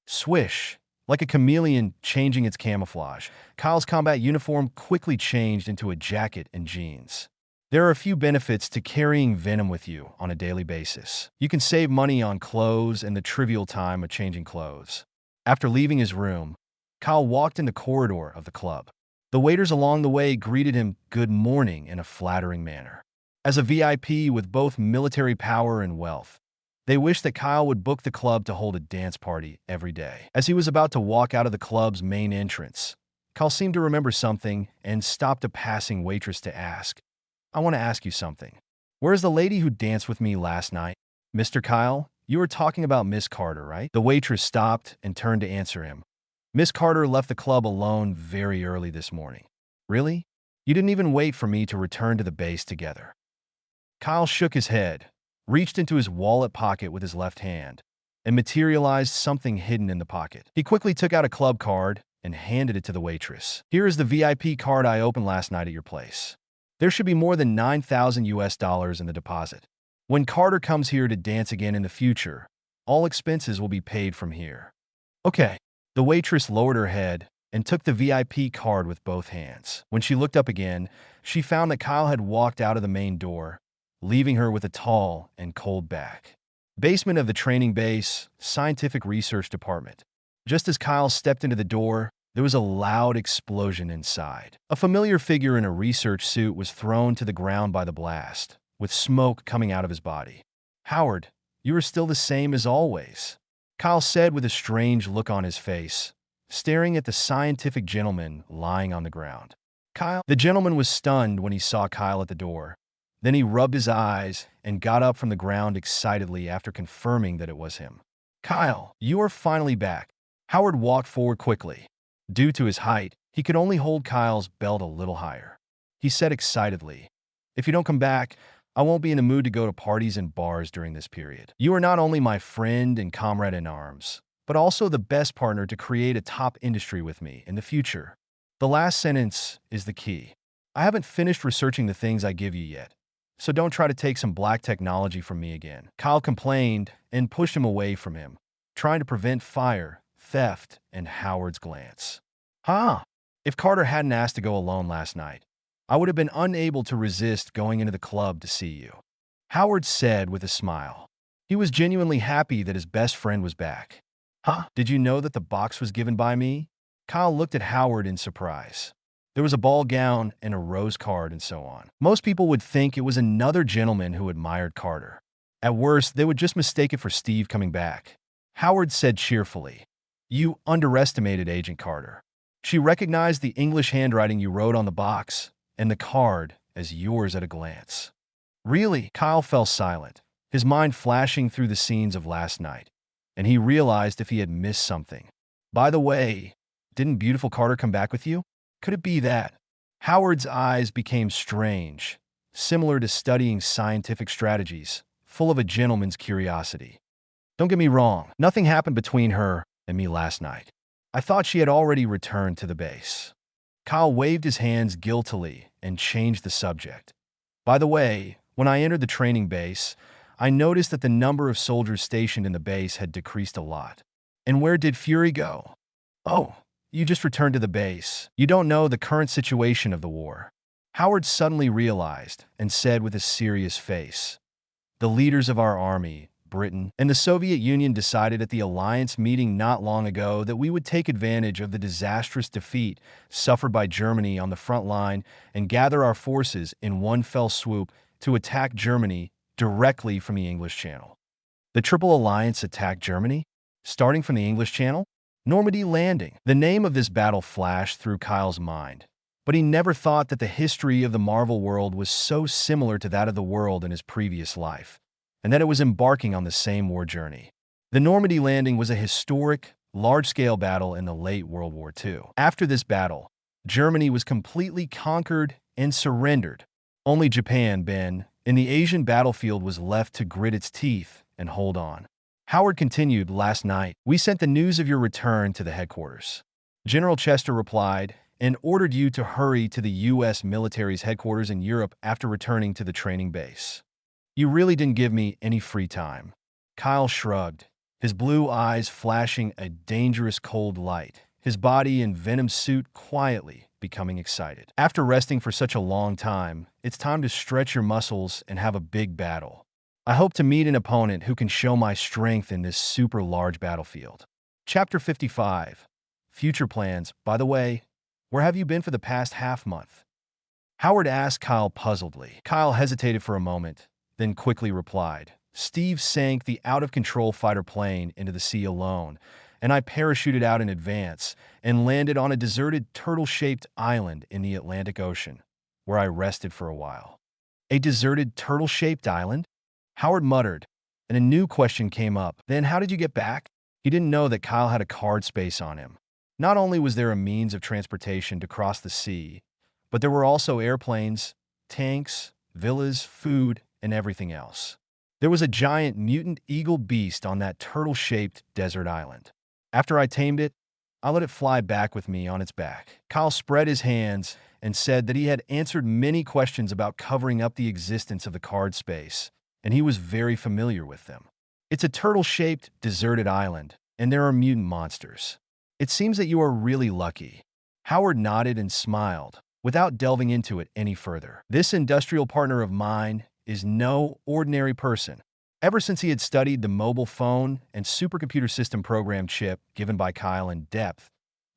Swish. Like a chameleon changing its camouflage, Kyle's combat uniform quickly changed into a jacket and jeans. There are a few benefits to carrying Venom with you on a daily basis. You can save money on clothes and the trivial time of changing clothes. After leaving his room, Kyle walked in the corridor of the club. The waiters along the way greeted him good morning in a flattering manner. As a VIP with both military power and wealth, they wished that Kyle would book the club to hold a dance party every day. As he was about to walk out of the club's main entrance, Kyle seemed to remember something and stopped a passing waitress to ask, "I want to ask you something. Where's the lady who danced with me last night?" "Mr. Kyle, you were talking about Miss Carter, right?" The waitress stopped and turned to answer him. "Miss Carter left the club alone very early this morning." "Really? You didn't even wait for me to return to the base together." Kyle shook his head, reached into his wallet pocket with his left hand, and materialized something hidden in the pocket. He quickly took out a club card and handed it to the waitress. "Here is the VIP card I opened last night at your place. There should be more than 9,000 US dollars in the deposit. When Carter comes here to dance again in the future, all expenses will be paid from here." "Okay." The waitress lowered her head and took the VIP card with both hands. When she looked up again, she found that Kyle had walked out of the main door, leaving her with a tall and cold back. Basement of the training base, scientific research department. Just as Kyle stepped into the door, there was a loud explosion inside. A familiar figure in a research suit was thrown to the ground by the blast, with smoke coming out of his body. "Howard, you are still the same as always," Kyle said with a strange look on his face, staring at the scientific gentleman lying on the ground. The gentleman was stunned when he saw Kyle at the door. Then he rubbed his eyes and got up from the ground excitedly after confirming that it was him. "Kyle, you are finally back." Howard walked forward quickly. Due to his height, he could only hold Kyle's belt a little higher. He said excitedly, "If you don't come back, I won't be in the mood to go to parties and bars during this period. You are not only my friend and comrade in arms, but also the best partner to create a top industry with me in the future." The last sentence is the key. "I haven't finished researching the things I give you yet, so don't try to take some black technology from me again." Kyle complained and pushed him away from him, trying to prevent fire, theft, and Howard's glance. If Carter hadn't asked to go alone last night, I would have been unable to resist going into the club to see you," Howard said with a smile. He was genuinely happy that his best friend was back. Did you know that the box was given by me?" Kyle looked at Howard in surprise. There was a ball gown and a rose card and so on. Most people would think it was another gentleman who admired Carter. At worst, they would just mistake it for Steve coming back. Howard said cheerfully, "You underestimated Agent Carter. She recognized the English handwriting you wrote on the box and the card as yours at a glance." "Really?" Kyle fell silent, his mind flashing through the scenes of last night, and he realized if he had missed something. "By the way, didn't beautiful Carter come back with you? Could it be that?" Howard's eyes became strange, similar to studying scientific strategies, full of a gentleman's curiosity. "Don't get me wrong, nothing happened between her and me last night. I thought she had already returned to the base." Kyle waved his hands guiltily and changed the subject. "By the way, when I entered the training base, I noticed that the number of soldiers stationed in the base had decreased a lot." "And where did Fury go?" "Oh, you just returned to the base. You don't know the current situation of the war." Howard suddenly realized and said with a serious face, "The leaders of our army, Britain, and the Soviet Union decided at the alliance meeting not long ago that we would take advantage of the disastrous defeat suffered by Germany on the front line and gather our forces in one fell swoop to attack Germany directly from the English Channel." The Triple Alliance attacked Germany? Starting from the English Channel? Normandy Landing. The name of this battle flashed through Kyle's mind, but he never thought that the history of the Marvel world was so similar to that of the world in his previous life, and that it was embarking on the same war journey. The Normandy Landing was a historic, large-scale battle in the late World War II. After this battle, Germany was completely conquered and surrendered. Only Japan, in the Asian battlefield, was left to grit its teeth and hold on. Howard continued, "Last night, we sent the news of your return to the headquarters. General Chester replied and ordered you to hurry to the U.S. military's headquarters in Europe after returning to the training base. You really didn't give me any free time." Kyle shrugged, his blue eyes flashing a dangerous cold light, his body in Venom's suit quietly becoming excited. "After resting for such a long time, it's time to stretch your muscles and have a big battle. I hope to meet an opponent who can show my strength in this super large battlefield." Chapter 55. Future plans. "By the way, where have you been for the past half-month?" Howard asked Kyle puzzledly. Kyle hesitated for a moment, then quickly replied, "Steve sank the out-of-control fighter plane into the sea alone, and I parachuted out in advance and landed on a deserted turtle-shaped island in the Atlantic Ocean, where I rested for a while." "A deserted turtle-shaped island?" Howard muttered, and a new question came up. "Then how did you get back?" He didn't know that Kyle had a card space on him. Not only was there a means of transportation to cross the sea, But there were also airplanes, tanks, villas, food, and everything else. There was a giant mutant eagle beast on that turtle-shaped desert island. After I tamed it, I let it fly back with me on its back. Kyle spread his hands and said that he had answered many questions about covering up the existence of the card space, and he was very familiar with them. It's a turtle-shaped, deserted island, and there are mutant monsters. It seems that you are really lucky. Howard nodded and smiled, without delving into it any further. This industrial partner of mine is no ordinary person. Ever since he had studied the mobile phone and supercomputer system program chip given by Kyle in depth,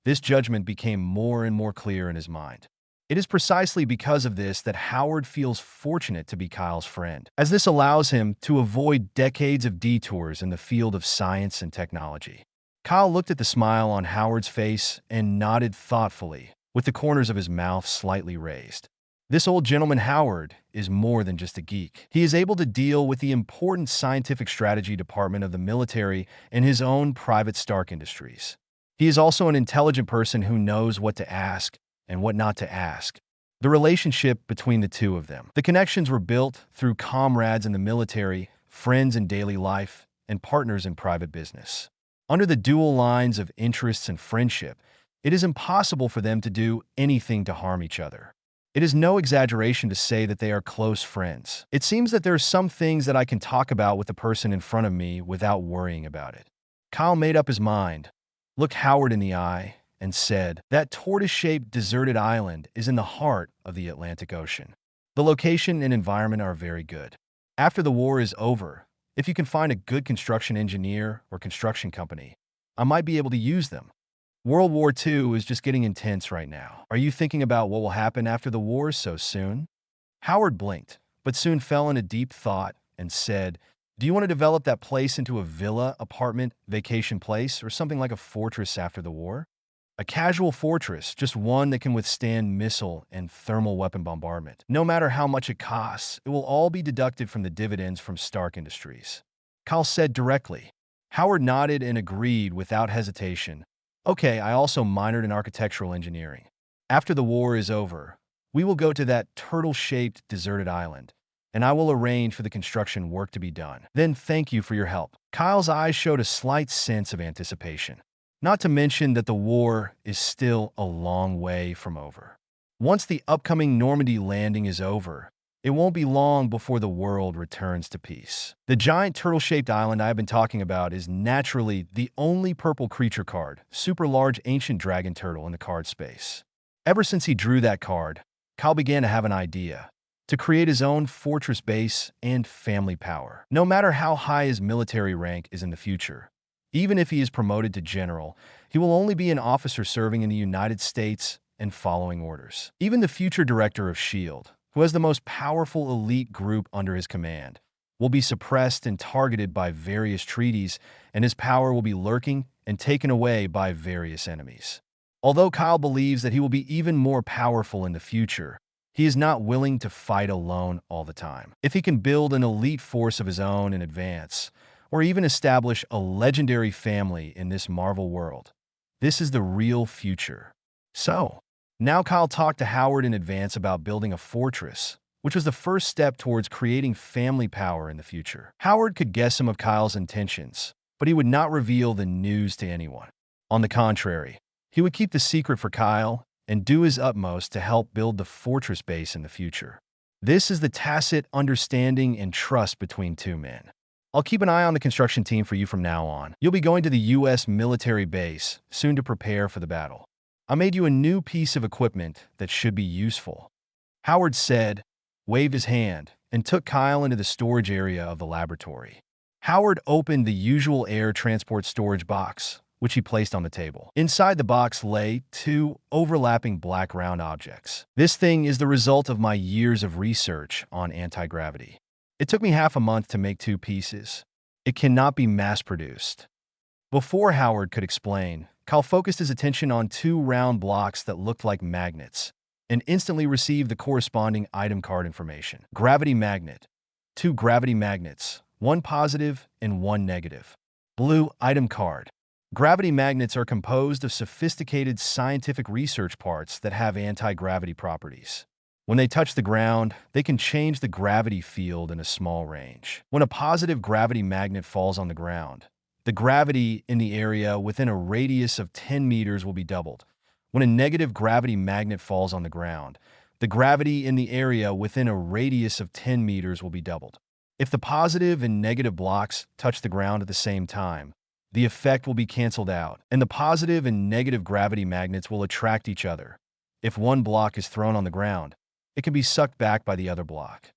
this judgment became more and more clear in his mind. It is precisely because of this that Howard feels fortunate to be Kyle's friend, as this allows him to avoid decades of detours in the field of science and technology. Kyle looked at the smile on Howard's face and nodded thoughtfully, with the corners of his mouth slightly raised. This old gentleman Howard is more than just a geek. He is able to deal with the important scientific strategy department of the military and his own private Stark Industries. He is also an intelligent person who knows what to ask and what not to ask. The relationship between the two of them. The connections were built through comrades in the military, friends in daily life, and partners in private business. Under the dual lines of interests and friendship, it is impossible for them to do anything to harm each other. It is no exaggeration to say that they are close friends. It seems that there are some things that I can talk about with the person in front of me without worrying about it. Kyle made up his mind, looked Howard in the eye, and said, "That tortoise-shaped deserted island is in the heart of the Atlantic Ocean. The location and environment are very good. After the war is over, if you can find a good construction engineer or construction company, I might be able to use them. World War II is just getting intense right now. Are you thinking about what will happen after the war so soon?" Howard blinked, but soon fell into deep thought and said, "Do you want to develop that place into a villa, apartment, vacation place, or something like a fortress after the war? A casual fortress, just one that can withstand missile and thermal weapon bombardment. No matter how much it costs, it will all be deducted from the dividends from Stark Industries." Kyle said directly. Howard nodded and agreed without hesitation. "Okay, I also minored in architectural engineering. After the war is over, we will go to that turtle-shaped deserted island, and I will arrange for the construction work to be done. Then thank you for your help." Kyle's eyes showed a slight sense of anticipation. Not to mention that the war is still a long way from over. Once the upcoming Normandy landing is over, it won't be long before the world returns to peace. The giant turtle-shaped island I have been talking about is naturally the only purple creature card, super large ancient dragon turtle in the card space. Ever since he drew that card, Kyle began to have an idea to create his own fortress base and family power. No matter how high his military rank is in the future, even if he is promoted to general, he will only be an officer serving in the United States and following orders. Even the future director of S.H.I.E.L.D., who has the most powerful elite group under his command, will be suppressed and targeted by various treaties, and his power will be lurking and taken away by various enemies. Although Kyle believes that he will be even more powerful in the future, he is not willing to fight alone all the time. If he can build an elite force of his own in advance, or even establish a legendary family in this Marvel world, this is the real future. So, now Kyle talked to Howard in advance about building a fortress, which was the first step towards creating family power in the future. Howard could guess some of Kyle's intentions, but he would not reveal the news to anyone. On the contrary, he would keep the secret for Kyle and do his utmost to help build the fortress base in the future. This is the tacit understanding and trust between two men. I'll keep an eye on the construction team for you from now on. You'll be going to the U.S. military base soon to prepare for the battle. I made you a new piece of equipment that should be useful." Howard said, waved his hand, and took Kyle into the storage area of the laboratory. Howard opened the usual air transport storage box, which he placed on the table. Inside the box lay two overlapping black round objects. "This thing is the result of my years of research on anti-gravity. It took me half a month to make two pieces. It cannot be mass-produced." Before Howard could explain, Kyle focused his attention on two round blocks that looked like magnets, and instantly received the corresponding item card information. Gravity magnet. Two gravity magnets, one positive and one negative. Blue item card. Gravity magnets are composed of sophisticated scientific research parts that have anti-gravity properties. When they touch the ground, they can change the gravity field in a small range. When a positive gravity magnet falls on the ground, the gravity in the area within a radius of 10 meters will be doubled. When a negative gravity magnet falls on the ground, the gravity in the area within a radius of 10 meters will be doubled. If the positive and negative blocks touch the ground at the same time, the effect will be canceled out, and the positive and negative gravity magnets will attract each other. If one block is thrown on the ground, it can be sucked back by the other block.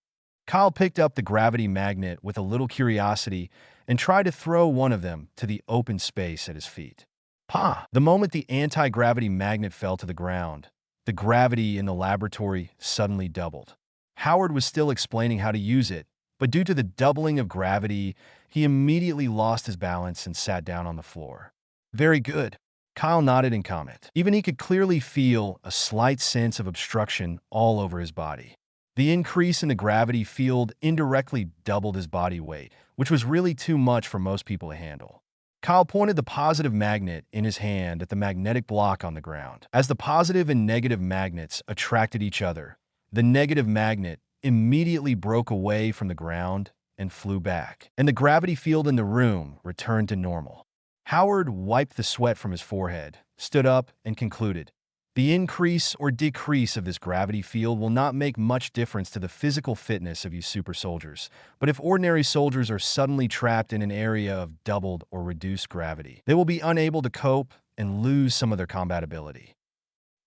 Kyle picked up the gravity magnet with a little curiosity and tried to throw one of them to the open space at his feet. Pa! The moment the anti-gravity magnet fell to the ground, the gravity in the laboratory suddenly doubled. Howard was still explaining how to use it, but due to the doubling of gravity, he immediately lost his balance and sat down on the floor. Very good. Kyle nodded in comment. Even he could clearly feel a slight sense of obstruction all over his body. The increase in the gravity field indirectly doubled his body weight, which was really too much for most people to handle. Kyle pointed the positive magnet in his hand at the magnetic block on the ground. As the positive and negative magnets attracted each other, the negative magnet immediately broke away from the ground and flew back, and the gravity field in the room returned to normal. Howard wiped the sweat from his forehead, stood up, and concluded, "The increase or decrease of this gravity field will not make much difference to the physical fitness of you super soldiers, but if ordinary soldiers are suddenly trapped in an area of doubled or reduced gravity, they will be unable to cope and lose some of their combat ability.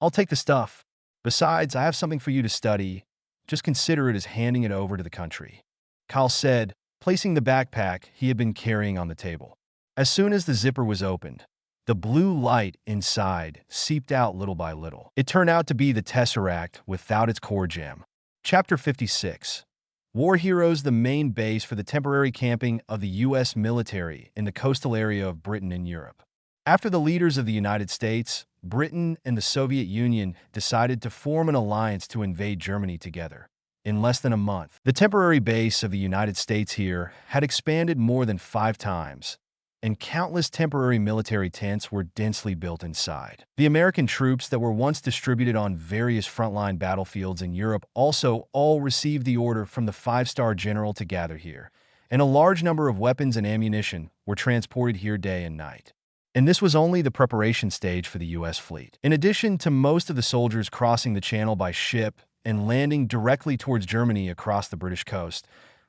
I'll take the stuff. Besides, I have something for you to study. Just consider it as handing it over to the country," Kyle said, placing the backpack he had been carrying on the table. As soon as the zipper was opened, the blue light inside seeped out little by little. It turned out to be the Tesseract without its core gem. Chapter 56. War Heroes, the main base for the temporary camping of the U.S. military in the coastal area of Britain and Europe. After the leaders of the United States, Britain, and the Soviet Union decided to form an alliance to invade Germany together. In less than a month, the temporary base of the United States here had expanded more than 5 times, and countless temporary military tents were densely built inside. The American troops that were once distributed on various frontline battlefields in Europe also all received the order from the 5-star general to gather here, and a large number of weapons and ammunition were transported here day and night. And this was only the preparation stage for the U.S. fleet. In addition to most of the soldiers crossing the channel by ship and landing directly towards Germany across the British coast,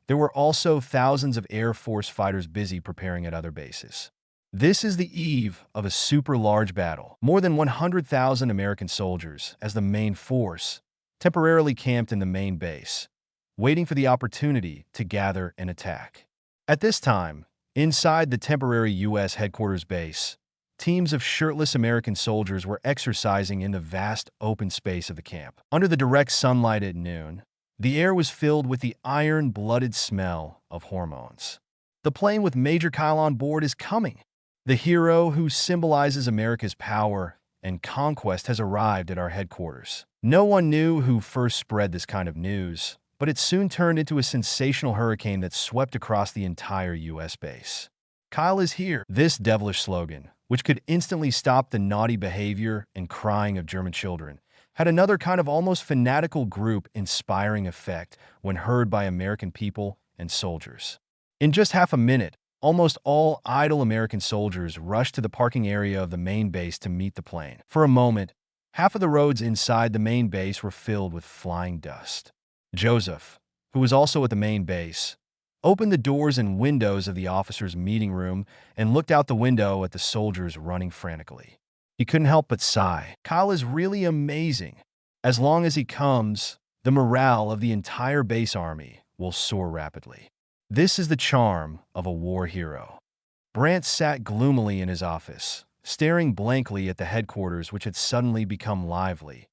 there were also thousands of Air Force fighters busy preparing at other bases. This is the eve of a super large battle. More than 100,000 American soldiers, as the main force, temporarily camped in the main base, waiting for the opportunity to gather and attack. At this time, inside the temporary U.S. headquarters base, teams of shirtless American soldiers were exercising in the vast open space of the camp. Under the direct sunlight at noon, the air was filled with the iron-blooded smell of hormones. The plane with Major Kyle on board is coming. The hero who symbolizes America's power and conquest has arrived at our headquarters. No one knew who first spread this kind of news, but it soon turned into a sensational hurricane that swept across the entire U.S. base. Kyle is here. This devilish slogan, which could instantly stop the naughty behavior and crying of German children, had another kind of almost fanatical group inspiring effect when heard by American people and soldiers. In just half a minute, almost all idle American soldiers rushed to the parking area of the main base to meet the plane. For a moment, half of the roads inside the main base were filled with flying dust. Joseph, who was also at the main base, opened the doors and windows of the officers' meeting room and looked out the window at the soldiers running frantically. He couldn't help but sigh. Kyle is really amazing. As long as he comes, the morale of the entire base army will soar rapidly. This is the charm of a war hero. Brant sat gloomily in his office, staring blankly at the headquarters which had suddenly become lively,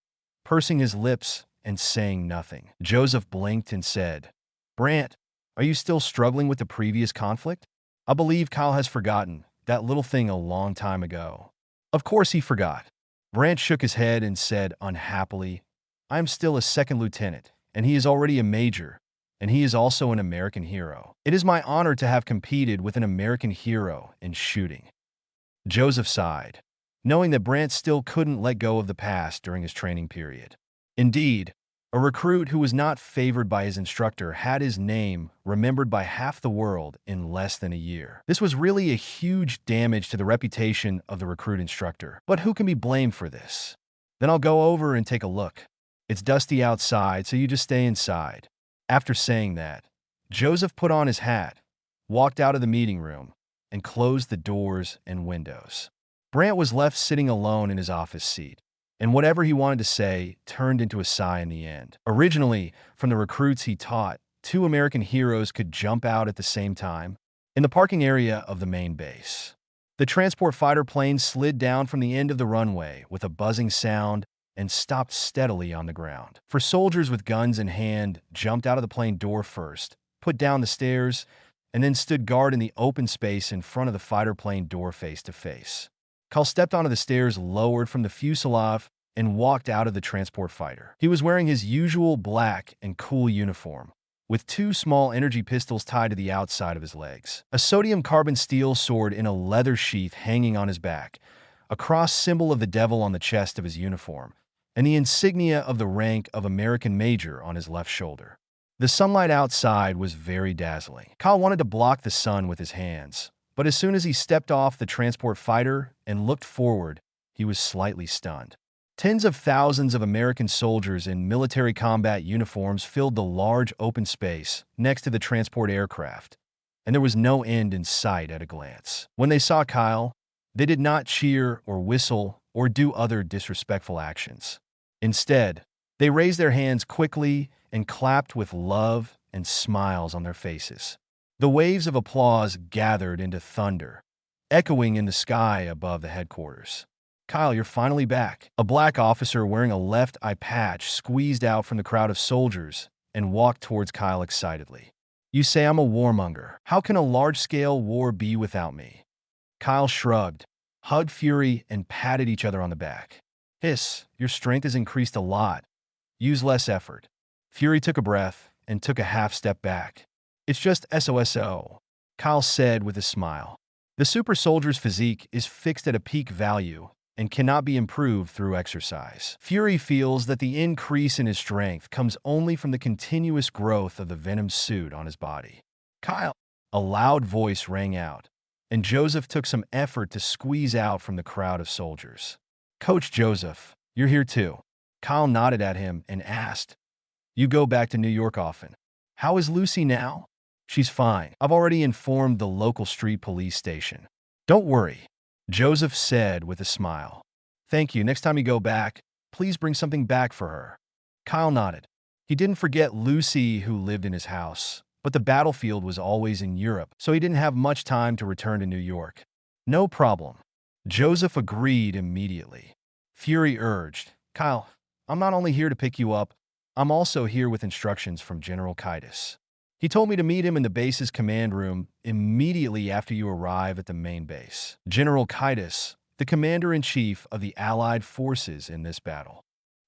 pursing his lips and saying nothing. Joseph blinked and said, "Brant, are you still struggling with the previous conflict? I believe Kyle has forgotten that little thing a long time ago." Of course he forgot. Brant shook his head and said unhappily, "I am still a second lieutenant, and he is already a major, and he is also an American hero. It is my honor to have competed with an American hero in shooting." Joseph sighed, knowing that Brant still couldn't let go of the past during his training period. Indeed, a recruit who was not favored by his instructor had his name remembered by half the world in less than a year. This was really a huge damage to the reputation of the recruit instructor. But who can be blamed for this? Then I'll go over and take a look. It's dusty outside, so you just stay inside. After saying that, Joseph put on his hat, walked out of the meeting room, and closed the doors and windows. Brant was left sitting alone in his office seat, and whatever he wanted to say turned into a sigh in the end. Originally, from the recruits he taught, 2 American heroes could jump out at the same time in the parking area of the main base. The transport fighter plane slid down from the end of the runway with a buzzing sound and stopped steadily on the ground. For soldiers with guns in hand jumped out of the plane door first, put down the stairs, and then stood guard in the open space in front of the fighter plane door face to face. Kyle stepped onto the stairs lowered from the fuselage and walked out of the transport fighter. He was wearing his usual black and cool uniform, with 2 small energy pistols tied to the outside of his legs, a sodium carbon steel sword in a leather sheath hanging on his back, a cross symbol of the devil on the chest of his uniform, and the insignia of the rank of American Major on his left shoulder. The sunlight outside was very dazzling. Kyle wanted to block the sun with his hands, but as soon as he stepped off the transport fighter and looked forward, he was slightly stunned. Tens of thousands of American soldiers in military combat uniforms filled the large open space next to the transport aircraft, and there was no end in sight at a glance. When they saw Kyle, they did not cheer or whistle or do other disrespectful actions. Instead, they raised their hands quickly and clapped with love and smiles on their faces. The waves of applause gathered into thunder, echoing in the sky above the headquarters. "Kyle, you're finally back." A black officer wearing a left eye patch squeezed out from the crowd of soldiers and walked towards Kyle excitedly. "You say I'm a warmonger. How can a large-scale war be without me?" Kyle shrugged, hugged Fury, and patted each other on the back. "Hiss, your strength has increased a lot. Use less effort." Fury took a breath and took a half step back. "It's just SOSO," Kyle said with a smile. The super soldier's physique is fixed at a peak value and cannot be improved through exercise. Fury feels that the increase in his strength comes only from the continuous growth of the venom suit on his body. "Kyle!" A loud voice rang out, and Joseph took some effort to squeeze out from the crowd of soldiers. "Coach Joseph, you're here too." Kyle nodded at him and asked, "You go back to New York often. How is Lucy now?" "She's fine. I've already informed the local street police station." "Don't worry," Joseph said with a smile. "Thank you. Next time you go back, please bring something back for her." Kyle nodded. He didn't forget Lucy, who lived in his house, but the battlefield was always in Europe, so he didn't have much time to return to New York. "No problem." Joseph agreed immediately. Fury urged, "Kyle, I'm not only here to pick you up, I'm also here with instructions from General Kaitis. He told me to meet him in the base's command room immediately after you arrive at the main base." General Kaitis, the commander-in-chief of the Allied forces in this battle.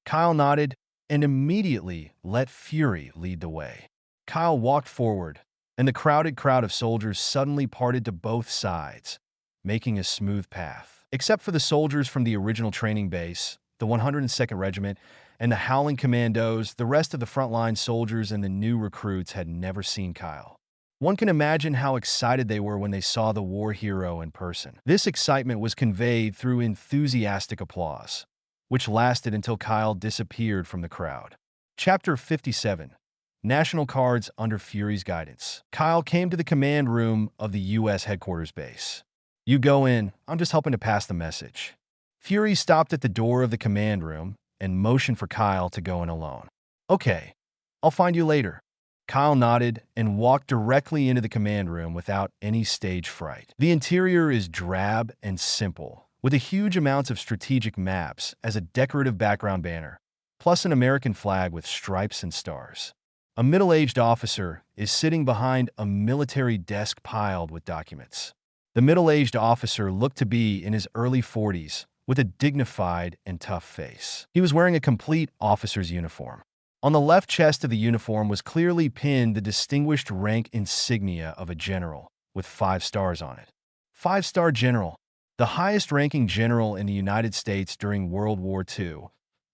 Kyle nodded and immediately let Fury lead the way. Kyle walked forward, and the crowded crowd of soldiers suddenly parted to both sides, making a smooth path. Except for the soldiers from the original training base, the 102nd Regiment, and the Howling Commandos, the rest of the frontline soldiers and the new recruits had never seen Kyle. One can imagine how excited they were when they saw the war hero in person. This excitement was conveyed through enthusiastic applause, which lasted until Kyle disappeared from the crowd. Chapter 57. National Cards under Fury's guidance. Kyle came to the command room of the U.S. headquarters base. "You go in. I'm just helping to pass the message." Fury stopped at the door of the command room and motioned for Kyle to go in alone. "Okay, I'll find you later." Kyle nodded and walked directly into the command room without any stage fright. The interior is drab and simple, with a huge amounts of strategic maps as a decorative background banner, plus an American flag with stripes and stars. A middle-aged officer is sitting behind a military desk piled with documents. The middle-aged officer looked to be in his early 40s, with a dignified and tough face. He was wearing a complete officer's uniform. On the left chest of the uniform was clearly pinned the distinguished rank insignia of a general, with 5 stars on it. 5-star general. the highest-ranking general in the United States during World War II,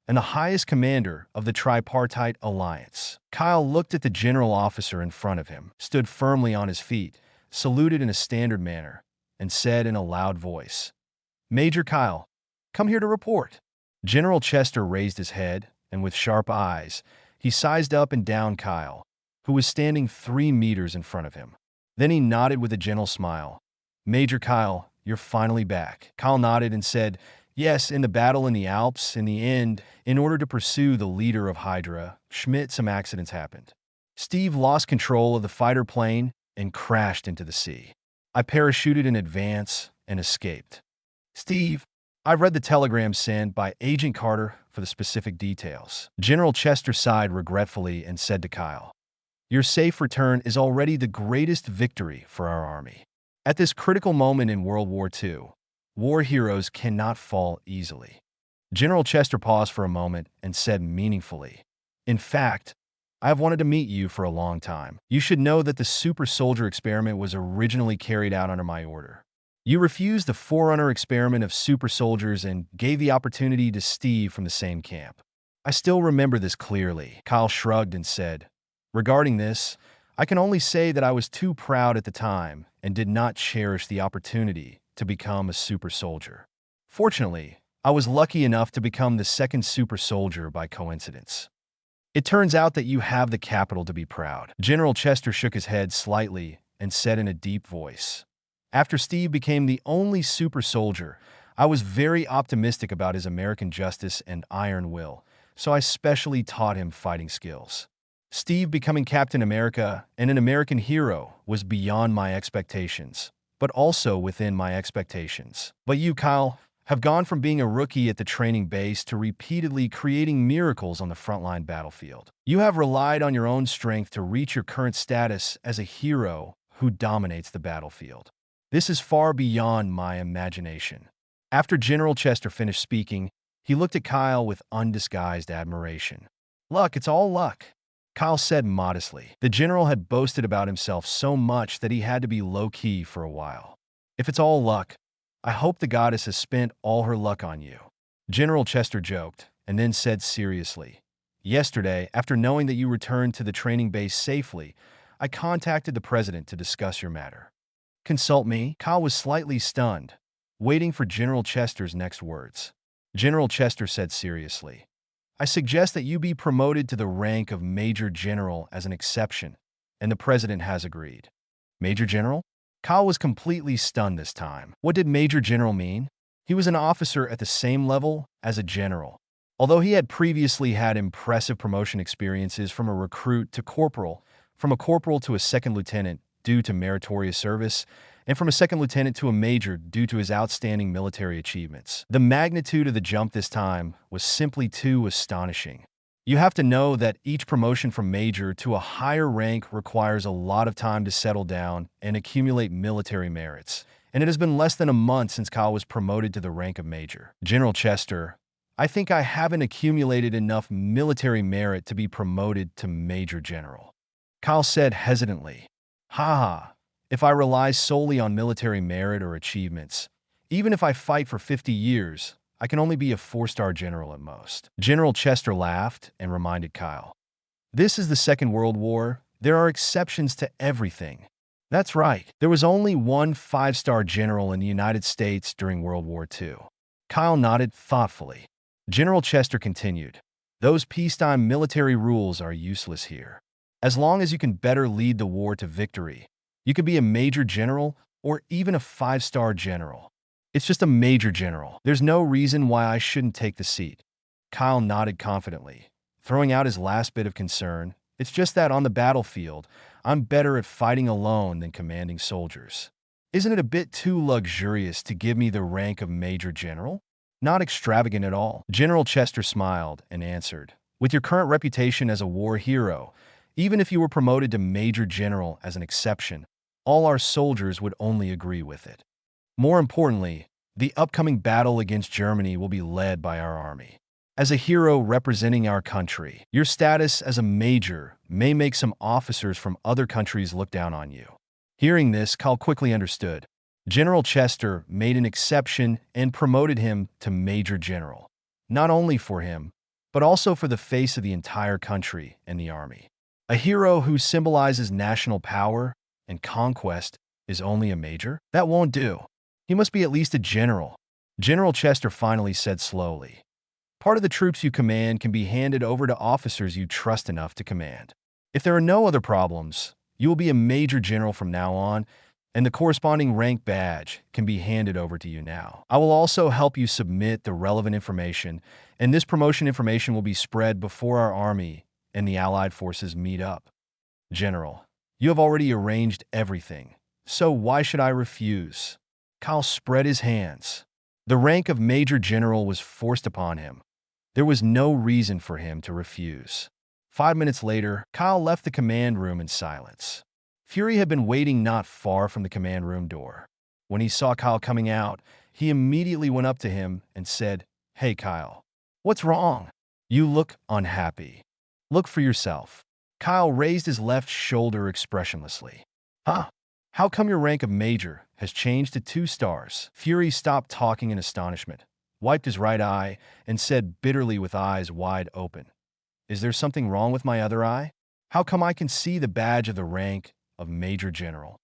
and the highest commander of the Tripartite Alliance. Kyle looked at the general officer in front of him, stood firmly on his feet, saluted in a standard manner, and said in a loud voice, "Major Kyle, come here to report." General Chester raised his head, and with sharp eyes, he sized up and down Kyle, who was standing 3 meters in front of him. Then he nodded with a gentle smile. "Major Kyle, you're finally back." Kyle nodded and said, "Yes, in the battle in the Alps, in the end, in order to pursue the leader of Hydra, Schmidt, some accidents happened. Steve lost control of the fighter plane and crashed into the sea. I parachuted in advance and escaped." "Steve, I've read the telegram sent by Agent Carter for the specific details." General Chester sighed regretfully and said to Kyle, "Your safe return is already the greatest victory for our army. At this critical moment in World War II, war heroes cannot fall easily." General Chester paused for a moment and said meaningfully, "In fact, I have wanted to meet you for a long time. You should know that the super soldier experiment was originally carried out under my order. You refused the forerunner experiment of super soldiers and gave the opportunity to Steve from the same camp. I still remember this clearly." Kyle shrugged and said, "Regarding this, I can only say that I was too proud at the time and did not cherish the opportunity to become a super soldier. Fortunately, I was lucky enough to become the second super soldier by coincidence. It turns out that you have the capital to be proud." General Chester shook his head slightly and said in a deep voice, "After Steve became the only super soldier, I was very optimistic about his American justice and iron will, so I specially taught him fighting skills. Steve becoming Captain America and an American hero was beyond my expectations, but also within my expectations. But you, Kyle, have gone from being a rookie at the training base to repeatedly creating miracles on the frontline battlefield. You have relied on your own strength to reach your current status as a hero who dominates the battlefield. This is far beyond my imagination." After General Chester finished speaking, he looked at Kyle with undisguised admiration. "Luck, it's all luck," Kyle said modestly. The general had boasted about himself so much that he had to be low-key for a while. "If it's all luck, I hope the goddess has spent all her luck on you." General Chester joked, and then said seriously, "Yesterday, after knowing that you returned to the training base safely, I contacted the president to discuss your matter." "Consult me?" Kyle was slightly stunned, waiting for General Chester's next words. General Chester said seriously, "I suggest that you be promoted to the rank of Major General as an exception, and the president has agreed." "Major General?" Kyle was completely stunned this time. What did Major General mean? He was an officer at the same level as a general. Although he had previously had impressive promotion experiences from a recruit to corporal, from a corporal to a second lieutenant due to meritorious service, and from a second lieutenant to a major due to his outstanding military achievements, the magnitude of the jump this time was simply too astonishing. You have to know that each promotion from major to a higher rank requires a lot of time to settle down and accumulate military merits, and it has been less than a month since Kyle was promoted to the rank of major. "General Chester, I think I haven't accumulated enough military merit to be promoted to Major General." Kyle said hesitantly, "Ha. If I rely solely on military merit or achievements, even if I fight for 50 years, I can only be a 4-star general at most." General Chester laughed and reminded Kyle, "This is the Second World War. There are exceptions to everything." "That's right. There was only one 5-star general in the United States during World War II." Kyle nodded thoughtfully. General Chester continued, "Those peacetime military rules are useless here. As long as you can better lead the war to victory, you could be a major general or even a 5-star general. It's just a major general. There's no reason why I shouldn't take the seat." Kyle nodded confidently, throwing out his last bit of concern. "It's just that on the battlefield, I'm better at fighting alone than commanding soldiers. Isn't it a bit too luxurious to give me the rank of Major General?" "Not extravagant at all." General Chester smiled and answered, "With your current reputation as a war hero, even if you were promoted to Major General as an exception, all our soldiers would only agree with it. More importantly, the upcoming battle against Germany will be led by our army. As a hero representing our country, your status as a major may make some officers from other countries look down on you." Hearing this, Kyle quickly understood. General Chester made an exception and promoted him to Major General, not only for him, but also for the face of the entire country and the army. A hero who symbolizes national power and conquest is only a major? That won't do. He must be at least a general. General Chester finally said slowly. Part of the troops you command can be handed over to officers you trust enough to command. If there are no other problems, you will be a major general from now on, and the corresponding rank badge can be handed over to you now. I will also help you submit the relevant information, and this promotion information will be spread before our army and the Allied forces meet up. General, you have already arranged everything, so why should I refuse? Kyle spread his hands. The rank of Major General was forced upon him. There was no reason for him to refuse. 5 minutes later, Kyle left the command room in silence. Fury had been waiting not far from the command room door. When he saw Kyle coming out, he immediately went up to him and said, "Hey, Kyle, what's wrong? You look unhappy. Look for yourself." Kyle raised his left shoulder expressionlessly. "Huh? How come your rank of major has changed to 2 stars? Fury stopped talking in astonishment, wiped his right eye, and said bitterly with eyes wide open, "Is there something wrong with my other eye? How come I can see the badge of the rank of Major General?"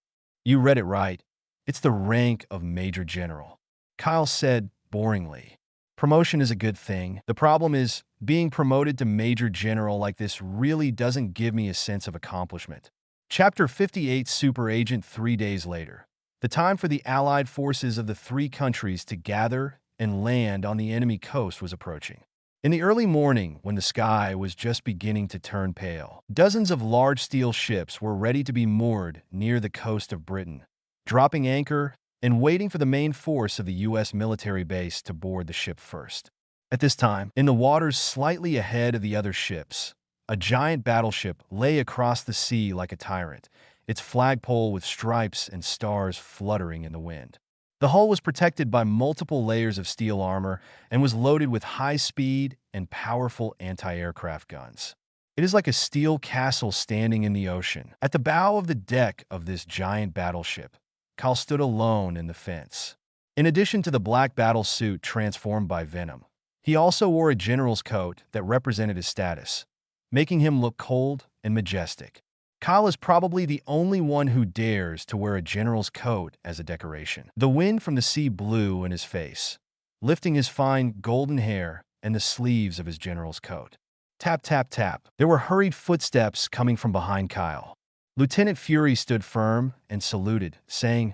"You read it right. It's the rank of Major General," Kyle said boringly. "Promotion is a good thing. The problem is, being promoted to Major General like this really doesn't give me a sense of accomplishment." Chapter 58, Super Agent. 3 days later. The time for the Allied forces of the 3 countries to gather and land on the enemy coast was approaching. In the early morning, when the sky was just beginning to turn pale, dozens of large steel ships were ready to be moored near the coast of Britain, dropping anchor and waiting for the main force of the U.S. military base to board the ship first. At this time, in the waters slightly ahead of the other ships, a giant battleship lay across the sea like a tyrant, its flagpole with stripes and stars fluttering in the wind. The hull was protected by multiple layers of steel armor and was loaded with high-speed and powerful anti-aircraft guns. It is like a steel castle standing in the ocean. At the bow of the deck of this giant battleship, Kyle stood alone in the fence. In addition to the black battle suit transformed by venom, he also wore a general's coat that represented his status, making him look cold and majestic. Kyle is probably the only one who dares to wear a general's coat as a decoration. The wind from the sea blew in his face, lifting his fine golden hair and the sleeves of his general's coat. Tap, tap, tap. There were hurried footsteps coming from behind Kyle. Lieutenant Fury stood firm and saluted, saying,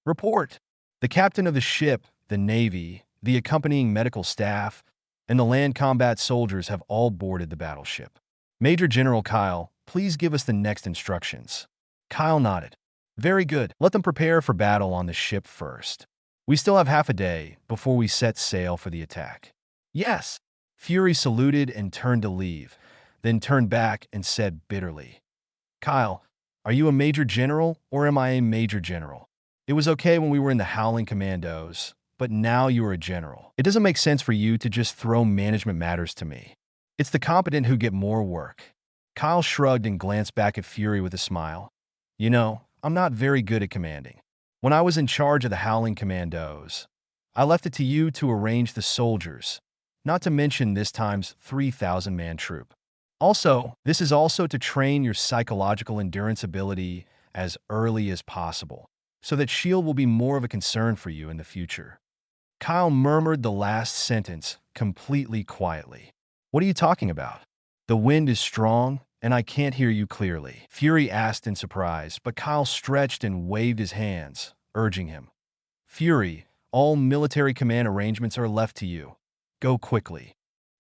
"Report." The captain of the ship, the Navy, the accompanying medical staff, and the land combat soldiers have all boarded the battleship. "Major General Kyle, please give us the next instructions." Kyle nodded. "Very good. Let them prepare for battle on the ship first. We still have half a day before we set sail for the attack." "Yes." Fury saluted and turned to leave, then turned back and said bitterly, "Kyle, are you a Major General or am I a Major General? It was okay when we were in the Howling Commandos, but now you are a general. It doesn't make sense for you to just throw management matters to me. It's the competent who get more work." Kyle shrugged and glanced back at Fury with a smile. "You know, I'm not very good at commanding. When I was in charge of the Howling Commandos, I left it to you to arrange the soldiers, not to mention this time's 3,000-man troop. Also, this is also to train your psychological endurance ability as early as possible, so that S.H.I.E.L.D. will be more of a concern for you in the future." Kyle murmured the last sentence completely quietly. "What are you talking about? The wind is strong, and I can't hear you clearly," Fury asked in surprise, but Kyle stretched and waved his hands, urging him. "Fury, all military command arrangements are left to you. Go quickly.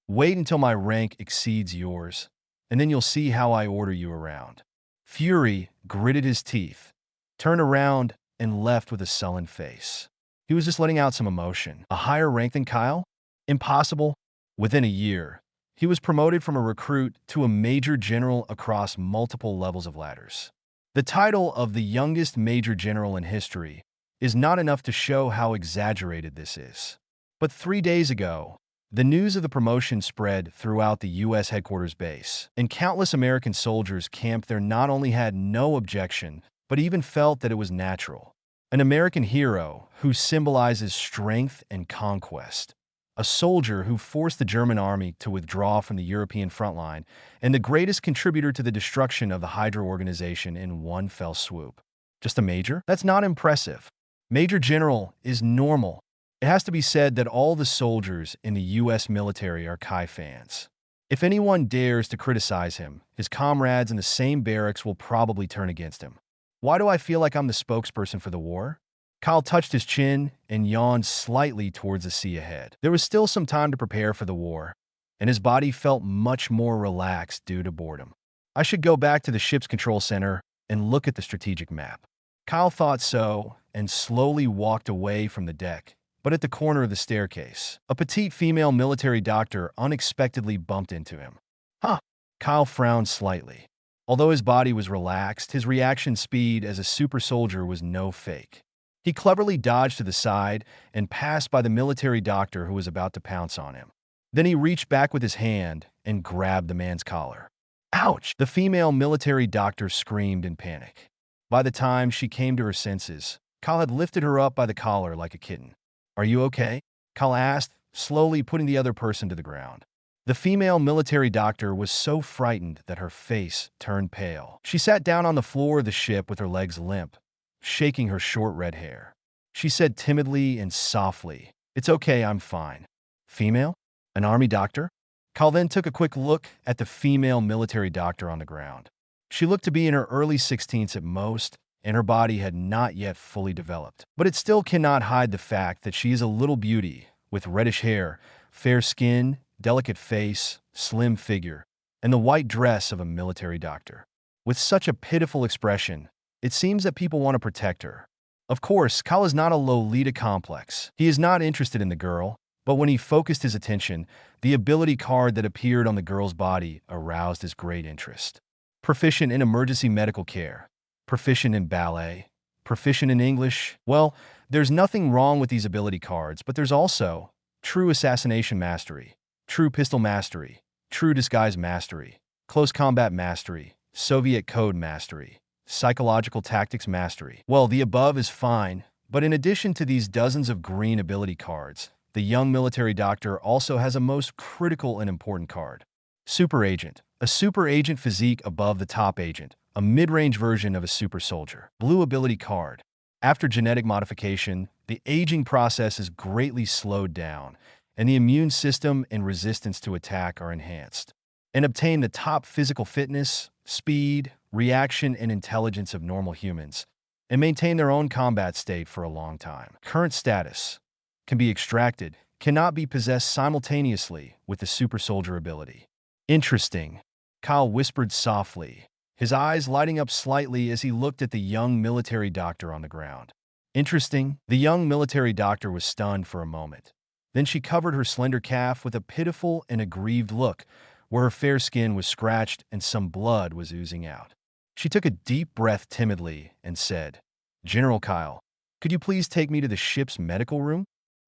Wait until my rank exceeds yours, and then you'll see how I order you around." Fury gritted his teeth, turned around, and left with a sullen face. He was just letting out some emotion. A higher rank than Kyle? Impossible. Within a year, he was promoted from a recruit to a Major General across multiple levels of ladders. The title of the youngest Major General in history is not enough to show how exaggerated this is. But 3 days ago, the news of the promotion spread throughout the U.S. headquarters base, and countless American soldiers camped there not only had no objection, but even felt that it was natural. An American hero who symbolizes strength and conquest. A soldier who forced the German army to withdraw from the European front line, and the greatest contributor to the destruction of the Hydra organization in one fell swoop. Just a major? That's not impressive. Major general is normal. It has to be said that all the soldiers in the U.S. military are Kai fans. If anyone dares to criticize him, his comrades in the same barracks will probably turn against him. Why do I feel like I'm the spokesperson for the war? Kyle touched his chin and yawned slightly towards the sea ahead. There was still some time to prepare for the war, and his body felt much more relaxed due to boredom. I should go back to the ship's control center and look at the strategic map. Kyle thought so and slowly walked away from the deck. But at the corner of the staircase, a petite female military doctor unexpectedly bumped into him. Huh. Kyle frowned slightly. Although his body was relaxed, his reaction speed as a super soldier was no fake. He cleverly dodged to the side and passed by the military doctor who was about to pounce on him. Then he reached back with his hand and grabbed the man's collar. Ouch! The female military doctor screamed in panic. By the time she came to her senses, Kyle had lifted her up by the collar like a kitten. Are you okay? Kyle asked, slowly putting the other person to the ground. The female military doctor was so frightened that her face turned pale. She sat down on the floor of the ship with her legs limp, shaking her short red hair. She said timidly and softly, "It's okay, I'm fine." Female? An army doctor? Kyle then took a quick look at the female military doctor on the ground. She looked to be in her early 16s at most, and her body had not yet fully developed. But it still cannot hide the fact that she is a little beauty, with reddish hair, fair skin, delicate face, slim figure, and the white dress of a military doctor. With such a pitiful expression, it seems that people want to protect her. Of course, Kyle is not a Lolita complex. He is not interested in the girl, but when he focused his attention, the ability card that appeared on the girl's body aroused his great interest. Proficient in emergency medical care. Proficient in ballet, proficient in English. Well, there's nothing wrong with these ability cards, but there's also true assassination mastery, true pistol mastery, true disguise mastery, close combat mastery, Soviet code mastery, psychological tactics mastery. Well, the above is fine, but in addition to these dozens of green ability cards, the young military doctor also has a most critical and important card. Super Agent, a super agent physique above the top agent, a mid-range version of a super soldier. Blue ability card. After genetic modification, the aging process is greatly slowed down, and the immune system and resistance to attack are enhanced. And obtain the top physical fitness, speed, reaction, and intelligence of normal humans, and maintain their own combat state for a long time. Current status. Can be extracted, cannot be possessed simultaneously with the super soldier ability. Interesting. Kyle whispered softly, his eyes lighting up slightly as he looked at the young military doctor on the ground. Interesting. The young military doctor was stunned for a moment. Then she covered her slender calf with a pitiful and aggrieved look, where her fair skin was scratched and some blood was oozing out. She took a deep breath timidly and said, "General Kyle, could you please take me to the ship's medical room?"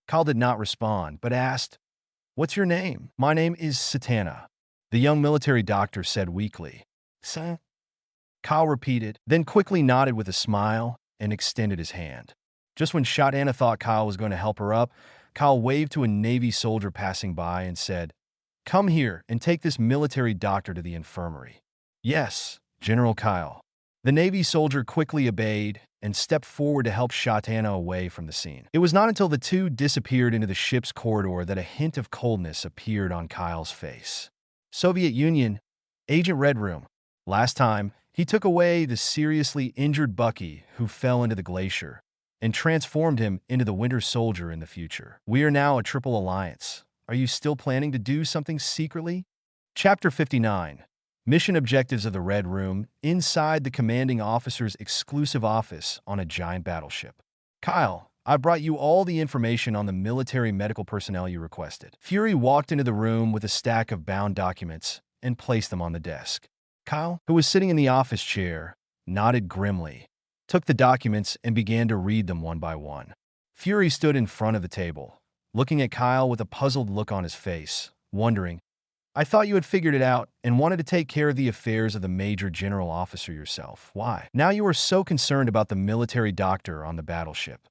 Kyle did not respond, but asked, "What's your name?" "My name is Satana," the young military doctor said weakly. "Sir?" Kyle repeated, then quickly nodded with a smile and extended his hand. Just when Shatana thought Kyle was going to help her up, Kyle waved to a Navy soldier passing by and said, "Come here and take this military doctor to the infirmary." "Yes, General Kyle." The Navy soldier quickly obeyed and stepped forward to help Shatana away from the scene. It was not until the two disappeared into the ship's corridor that a hint of coldness appeared on Kyle's face. Soviet Union, Agent Red Room. Last time, he took away the seriously injured Bucky who fell into the glacier and transformed him into the Winter Soldier in the future. We are now a triple alliance. Are you still planning to do something secretly? Chapter 59. Mission Objectives of the Red Room, inside the commanding officer's exclusive office on a giant battleship. Kyle, I brought you all the information on the military medical personnel you requested. Fury walked into the room with a stack of bound documents and placed them on the desk. Kyle, who was sitting in the office chair, nodded grimly, took the documents and began to read them one by one. Fury stood in front of the table, looking at Kyle with a puzzled look on his face, wondering, I thought you had figured it out and wanted to take care of the affairs of the major general officer yourself. Why? Now you are so concerned about the military doctor on the battleship.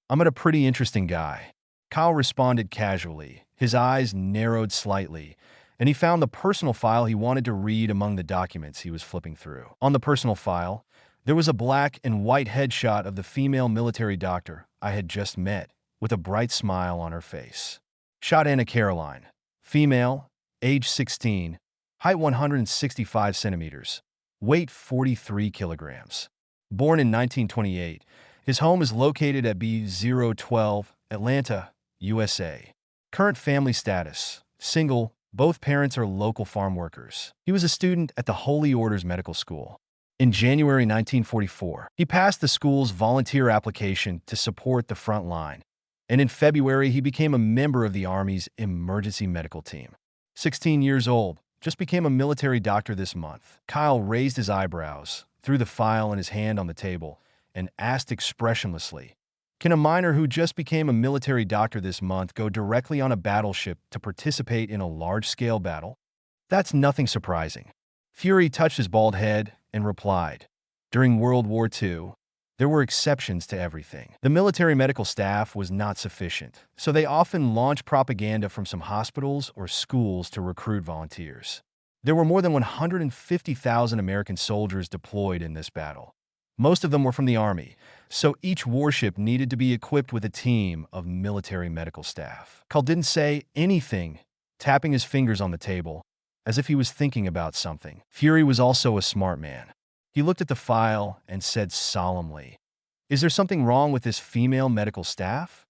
I met a pretty interesting guy. Kyle responded casually. His eyes narrowed slightly, and he found the personal file he wanted to read among the documents he was flipping through. On the personal file, there was a black and white headshot of the female military doctor I had just met, with a bright smile on her face. Shot Anna Caroline. Female, age 16, height 165 centimeters, weight 43 kilograms. Born in 1928, his home is located at B012, Atlanta, USA. Current family status: single, both parents are local farm workers. He was a student at the Holy Orders Medical School. In January 1944, he passed the school's volunteer application to support the front line, and in February he became a member of the Army's emergency medical team. 16 years old, just became a military doctor this month. Kyle raised his eyebrows, threw the file in his hand on the table, and asked expressionlessly, "Can a minor who just became a military doctor this month go directly on a battleship to participate in a large-scale battle?" That's nothing surprising. Fury touched his bald head and replied, "During World War II, there were exceptions to everything. The military medical staff was not sufficient, so they often launched propaganda from some hospitals or schools to recruit volunteers. There were more than 150,000 American soldiers deployed in this battle. Most of them were from the Army, so each warship needed to be equipped with a team of military medical staff." Kyle didn't say anything, tapping his fingers on the table, as if he was thinking about something. Fury was also a smart man. He looked at the file and said solemnly, "Is there something wrong with this female medical staff?"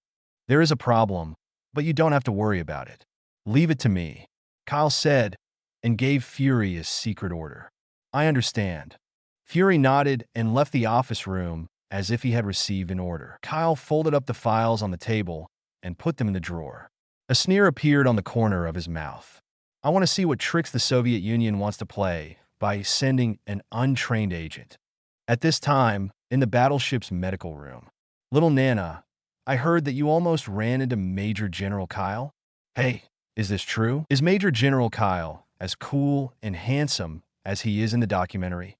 "There is a problem, but you don't have to worry about it. Leave it to me," Kyle said, and gave Fury a secret order. "I understand." Fury nodded and left the office room as if he had received an order. Kyle folded up the files on the table and put them in the drawer. A sneer appeared on the corner of his mouth. "I want to see what tricks the Soviet Union wants to play by sending an untrained agent." At this time, in the battleship's medical room, "Little Nana, I heard that you almost ran into Major General Kyle. Hey, is this true? Is Major General Kyle as cool and handsome as he is in the documentary?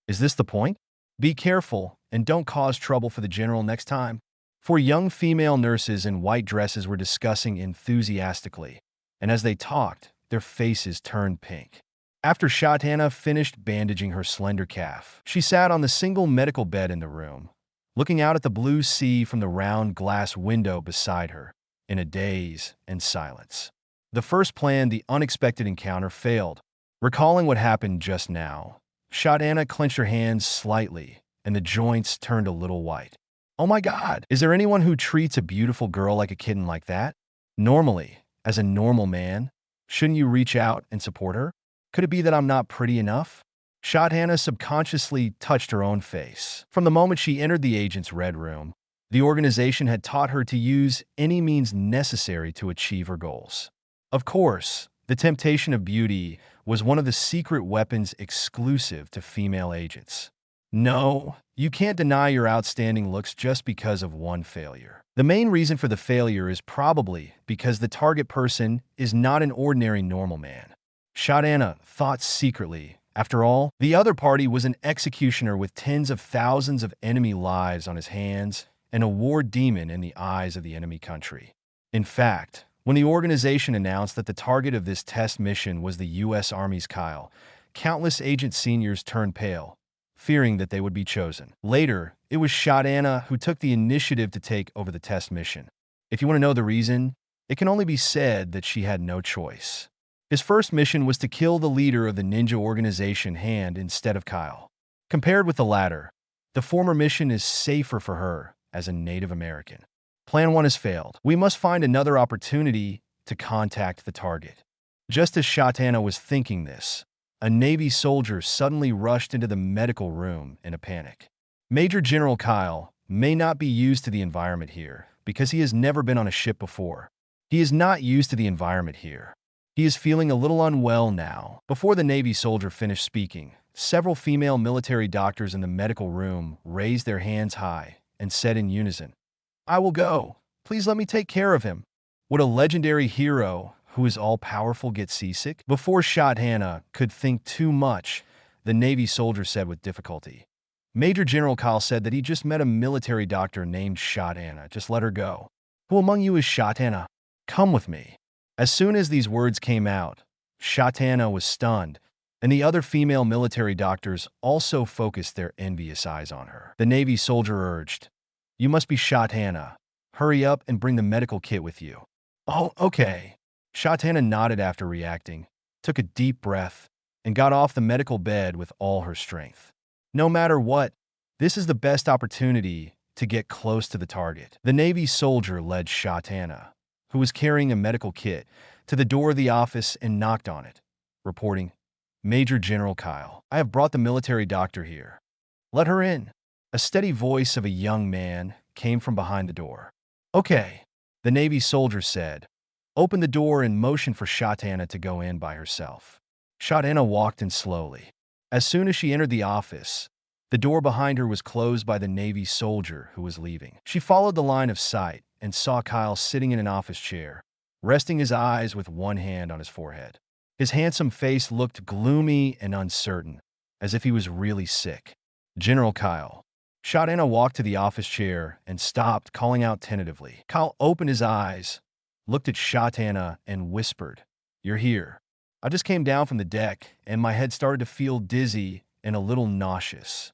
Is this the point? Be careful and don't cause trouble for the general next time." Four young female nurses in white dresses were discussing enthusiastically, and as they talked, their faces turned pink. After Shatana finished bandaging her slender calf, she sat on the single medical bed in the room, looking out at the blue sea from the round glass window beside her, in a daze and silence. The first plan, the unexpected encounter, failed. Recalling what happened just now, Shatana clenched her hands slightly, and the joints turned a little white. "Oh my God, is there anyone who treats a beautiful girl like a kitten like that? Normally, as a normal man, shouldn't you reach out and support her? Could it be that I'm not pretty enough?" Shatana subconsciously touched her own face. From the moment she entered the agent's red room, the organization had taught her to use any means necessary to achieve her goals. Of course, the temptation of beauty was one of the secret weapons exclusive to female agents. No, you can't deny your outstanding looks just because of one failure. The main reason for the failure is probably because the target person is not an ordinary normal man. Shatana thought secretly. After all, the other party was an executioner with tens of thousands of enemy lives on his hands and a war demon in the eyes of the enemy country. In fact, when the organization announced that the target of this test mission was the U.S. Army's Kyle, countless agent seniors turned pale, fearing that they would be chosen. Later, it was Shatana who took the initiative to take over the test mission. If you want to know the reason, it can only be said that she had no choice. His first mission was to kill the leader of the ninja organization Hand instead of Kyle. Compared with the latter, the former mission is safer for her as a Native American. Plan 1 has failed. We must find another opportunity to contact the target. Just as Shatana was thinking this, a Navy soldier suddenly rushed into the medical room in a panic. Major General Kyle may not be used to the environment here because he has never been on a ship before. He is not used to the environment here. He is feeling a little unwell now. Before the Navy soldier finished speaking, several female military doctors in the medical room raised their hands high and said in unison, "I will go. Please let me take care of him." What a legendary hero who is all-powerful, get seasick? Before Shot Hannah could think too much, the Navy soldier said with difficulty. Major General Kyle said that he just met a military doctor named Shot Hannah. Just let her go. Who among you is Shot Hannah? Come with me. As soon as these words came out, Shot Hannah was stunned, and the other female military doctors also focused their envious eyes on her. The Navy soldier urged, "You must be Shot Hannah. Hurry up and bring the medical kit with you." "Oh, okay." Shot Hannah nodded after reacting, took a deep breath, and got off the medical bed with all her strength. No matter what, this is the best opportunity to get close to the target. The Navy soldier led Shot Hannah, who was carrying a medical kit, to the door of the office and knocked on it, reporting, "Major General Kyle, I have brought the military doctor here. Let her in." A steady voice of a young man came from behind the door. "Okay," the Navy soldier said, opened the door and motioned for Shot Hannah to go in by herself. Shot Hannah walked in slowly. As soon as she entered the office, the door behind her was closed by the Navy soldier who was leaving. She followed the line of sight and saw Kyle sitting in an office chair, resting his eyes with one hand on his forehead. His handsome face looked gloomy and uncertain, as if he was really sick. "General Kyle." Shot Hannah walked to the office chair and stopped, calling out tentatively. Kyle opened his eyes, looked at Shot Hannah, and whispered, "You're here." "I just came down from the deck, and my head started to feel dizzy and a little nauseous.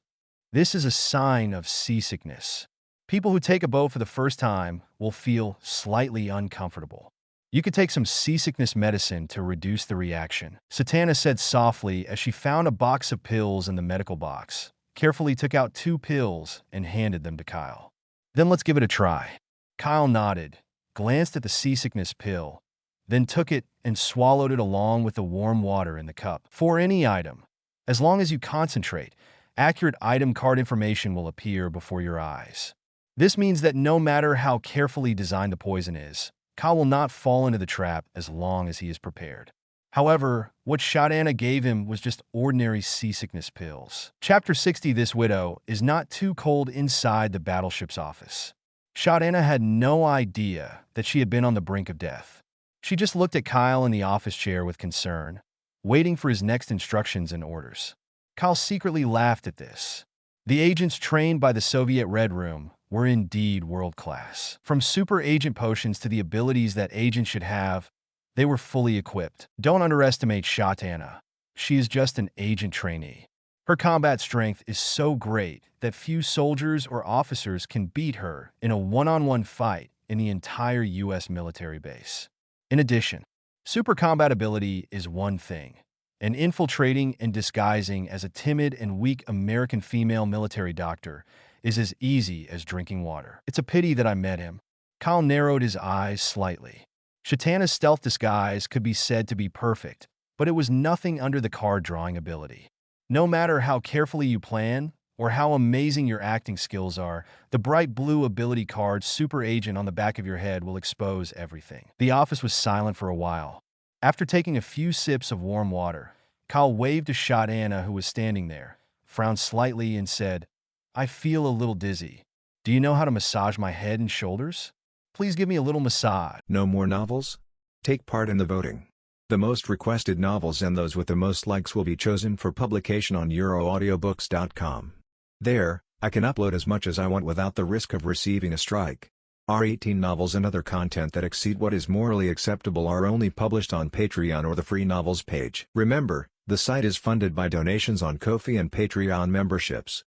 This is a sign of seasickness. People who take a boat for the first time will feel slightly uncomfortable. You could take some seasickness medicine to reduce the reaction," Satana said softly as she found a box of pills in the medical box, carefully took out 2 pills, and handed them to Kyle. "Then let's give it a try." Kyle nodded, glanced at the seasickness pill, then took it and swallowed it along with the warm water in the cup. "For any item, as long as you concentrate, accurate item card information will appear before your eyes. This means that no matter how carefully designed the poison is, Kyle will not fall into the trap as long as he is prepared." However, what Shot Hannah gave him was just ordinary seasickness pills. Chapter 60. This widow is not too cold inside the battleship's office. Shot Hannah had no idea that she had been on the brink of death. She just looked at Kyle in the office chair with concern, waiting for his next instructions and orders. Kyle secretly laughed at this. The agents trained by the Soviet Red Room were indeed world-class. From super agent potions to the abilities that agents should have, they were fully equipped. Don't underestimate Shot Hannah. She is just an agent trainee. Her combat strength is so great that few soldiers or officers can beat her in a one-on-one fight in the entire U.S. military base. In addition, super combat ability is one thing, and infiltrating and disguising as a timid and weak American female military doctor is as easy as drinking water. "It's a pity that I met him." Kyle narrowed his eyes slightly. Shatana's stealth disguise could be said to be perfect, but it was nothing under the card-drawing ability. No matter how carefully you plan or how amazing your acting skills are, the bright blue ability card Super Agent on the back of your head will expose everything. The office was silent for a while. After taking a few sips of warm water, Kyle waved to Shot Hannah, who was standing there, frowned slightly, and said, "I feel a little dizzy. Do you know how to massage my head and shoulders? Please give me a little massage." No more novels? Take part in the voting. The most requested novels and those with the most likes will be chosen for publication on euroaudiobooks.com. There, I can upload as much as I want without the risk of receiving a strike. Our 18 novels and other content that exceed what is morally acceptable are only published on Patreon or the free novels page. Remember, the site is funded by donations on Ko-fi and Patreon memberships.